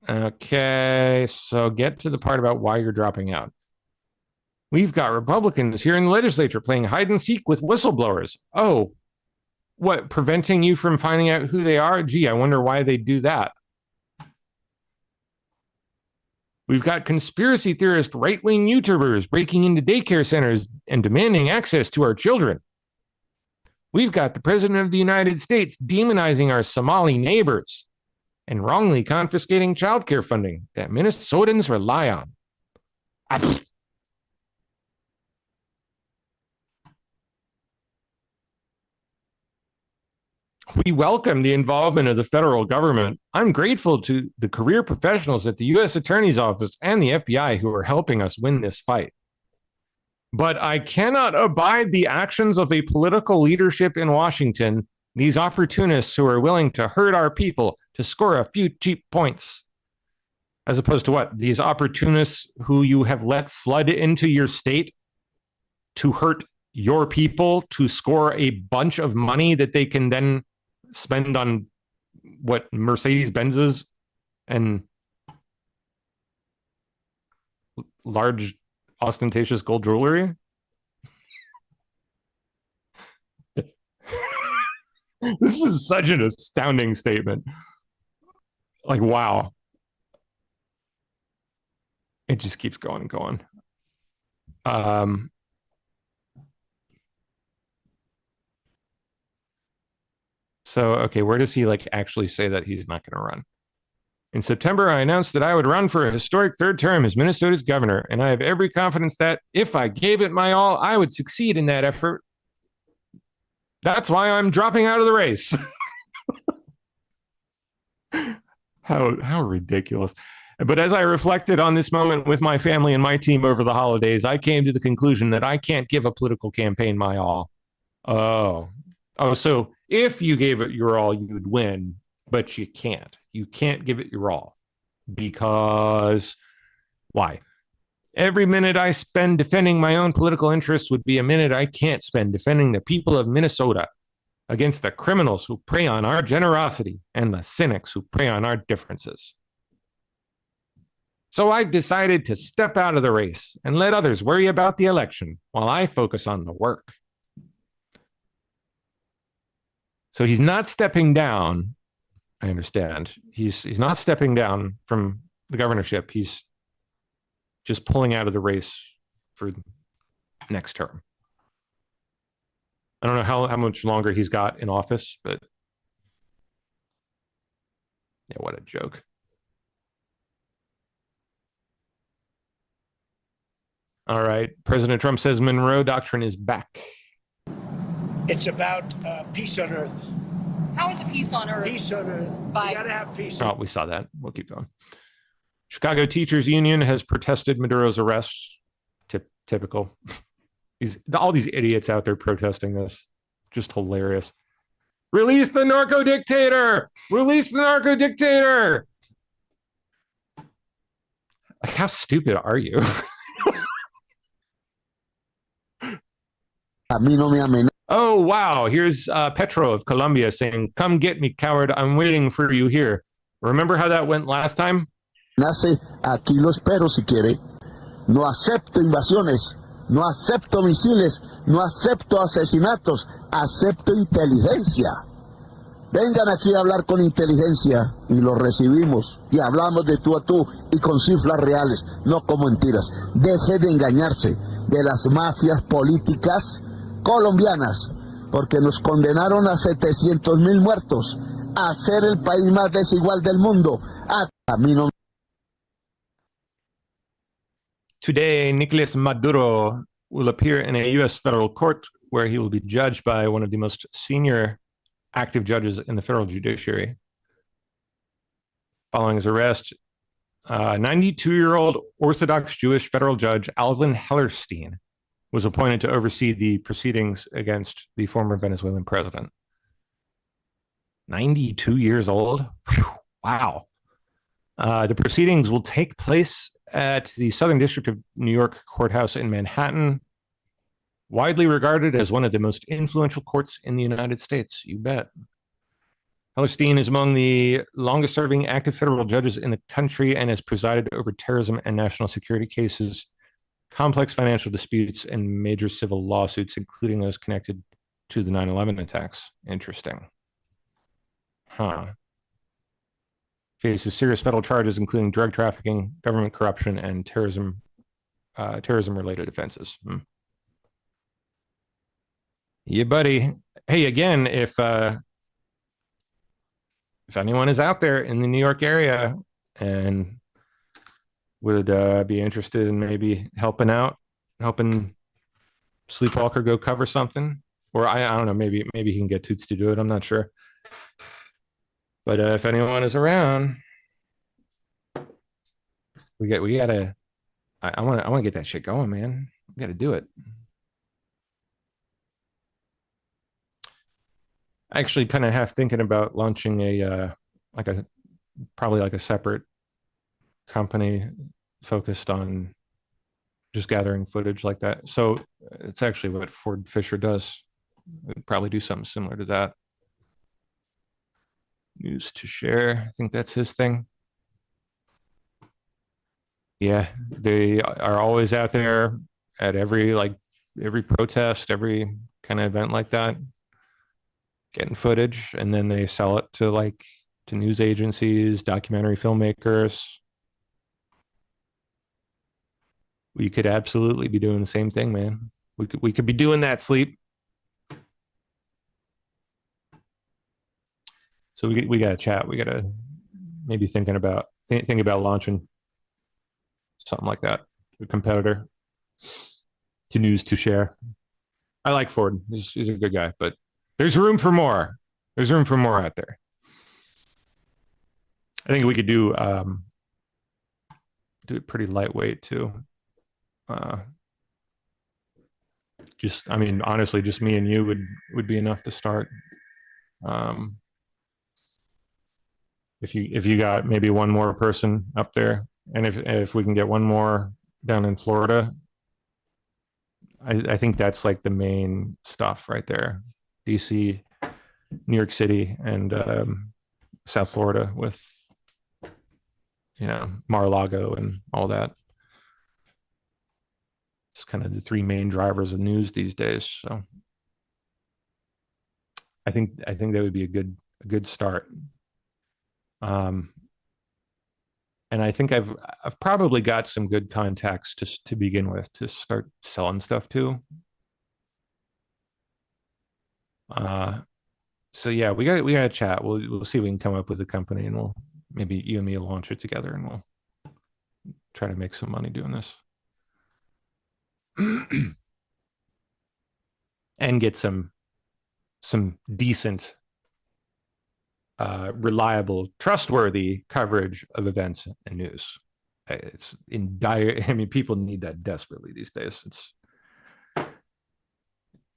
Okay, so get to the part about why you're dropping out. We've got Republicans here in the legislature playing hide and seek with whistleblowers. Oh, what, preventing you from finding out who they are? Gee, I wonder why they do that. We've got conspiracy theorist right-wing YouTubers breaking into daycare centers and demanding access to our children. We've got the President of the United States demonizing our Somali neighbors and wrongly confiscating childcare funding that Minnesotans rely on. We welcome the involvement of the federal government. I'm grateful to the career professionals at the U.S. Attorney's Office and the FBI who are helping us win this fight. But I cannot abide the actions of a political leadership in Washington, these opportunists who are willing to hurt our people to score a few cheap points. As opposed to what? These opportunists who you have let flood into your state to hurt your people to score a bunch of money that they can then spend on what, Mercedes-Benzes and large ostentatious gold jewelry. This is such an astounding statement. Like, wow. It just keeps going and going. So, okay, where does he like actually say that he's not going to run? In September, I announced that I would run for a historic third term as Minnesota's governor, and I have every confidence that if I gave it my all, I would succeed in that effort. That's why I'm dropping out of the race. How ridiculous. But as I reflected on this moment with my family and my team over the holidays, I came to the conclusion that I can't give a political campaign my all. Oh, so if you gave it your all, you would win, but you can't. You can't give it your all. Because why? Every minute I spend defending my own political interests would be a minute I can't spend defending the people of Minnesota against the criminals who prey on our generosity and the cynics who prey on our differences. So I've decided to step out of the race and let others worry about the election while I focus on the work. So he's not stepping down. I understand. He's not stepping down from the governorship. He's just pulling out of the race for next term. I don't know how much longer he's got in office, but yeah, what a joke. All right. President Trump says Monroe Doctrine is back. It's about peace on earth. How is it peace on earth? Peace on earth. We gotta have peace. Oh, we saw that. We'll keep going. Chicago Teachers Union has protested Maduro's arrest. Typical. All these idiots out there protesting this. Just hilarious. Release the narco dictator! Release the narco dictator! Like, how stupid are you? Oh, wow. Here's Petro of Colombia saying, come get me, coward. I'm waiting for you here. Remember how that went last time? Nace aquí lo espero si quiere. No acepto invasiones, no acepto misiles, no acepto asesinatos, acepto inteligencia. Vengan aquí a hablar con inteligencia y lo recibimos y hablamos de tú a tú y con cifras reales, no con mentiras. Deje de engañarse de las mafias políticas colombianas, porque nos condenaron a 700,000 muertos, a ser el país más desigual del mundo. A mí no. Today, Nicolas Maduro will appear in a U.S. federal court where he will be judged by one of the most senior active judges in the federal judiciary. Following his arrest, 92-year-old Orthodox Jewish federal judge Alvin Hellerstein was appointed to oversee the proceedings against the former Venezuelan president. 92 years old? Whew, wow. The proceedings will take place at the Southern District of New York Courthouse in Manhattan, widely regarded as one of the most influential courts in the United States. You bet. Hellerstein is among the longest-serving active federal judges in the country and has presided over terrorism and national security cases, complex financial disputes, and major civil lawsuits, including those connected to the 9/11 attacks. Interesting. Huh. Faces serious federal charges, including drug trafficking, government corruption, and terrorism-related offenses. Yeah, buddy. Hey, again, if anyone is out there in the New York area and would be interested in maybe helping Sleepwalker go cover something, or I don't know, maybe he can get Toots to do it. I'm not sure. But if anyone is around, we gotta. I want to get that shit going, man. We gotta do it. I actually kind of half thinking about launching probably a separate company focused on just gathering footage like that. So it's actually what Ford Fisher does. We'd probably do something similar to that. News to share. I think that's his thing. Yeah, they are always out there at every protest, every kind of event like that, getting footage, and then they sell it to news agencies, documentary filmmakers. We could absolutely be doing the same thing, man. We could be doing that, Sleep. So we got to chat. We got to maybe think about launching something like that, a competitor to News to Share. I like Ford. He's a good guy, but there's room for more. There's room for more out there. I think we could do it pretty lightweight too. Honestly, just me and you would be enough to start. If you got maybe one more person up there, and if we can get one more down in Florida, I think that's like the main stuff right there. DC, New York City, and South Florida with Mar-a-Lago and all that. It's kind of the three main drivers of news these days. So I think that would be a good start. And I think I've probably got some good contacts to begin with to start selling stuff to. So yeah, we got to chat. We'll see if we can come up with a company, and we'll maybe you and me will launch it together, and we'll try to make some money doing this. And get some decent, reliable, trustworthy coverage of events and news. It's in dire. I mean, people need that desperately these days. It's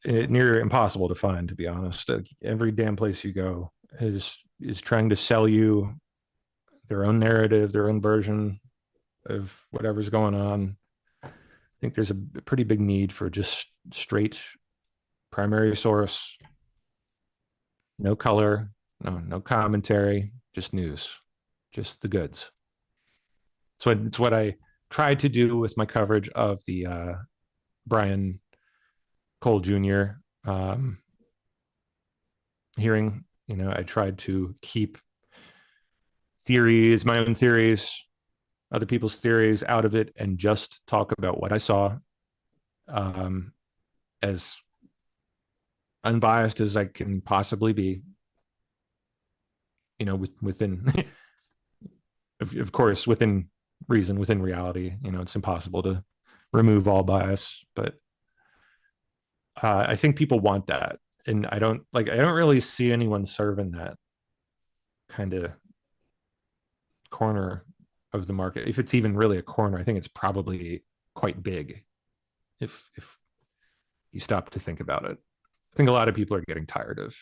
near impossible to find, to be honest. Every damn place you go is trying to sell you their own narrative, their own version of whatever's going on. I think there's a pretty big need for just straight primary source, no color, no commentary, just news, just the goods. So it's what I tried to do with my coverage of the Brian Cole Jr. Hearing. I tried to keep theories, my own theories, other people's theories out of it, and just talk about what I saw, as unbiased as I can possibly be. Within, of course, within reason, within reality. It's impossible to remove all bias, but I think people want that, and I don't really see anyone serving that kind of corner of the market. If it's even really a corner, I think it's probably quite big. If you stop to think about it, I think a lot of people are getting tired of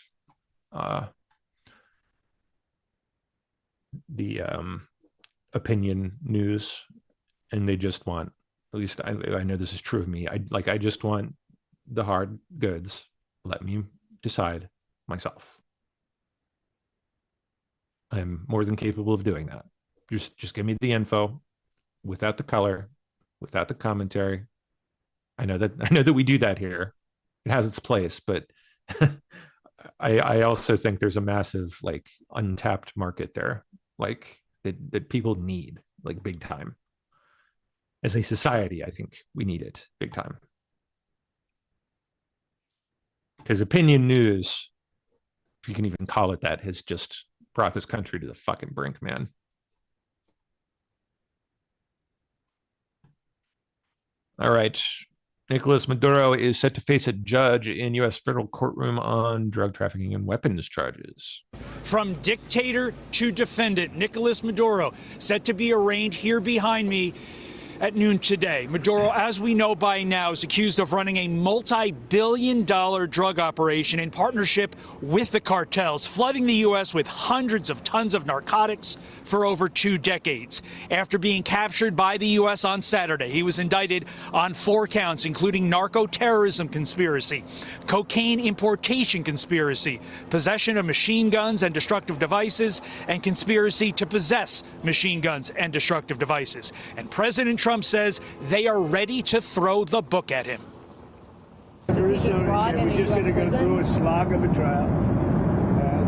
the opinion news, and they just want, at least I know this is true of me, I just want the hard goods. Let me decide myself. I'm more than capable of doing that. Just give me the info without the color, without the commentary. I know that we do that here. It has its place, but I also think there's a massive untapped market there, that people need, big time. As a society, I think we need it big time. Because opinion news, if you can even call it that, has just brought this country to the fucking brink, man. All right. Nicolas Maduro is set to face a judge in U.S. federal courtroom on drug trafficking and weapons charges. From dictator to defendant, Nicolas Maduro set to be arraigned here behind me at noon today. Maduro, as we know by now, is accused of running a multi-billion-dollar drug operation in partnership with the cartels, flooding the U.S. with hundreds of tons of narcotics for over 2 decades. After being captured by the U.S. on Saturday, he was indicted on 4 counts, including narco-terrorism conspiracy, cocaine importation conspiracy, possession of machine guns and destructive devices, and conspiracy to possess machine guns and destructive devices. And President Trump says they are ready to throw the book at him. We're just going to go through a slog of a trial.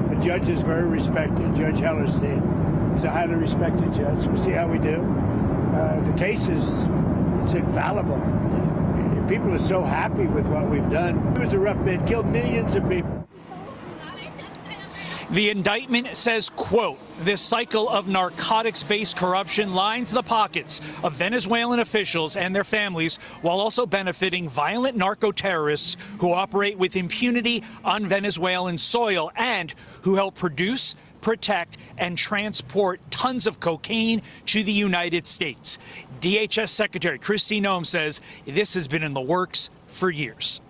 The judge is very respected, Judge Hellerstein. He's a highly respected judge. We'll see how we do. The case it's infallible. People are so happy with what we've done. It was a rough bid, killed millions of people. The indictment says, quote, this cycle of narcotics-based corruption lines the pockets of Venezuelan officials and their families while also benefiting violent narco-terrorists who operate with impunity on Venezuelan soil and who help produce, protect, and transport tons of cocaine to the United States. DHS Secretary Kristi Noem says this has been in the works for years.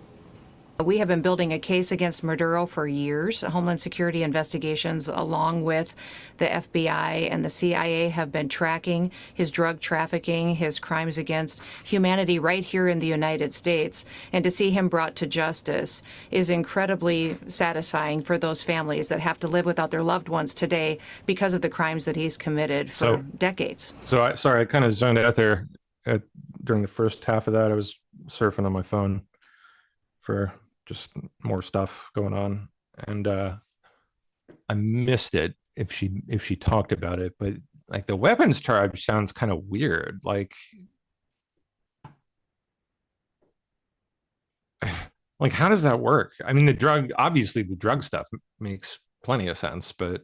We have been building a case against Maduro for years. Homeland Security investigations, along with the FBI and the CIA, have been tracking his drug trafficking, his crimes against humanity right here in the United States. And to see him brought to justice is incredibly satisfying for those families that have to live without their loved ones today because of the crimes that he's committed for decades. So I kind of zoned out there during the first half of that. I was surfing on my phone for just more stuff going on, and I missed it if she talked about it, but like the weapons charge sounds kind of weird. Like how does that work? I mean, obviously the drug stuff makes plenty of sense, but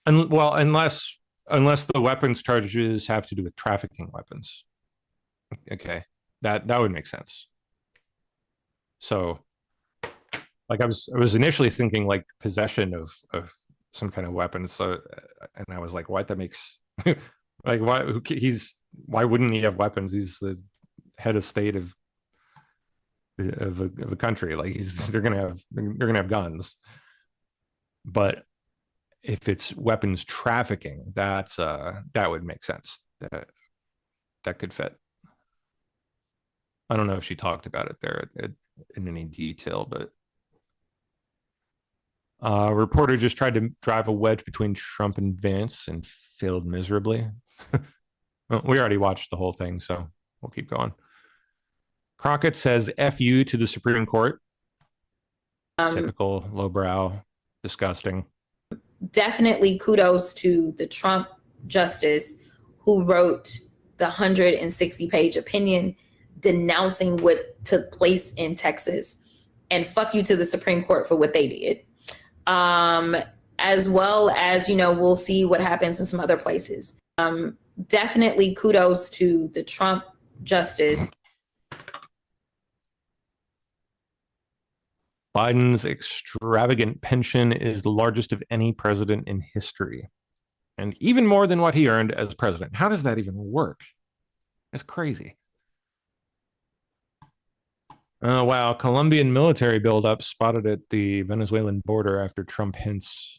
unless the weapons charges have to do with trafficking weapons. Okay, that would make sense. So, like I was initially thinking like possession of some kind of weapon. So, and I was like, what? That makes like why wouldn't he have weapons? He's the head of state of a country. Like they're gonna have guns. But if it's weapons trafficking, that would make sense. That could fit. I don't know if she talked about it there in any detail, but a reporter just tried to drive a wedge between Trump and Vance and failed miserably. Well, we already watched the whole thing, so we'll keep going. Crockett says F you to the Supreme Court. Typical, lowbrow, disgusting. Definitely kudos to the Trump justice who wrote the 160-page opinion denouncing what took place in Texas, and fuck you to the Supreme Court for what they did. As well as, we'll see what happens in some other places. Definitely kudos to the Trump justice. Biden's extravagant pension is the largest of any president in history, and even more than what he earned as president. How does that even work? It's crazy. Wow, Colombian military buildup spotted at the Venezuelan border after Trump hints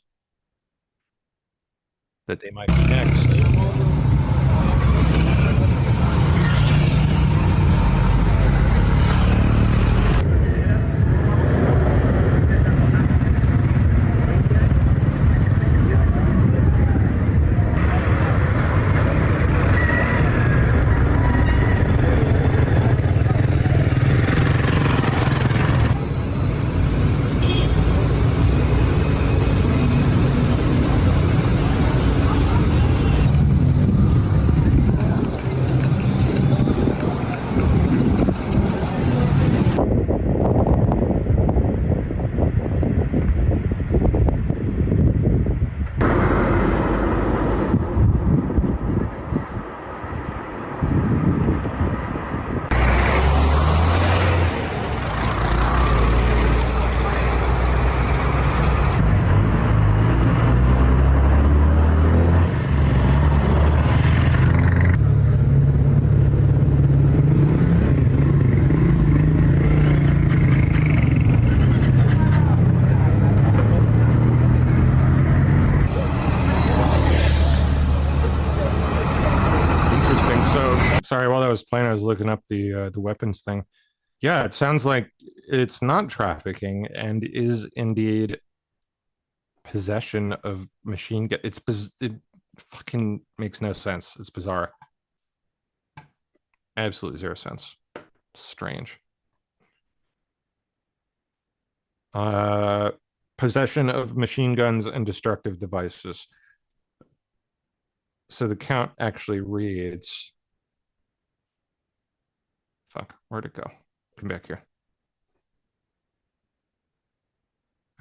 that they might be next. Sorry, while I was playing, I was looking up the weapons thing. Yeah, it sounds like it's not trafficking and is indeed possession of machine gun. It fucking makes no sense. It's bizarre. Absolutely zero sense. Strange. Possession of machine guns and destructive devices. So the count actually reads. Fuck, where'd it go? Come back here.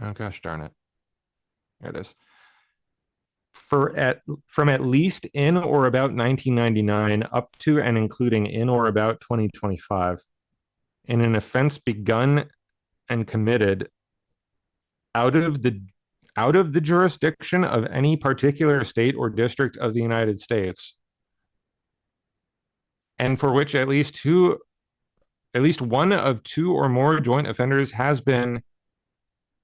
Oh gosh darn it. There it is. From at least in or about 1999 up to and including in or about 2025, in an offense begun and committed out of the jurisdiction of any particular state or district of the United States, and for which at least one of two or more joint offenders has been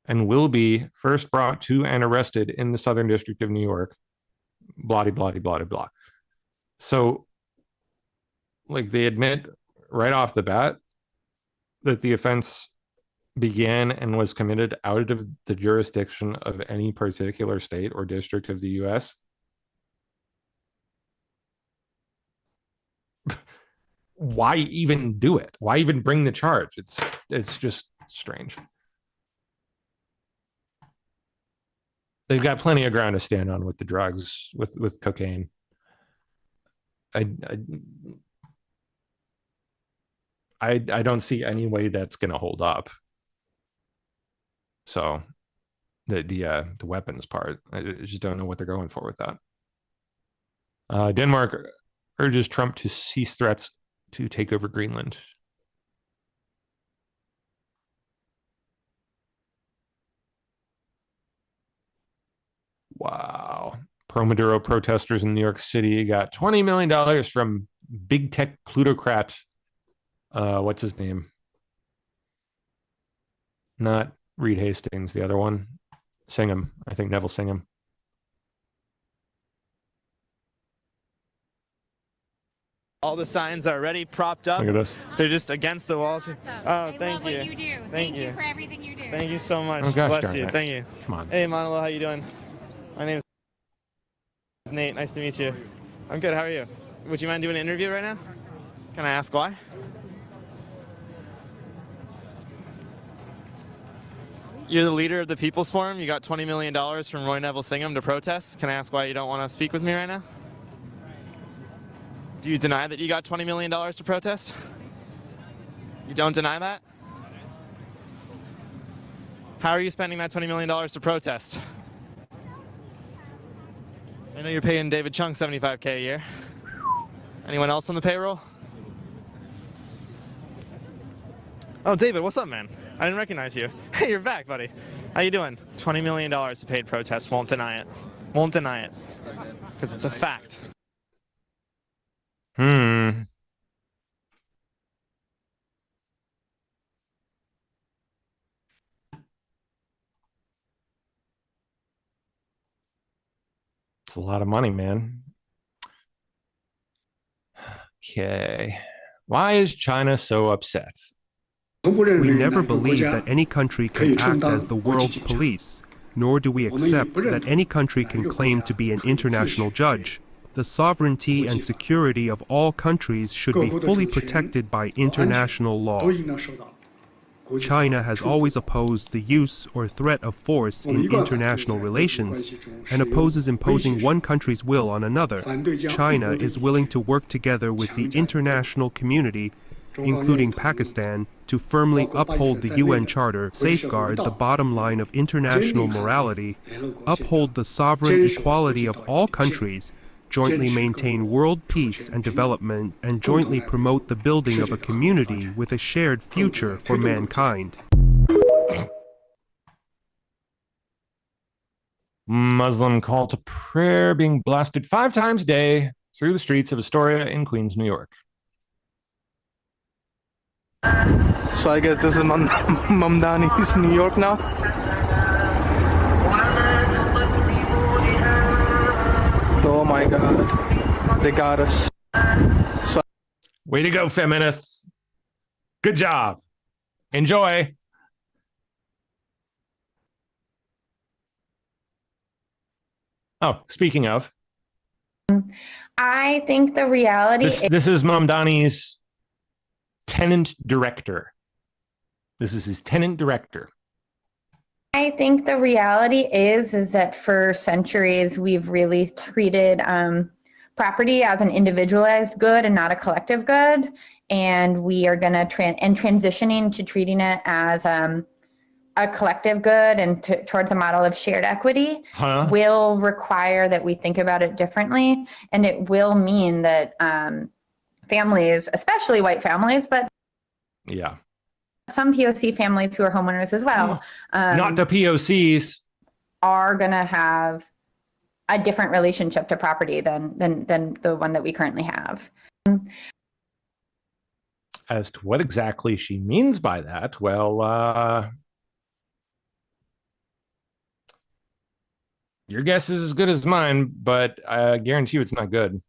and will be first brought to and arrested in the Southern District of New York, blah, blah, blah, blah, blah. So, like, they admit right off the bat that the offense began and was committed out of the jurisdiction of any particular state or district of the U.S. Why even do it? Why even bring the charge? It's just strange. they've got plenty of ground to stand on with the drugs, with cocaine. I don't see any way that's going to hold up. So the weapons part, I just don't know what they're going for with that. Denmark urges Trump to cease threats to take over Greenland. Wow. Pro-Maduro protesters in New York City got $20 million from big tech plutocrat. What's his name? Not Reed Hastings, the other one. Singham. I think Neville Singham. All the signs are already propped up. Look at this. They're just against the walls. Awesome. Oh, thank you. What you do. Thank you you for everything you do. Thank you so much. Oh, gosh, Bless you. darn it. Thank you. Come on. Hey, Manolo, how you doing? My name is Nate. Nice to meet you. I'm good. How are you? Would you mind doing an interview right now? Can I ask why? You're the leader of the People's Forum. You got $20 million from Roy Neville Singham to protest. Can I ask why you don't want to speak with me right now? Do you deny that you got $20 million to protest? You don't deny that? How are you spending that $20 million to protest? I know you're paying David Chung $75K a year. Anyone else on the payroll? Oh, David, what's up, man? I didn't recognize you. Hey, you're back, buddy. How you doing? $20 million to paid protest. Won't deny it. Won't deny it. Because it's a fact. It's a lot of money, man. Okay. Why is China so upset? We never believe that any country can act as the world's police, nor do we accept that any country can claim to be an international judge. The sovereignty and security of all countries should be fully protected by international law. China has always opposed the use or threat of force in international relations and opposes imposing one country's will on another. China is willing to work together with the international community, including Pakistan, to firmly uphold the UN Charter, safeguard the bottom line of international morality, uphold the sovereign equality of all countries, jointly maintain world peace and development, and jointly promote the building of a community with a shared future for mankind. Muslim call to prayer being blasted 5 times a day through the streets of Astoria in Queens, New York. So I guess this is Mamdani's New York now. Oh my God, they got us. Way to go, feminists. Good job. Enjoy. Oh, speaking of. I think the reality this is Mamdani's tenant director. This is his tenant director. I think the reality is that for centuries we've really treated property as an individualized good and not a collective good, and we are going to transitioning to treating it as a collective good and towards a model of shared equity will require that we think about it differently, and it will mean that families, especially white families, but yeah, some POC families who are homeowners as well. Not the POCs. Are going to have a different relationship to property than the one that we currently have. As to what exactly she means by that, well, your guess is as good as mine, but I guarantee you it's not good.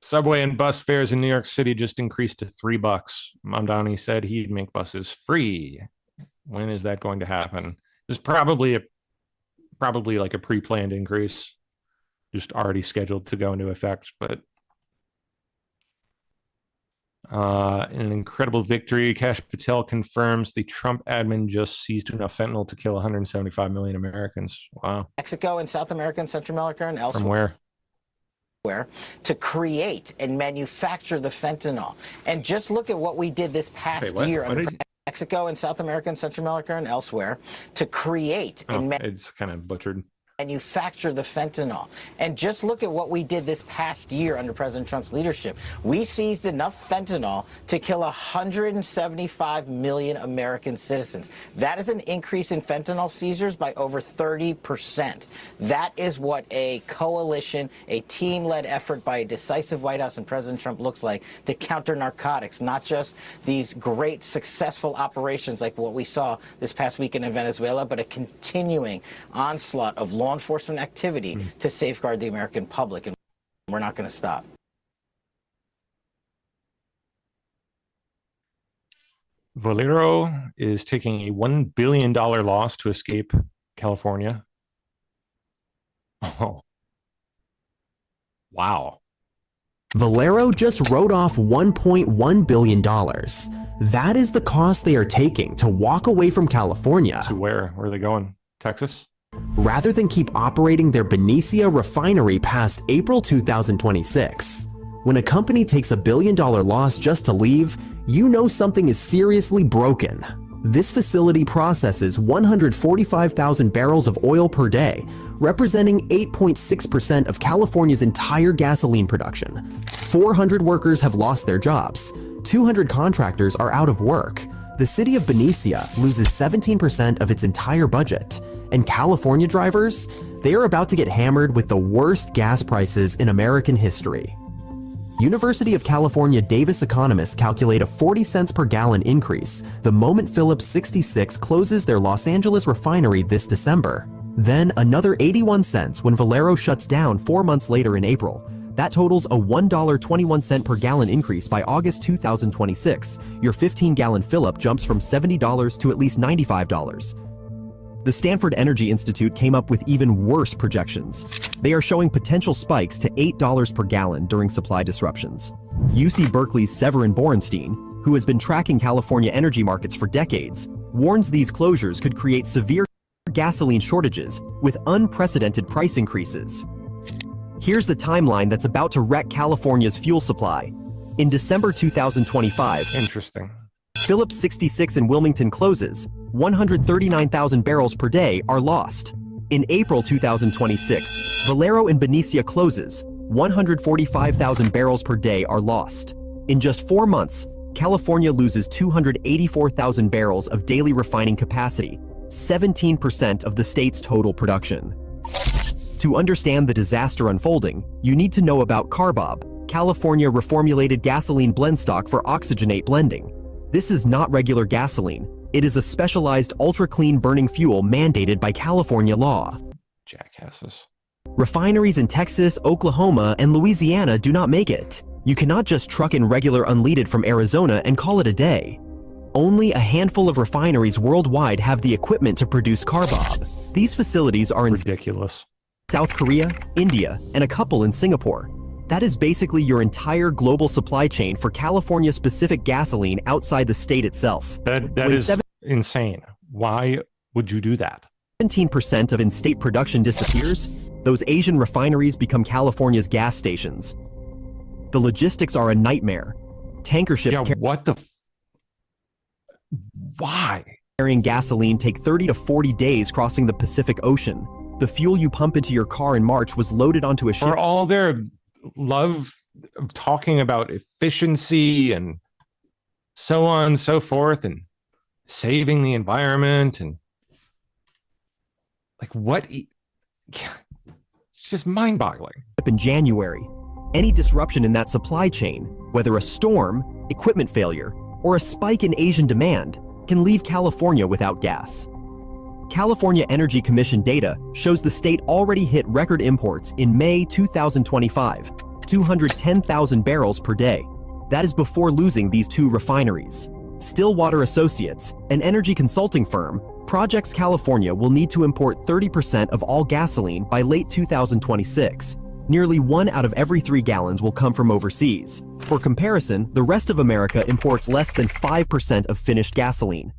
Subway and bus fares in New York City just increased to $3. Mamdani said he'd make buses free. When is that going to happen? There's probably like a pre-planned increase, just already scheduled to go into effect. But In an incredible victory, Kash Patel confirms the Trump admin just seized enough fentanyl to kill 175 million Americans. Wow. Mexico and South America and Central America and elsewhere. From where? To create and manufacture the fentanyl. And just look at what we did this past year under Mexico and South America and Central America and elsewhere to create and it's kind of butchered. Manufacture the fentanyl. And just look at what we did this past year under President Trump's leadership. We seized enough fentanyl to kill 175 million American citizens. That is an increase in fentanyl seizures by over 30%. That is what a coalition, a team-led effort by a decisive White House and President Trump looks like to counter narcotics, not just these great successful operations like what we saw this past weekend in Venezuela, but a continuing onslaught of law enforcement activity to safeguard the American public, and we're not going to stop. Valero is taking a $1 billion loss to escape California. Oh, wow. Valero just wrote off $1.1 billion. That is the cost they are taking to walk away from California. To where? Where are they going? Texas? Rather than keep operating their Benicia refinery past April 2026. When a company takes $1 billion loss just to leave, you know something is seriously broken. This facility processes 145,000 barrels of oil per day, representing 8.6% of California's entire gasoline production. 400 workers have lost their jobs. 200 contractors are out of work. The city of Benicia loses 17% of its entire budget. And California drivers, they are about to get hammered with the worst gas prices in American history. University of California Davis economists calculate a 40 cents per gallon increase the moment Phillips 66 closes their Los Angeles refinery this December. Then another 81 cents when Valero shuts down 4 months later in April. That totals a $1.21 per gallon increase by August 2026. Your 15-gallon fill-up jumps from $70 to at least $95. The Stanford Energy Institute came up with even worse projections. They are showing potential spikes to $8 per gallon during supply disruptions. UC Berkeley's Severin Borenstein, who has been tracking California energy markets for decades, warns these closures could create severe gasoline shortages with unprecedented price increases. Here's the timeline that's about to wreck California's fuel supply. In December 2025, interesting. Phillips 66 in Wilmington closes. 139,000 barrels per day are lost. In April 2026, Valero in Benicia closes. 145,000 barrels per day are lost. In just 4 months, California loses 284,000 barrels of daily refining capacity, 17% of the state's total production. To understand the disaster unfolding, you need to know about CARBOB, California Reformulated Gasoline Blend Stock for Oxygenate Blending. This is not regular gasoline. It is a specialized ultra-clean burning fuel mandated by California law. Jackasses. Refineries in Texas, Oklahoma, and Louisiana do not make it. You cannot just truck in regular unleaded from Arizona and call it a day. Only a handful of refineries worldwide have the equipment to produce CARBOB. These facilities are in ridiculous. South Korea, India, and a couple in Singapore. That is basically your entire global supply chain for California-specific gasoline outside the state itself. That is insane. Why would you do that? 17% of in-state production disappears. Those Asian refineries become California's gas stations. The logistics are a nightmare. Tanker ships why? Carrying gasoline take 30 to 40 days crossing the Pacific Ocean. The fuel you pump into your car in March was loaded onto a ship. For all their love of talking about efficiency and so on and so forth and saving the environment and like what? It's just mind-boggling. In January, any disruption in that supply chain, whether a storm, equipment failure, or a spike in Asian demand, can leave California without gas. California Energy Commission data shows the state already hit record imports in May 2025, 210,000 barrels per day. That is before losing these 2 refineries. Stillwater Associates, an energy consulting firm, projects California will need to import 30% of all gasoline by late 2026. Nearly 1 out of every 3 gallons will come from overseas. For comparison, the rest of America imports less than 5% of finished gasoline.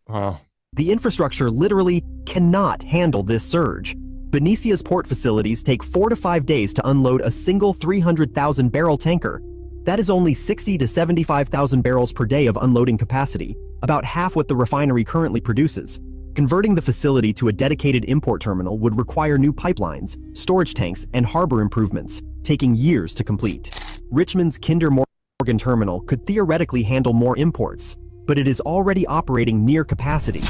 Wow. The infrastructure literally cannot handle this surge. Benizia's port facilities take 4 to 5 days to unload a single 300,000 barrel tanker. That is only 60 to 75,000 barrels per day of unloading capacity, about half what the refinery currently produces. Converting the facility to a dedicated import terminal would require new pipelines, storage tanks, and harbor improvements, taking years to complete. Richmond's Kinder Morgan terminal could theoretically handle more imports, but it is already operating near capacity.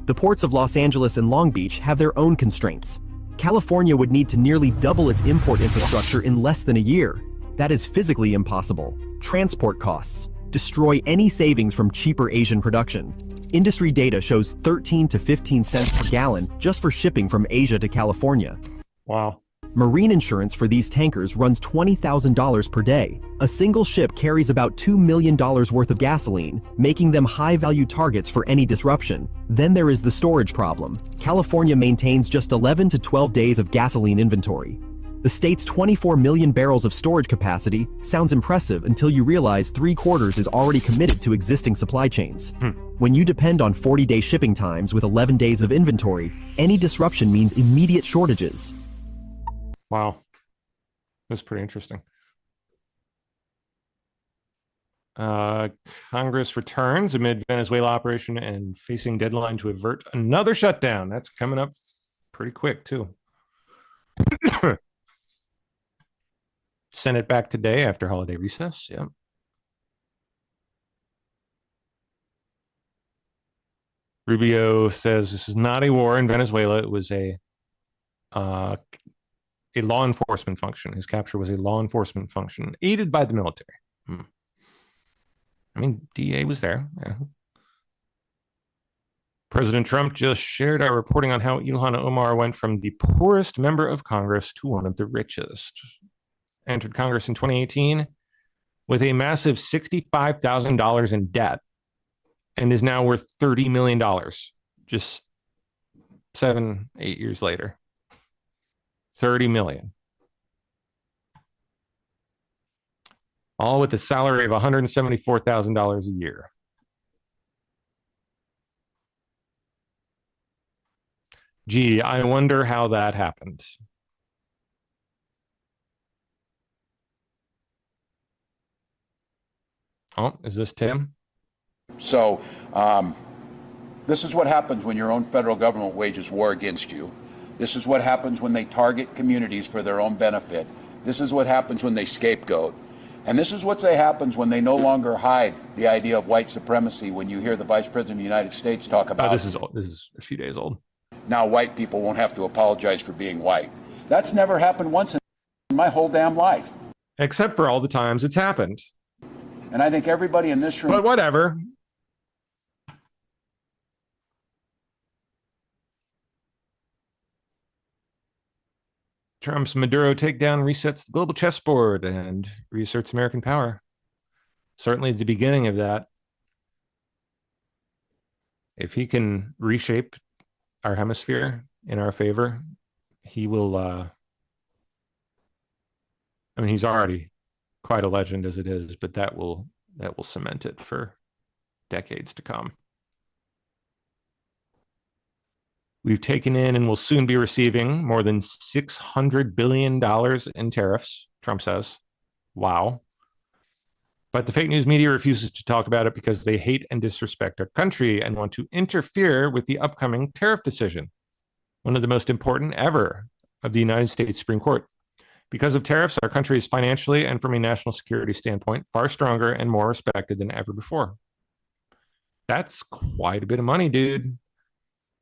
The ports of Los Angeles and Long Beach have their own constraints. California would need to nearly double its import infrastructure in less than a year. That is physically impossible. Transport costs destroy any savings from cheaper Asian production. Industry data shows 13 to 15 cents per gallon just for shipping from Asia to California. Wow. Marine insurance for these tankers runs $20,000 per day. A single ship carries about $2 million worth of gasoline, making them high-value targets for any disruption. Then there is the storage problem. California maintains just 11 to 12 days of gasoline inventory. The state's 24 million barrels of storage capacity sounds impressive until you realize 3/4 is already committed to existing supply chains. When you depend on 40-day shipping times with 11 days of inventory, any disruption means immediate shortages. Wow. That's pretty interesting. Congress returns amid Venezuela operation and facing deadline to avert another shutdown. That's coming up pretty quick, too. Senate back today after holiday recess. Yeah. Rubio says this is not a war in Venezuela. It was a law enforcement function. His capture was a law enforcement function aided by the military. I mean, DA was there. Yeah. President Trump just shared our reporting on how Ilhan Omar went from the poorest member of Congress to one of the richest. Entered Congress in 2018 with a massive $65,000 in debt and is now worth $30 million just 7-8 years later. 30 million. All with a salary of $174,000 a year. Gee, I wonder how that happened. Oh, is this Tim? So this is what happens when your own federal government wages war against you. This is what happens when they target communities for their own benefit. This is what happens when they scapegoat. And this is what happens when they no longer hide the idea of white supremacy when you hear the Vice President of the United States talk about this is a few days old. Now white people won't have to apologize for being white. That's never happened once in my whole damn life. Except for all the times it's happened. And I think everybody in this room... But whatever. Trump's Maduro takedown resets the global chessboard and reasserts American power. Certainly the beginning of that. If he can reshape our hemisphere in our favor, he will... I mean, he's already quite a legend as it is, but that will cement it for decades to come. We've taken in and will soon be receiving more than $600 billion in tariffs, Trump says. Wow. But the fake news media refuses to talk about it because they hate and disrespect our country and want to interfere with the upcoming tariff decision, one of the most important ever of the United States Supreme Court. Because of tariffs, our country is financially and from a national security standpoint far stronger and more respected than ever before. That's quite a bit of money, dude.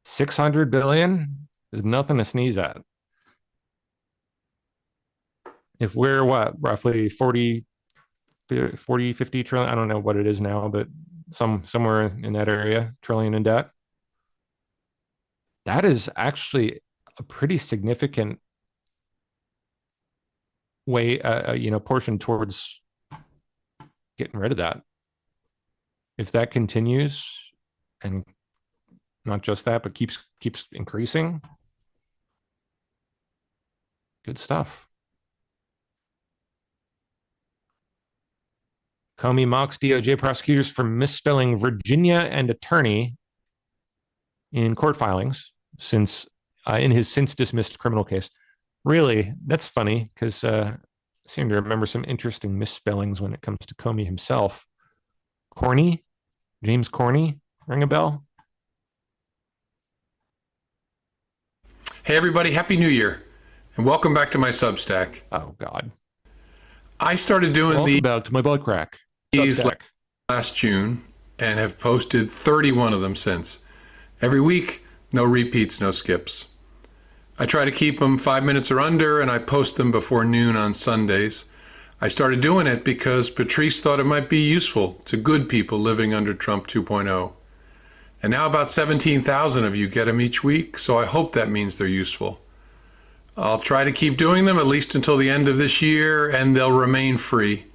600 billion is nothing to sneeze at. If we're roughly 40, 50 trillion, I don't know what it is now, but somewhere in that area, trillion in debt. That is actually a pretty significant way, portion towards getting rid of that. If that continues, and not just that, but keeps increasing, good stuff. Comey mocks DOJ prosecutors for misspelling Virginia and attorney in court filings since in his since dismissed criminal case. Really, that's funny because I seem to remember some interesting misspellings when it comes to Comey himself. Corney, James Corney, ring a bell? Hey everybody, Happy New Year, and welcome back to my Substack. Oh God. I started doing welcome back to my butt crack. These Substack. last June and have posted 31 of them since. Every week, no repeats, no skips. I try to keep them 5 minutes or under, and I post them before noon on Sundays. I started doing it because Patrice thought it might be useful to good people living under Trump 2.0. And now about 17,000 of you get them each week, so I hope that means they're useful. I'll try to keep doing them at least until the end of this year, and they'll remain free.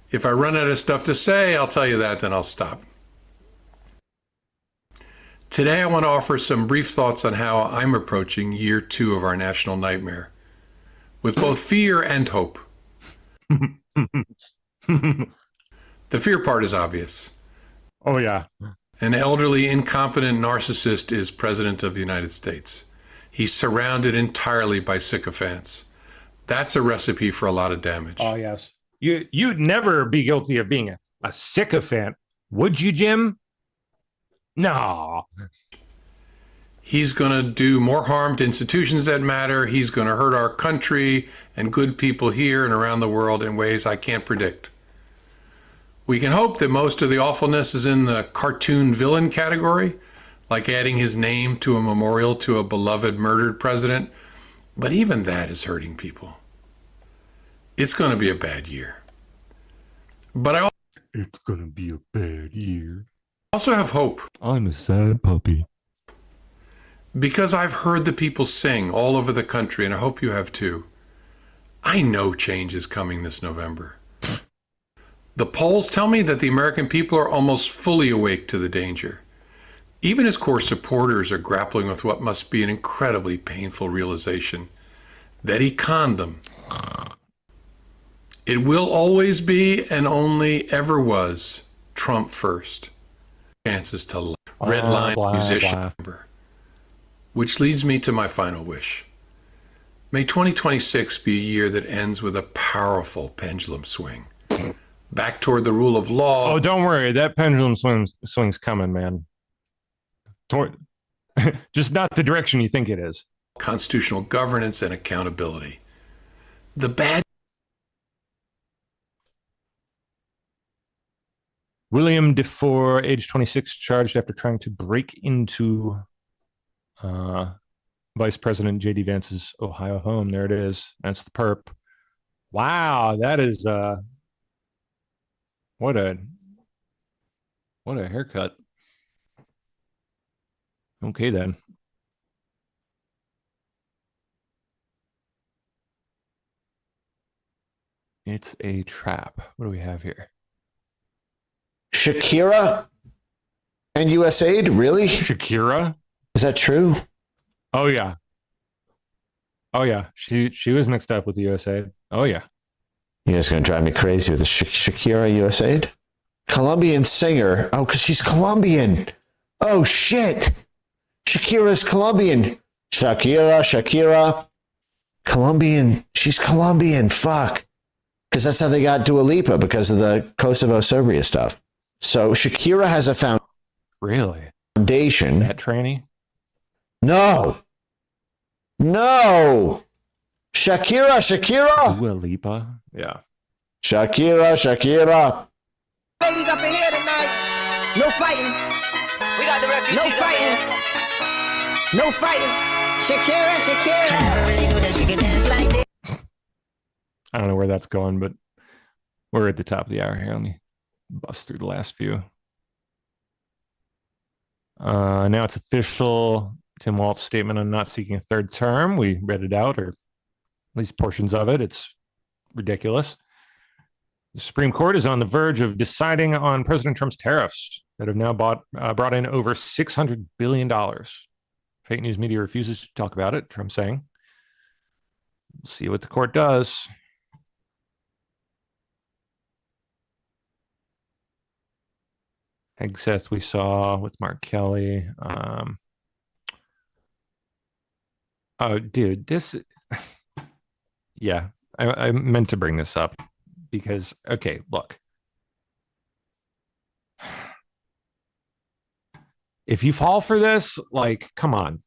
If I run out of stuff to say, I'll tell you that, then I'll stop. Today, I want to offer some brief thoughts on how I'm approaching year 2 of our national nightmare, with both fear and hope. The fear part is obvious. Oh, yeah. An elderly, incompetent narcissist is president of the United States. He's surrounded entirely by sycophants. That's a recipe for a lot of damage. Oh, yes. You'd never be guilty of being a sycophant, would you, Jim? No. He's going to do more harm to institutions that matter. He's going to hurt our country and good people here and around the world in ways I can't predict. We can hope that most of the awfulness is in the cartoon villain category, like adding his name to a memorial to a beloved murdered president. But even that is hurting people. It's going to be a bad year. But it's going to be a bad year. I also have hope. I'm a sad puppy. Because I've heard the people sing all over the country, and I hope you have too. I know change is coming this November. The polls tell me that the American people are almost fully awake to the danger. Even his core supporters are grappling with what must be an incredibly painful realization that he conned them. It will always be and only ever was Trump first. Chances to redline musician number. Which leads me to my final wish. May 2026 be a year that ends with a powerful pendulum swing. Back toward the rule of law. Oh, don't worry. That pendulum swing's coming, man. Just not the direction you think it is. Constitutional governance and accountability. The bad. William DeFore, age 26, charged after trying to break into Vice President J.D. Vance's Ohio home. There it is. That's the perp. Wow, that is what a haircut. Okay then. It's a trap. What do we have here? Shakira and USAID? Really? Shakira? Is that true? Oh yeah. Oh yeah. She was mixed up with the USAID. Oh yeah. You guys gonna drive me crazy with the Shakira USAID? Colombian singer. Oh, because she's Colombian. Oh shit. Shakira's Colombian. Shakira. Colombian. She's Colombian. Fuck. Because that's how they got Dua Lipa, because of the Kosovo Serbia stuff. So Shakira has a foundation. That tranny? No. Shakira. Dua Lipa? Yeah. Shakira. Ladies up in here tonight. No fighting. We got the refugees. No fighting. No fighting. Shakira. I never really knew that she could dance like this. I don't know where that's going, but we're at the top of the hour here. Let me bust through the last few. Now it's official. Tim Walz's statement on not seeking a third term. We read it out, or at least portions of it. It's ridiculous. The Supreme Court is on the verge of deciding on President Trump's tariffs that have now brought in over $600 billion. Fake news media refuses to talk about it, Trump saying. We'll see what the court does. Hegseth we saw with Mark Kelly. Oh, dude, this. Yeah, I meant to bring this up because, okay, look. If you fall for this, like, come on.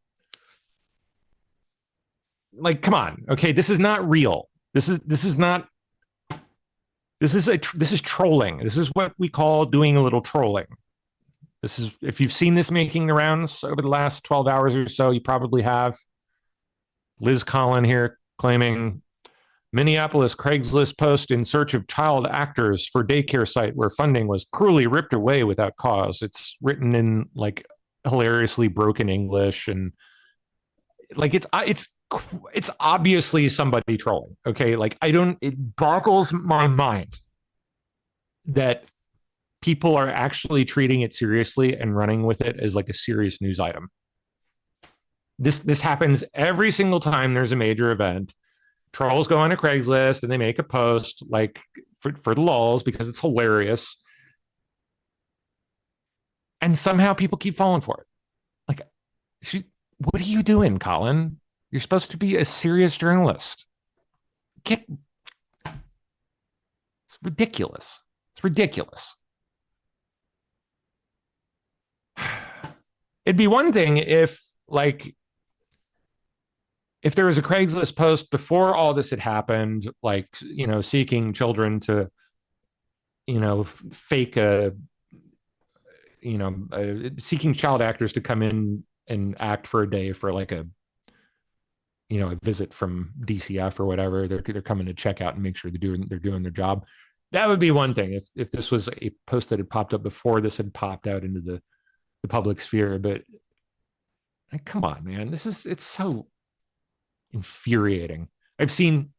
Like, come on. Okay, this is not real. This is trolling. This is what we call doing a little trolling. This is, if you've seen this making the rounds over the last 12 hours or so, you probably have. Liz Collin here claiming Minneapolis Craigslist post in search of child actors for daycare site where funding was cruelly ripped away without cause. It's written in like hilariously broken English, and like it's obviously somebody trolling. Okay, like it boggles my mind that people are actually treating it seriously and running with it as like a serious news item. This happens every single time there's a major event. Trolls go on a Craigslist and they make a post like for the lulz because it's hilarious. And somehow people keep falling for it. Like, what are you doing, Colin? You're supposed to be a serious journalist. It's ridiculous. It's ridiculous. It'd be one thing if there was a Craigslist post before all this had happened, like, you know, seeking children to, you know, fake seeking child actors to come in and act for a day for like a, you know, a visit from DCF or whatever. They're coming to check out and make sure they're doing their job. That would be one thing if this was a post that had popped up before this had popped out into the public sphere. But like, come on, man, it's so infuriating. I've seen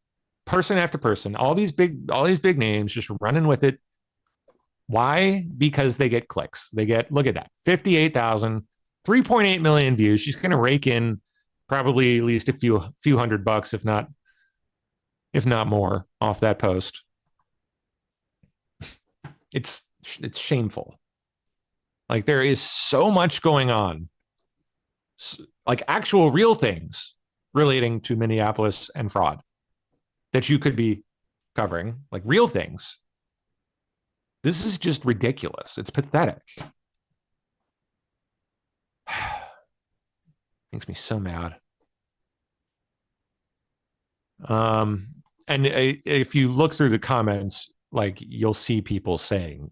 person after person, all these big names just running with it. Why? Because they get clicks. They get, look at that, 58,000, 3.8 million views. She's going to rake in probably at least a few $100, if not more, off that post. It's shameful. Like, there is so much going on, like actual real things relating to Minneapolis and fraud that you could be covering, like real things. This is just ridiculous. It's pathetic. Makes me so mad. And if you look through the comments, like, you'll see people saying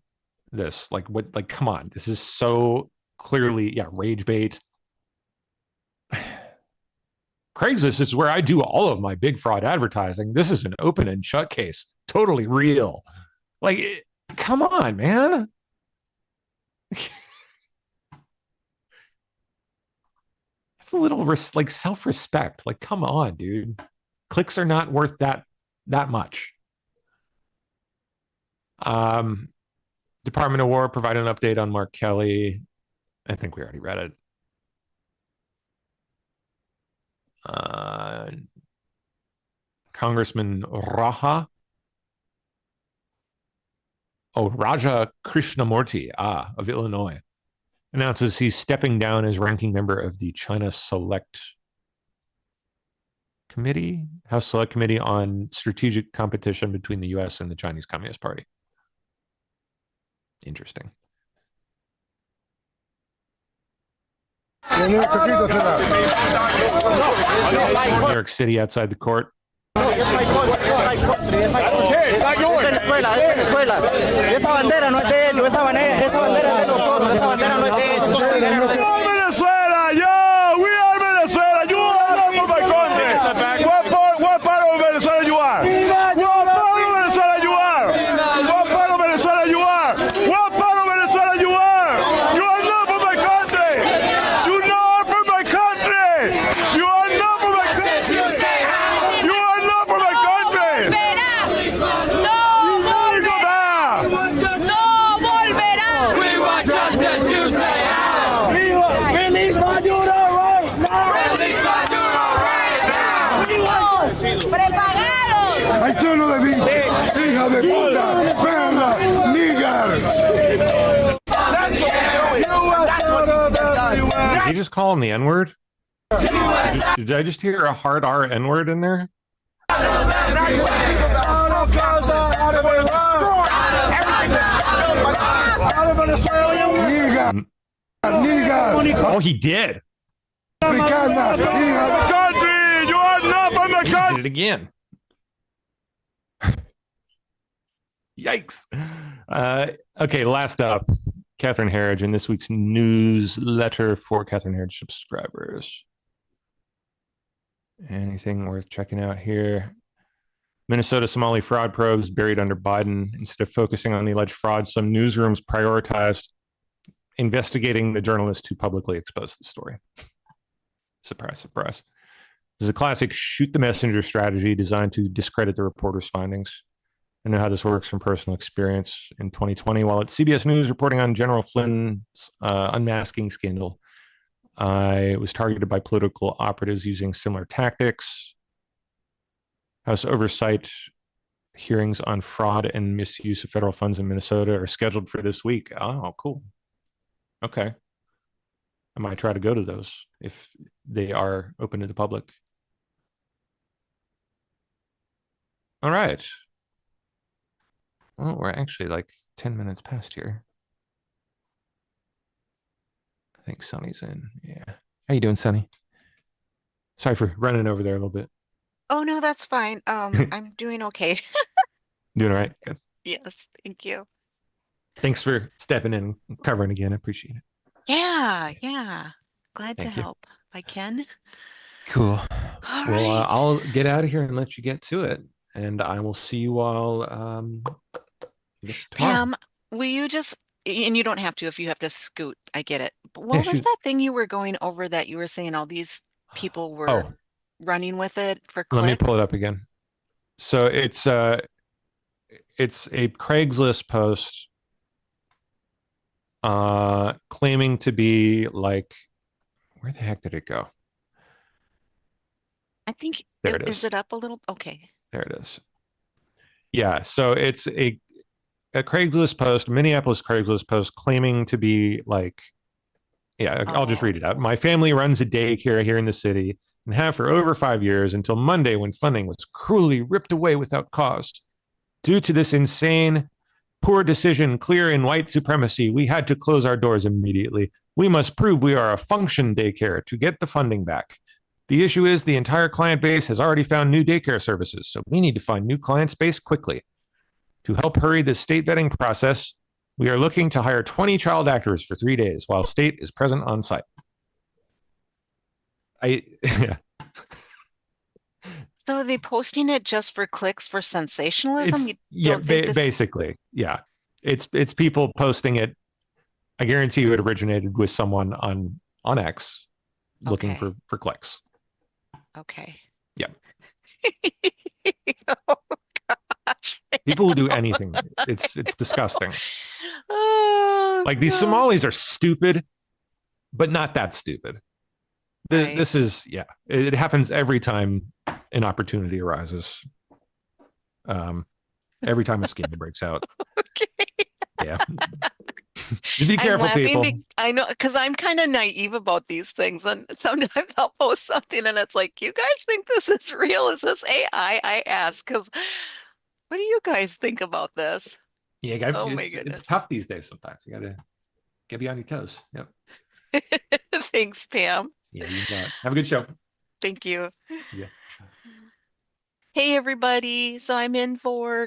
this, like, what, like, come on, this is so clearly, yeah, rage bait. Craigslist is where I do all of my big fraud advertising. This is an open and shut case. Totally real. Like, come on, man. Have a little self-respect. Like, come on, dude. Clicks are not worth that much. Department of War provided an update on Mark Kelly. I think we already read it. Congressman Raja Krishnamurti of Illinois announces he's stepping down as ranking member of the China Select Committee, House Select Committee on Strategic Competition between the U.S. and the Chinese Communist Party. Interesting. New York City outside the court. I don't care, it's not yours. Venezuela. Esa bandera no es de ellos, esa bandera es de nosotros, esa bandera no es de ellos. Venezuela, yo, we are Venezuela, you are not for my country. What part of Venezuela you are? What part of Venezuela you are? What part of Venezuela you are? What part of Venezuela you are? You are not for my country. You are not for my country. You are not for my country. You are not for my country. No volverá. We want justice, you say how. Release Maduro right now. Release Maduro right now. Prepagados. Hay solo de bicho, hija de puta, perra, níger. you just call him the N-word? Did I just hear a hard R N-word in there? Oh, he did. He did it again. Yikes. Okay, last up, Catherine Herridge in this week's newsletter for Catherine Herridge subscribers. Anything worth checking out here? Minnesota Somali fraud probes buried under Biden. Instead of focusing on the alleged fraud, some newsrooms prioritized investigating the journalist who publicly exposed the story. Surprise, surprise. This is a classic shoot the messenger strategy designed to discredit the reporter's findings. I know how this works from personal experience. In 2020, while at CBS News reporting on General Flynn's unmasking scandal, I was targeted by political operatives using similar tactics. House oversight hearings on fraud and misuse of federal funds in Minnesota are scheduled for this week. Oh, cool. Okay. I might try to go to those if they are open to the public. All right. Well, we're actually like 10 minutes past here. I think Sonny's in. Yeah. How you doing, Sonny? Sorry for running over there a little bit. Oh, no, that's fine. I'm doing okay. Doing all right? Good. Yes, thank you. Thanks for stepping in and covering again. I appreciate it. Yeah. Glad to Thank you. help if I can. Cool. All Well, right. I'll get out of here and let you get to it. And I will see you all I guess tomorrow. Pam, will you just, and you don't have to if you have to scoot. I get it. But what was shoot. that thing you were going over that you were saying all these people were running with it for clicks? Let me pull it up again. So it's a Craigslist post claiming to be like, where the heck did it go? I think, There it is is. it up a little? Okay. There it is. Yeah, so it's a Craigslist post, Minneapolis Craigslist post claiming to be like, yeah, I'll just read it out. My family runs a daycare here in the city and have for over 5 years until Monday when funding was cruelly ripped away without cause. Due to this insane, poor decision, clear in white supremacy, we had to close our doors immediately. We must prove we are a function daycare to get the funding back. The issue is the entire client base has already found new daycare services, so we need to find new client space quickly. To help hurry the state vetting process, we are looking to hire 20 child actors for 3 days while state is present on site. So are they posting it just for clicks for sensationalism? Basically, yeah. It's people posting it. I guarantee you it originated with someone on X looking for clicks. Okay. Yeah. Oh, gosh. People will do anything. It's disgusting. Oh, like these Somalis are stupid, but not that stupid. This is, yeah, it happens every time an opportunity arises. Every time a scandal breaks out. Yeah. Just be careful, people. I know, because I'm kind of naive about these things, and sometimes I'll post something and it's like, you guys think this is real? Is this AI? I ask, because what do you guys think about this? Yeah, oh my goodness. It's tough these days sometimes. You gotta be on your toes. Yep. Thanks, Pam. Yeah, you got it. Have a good show. Thank you. See ya. Hey, everybody. So I'm in for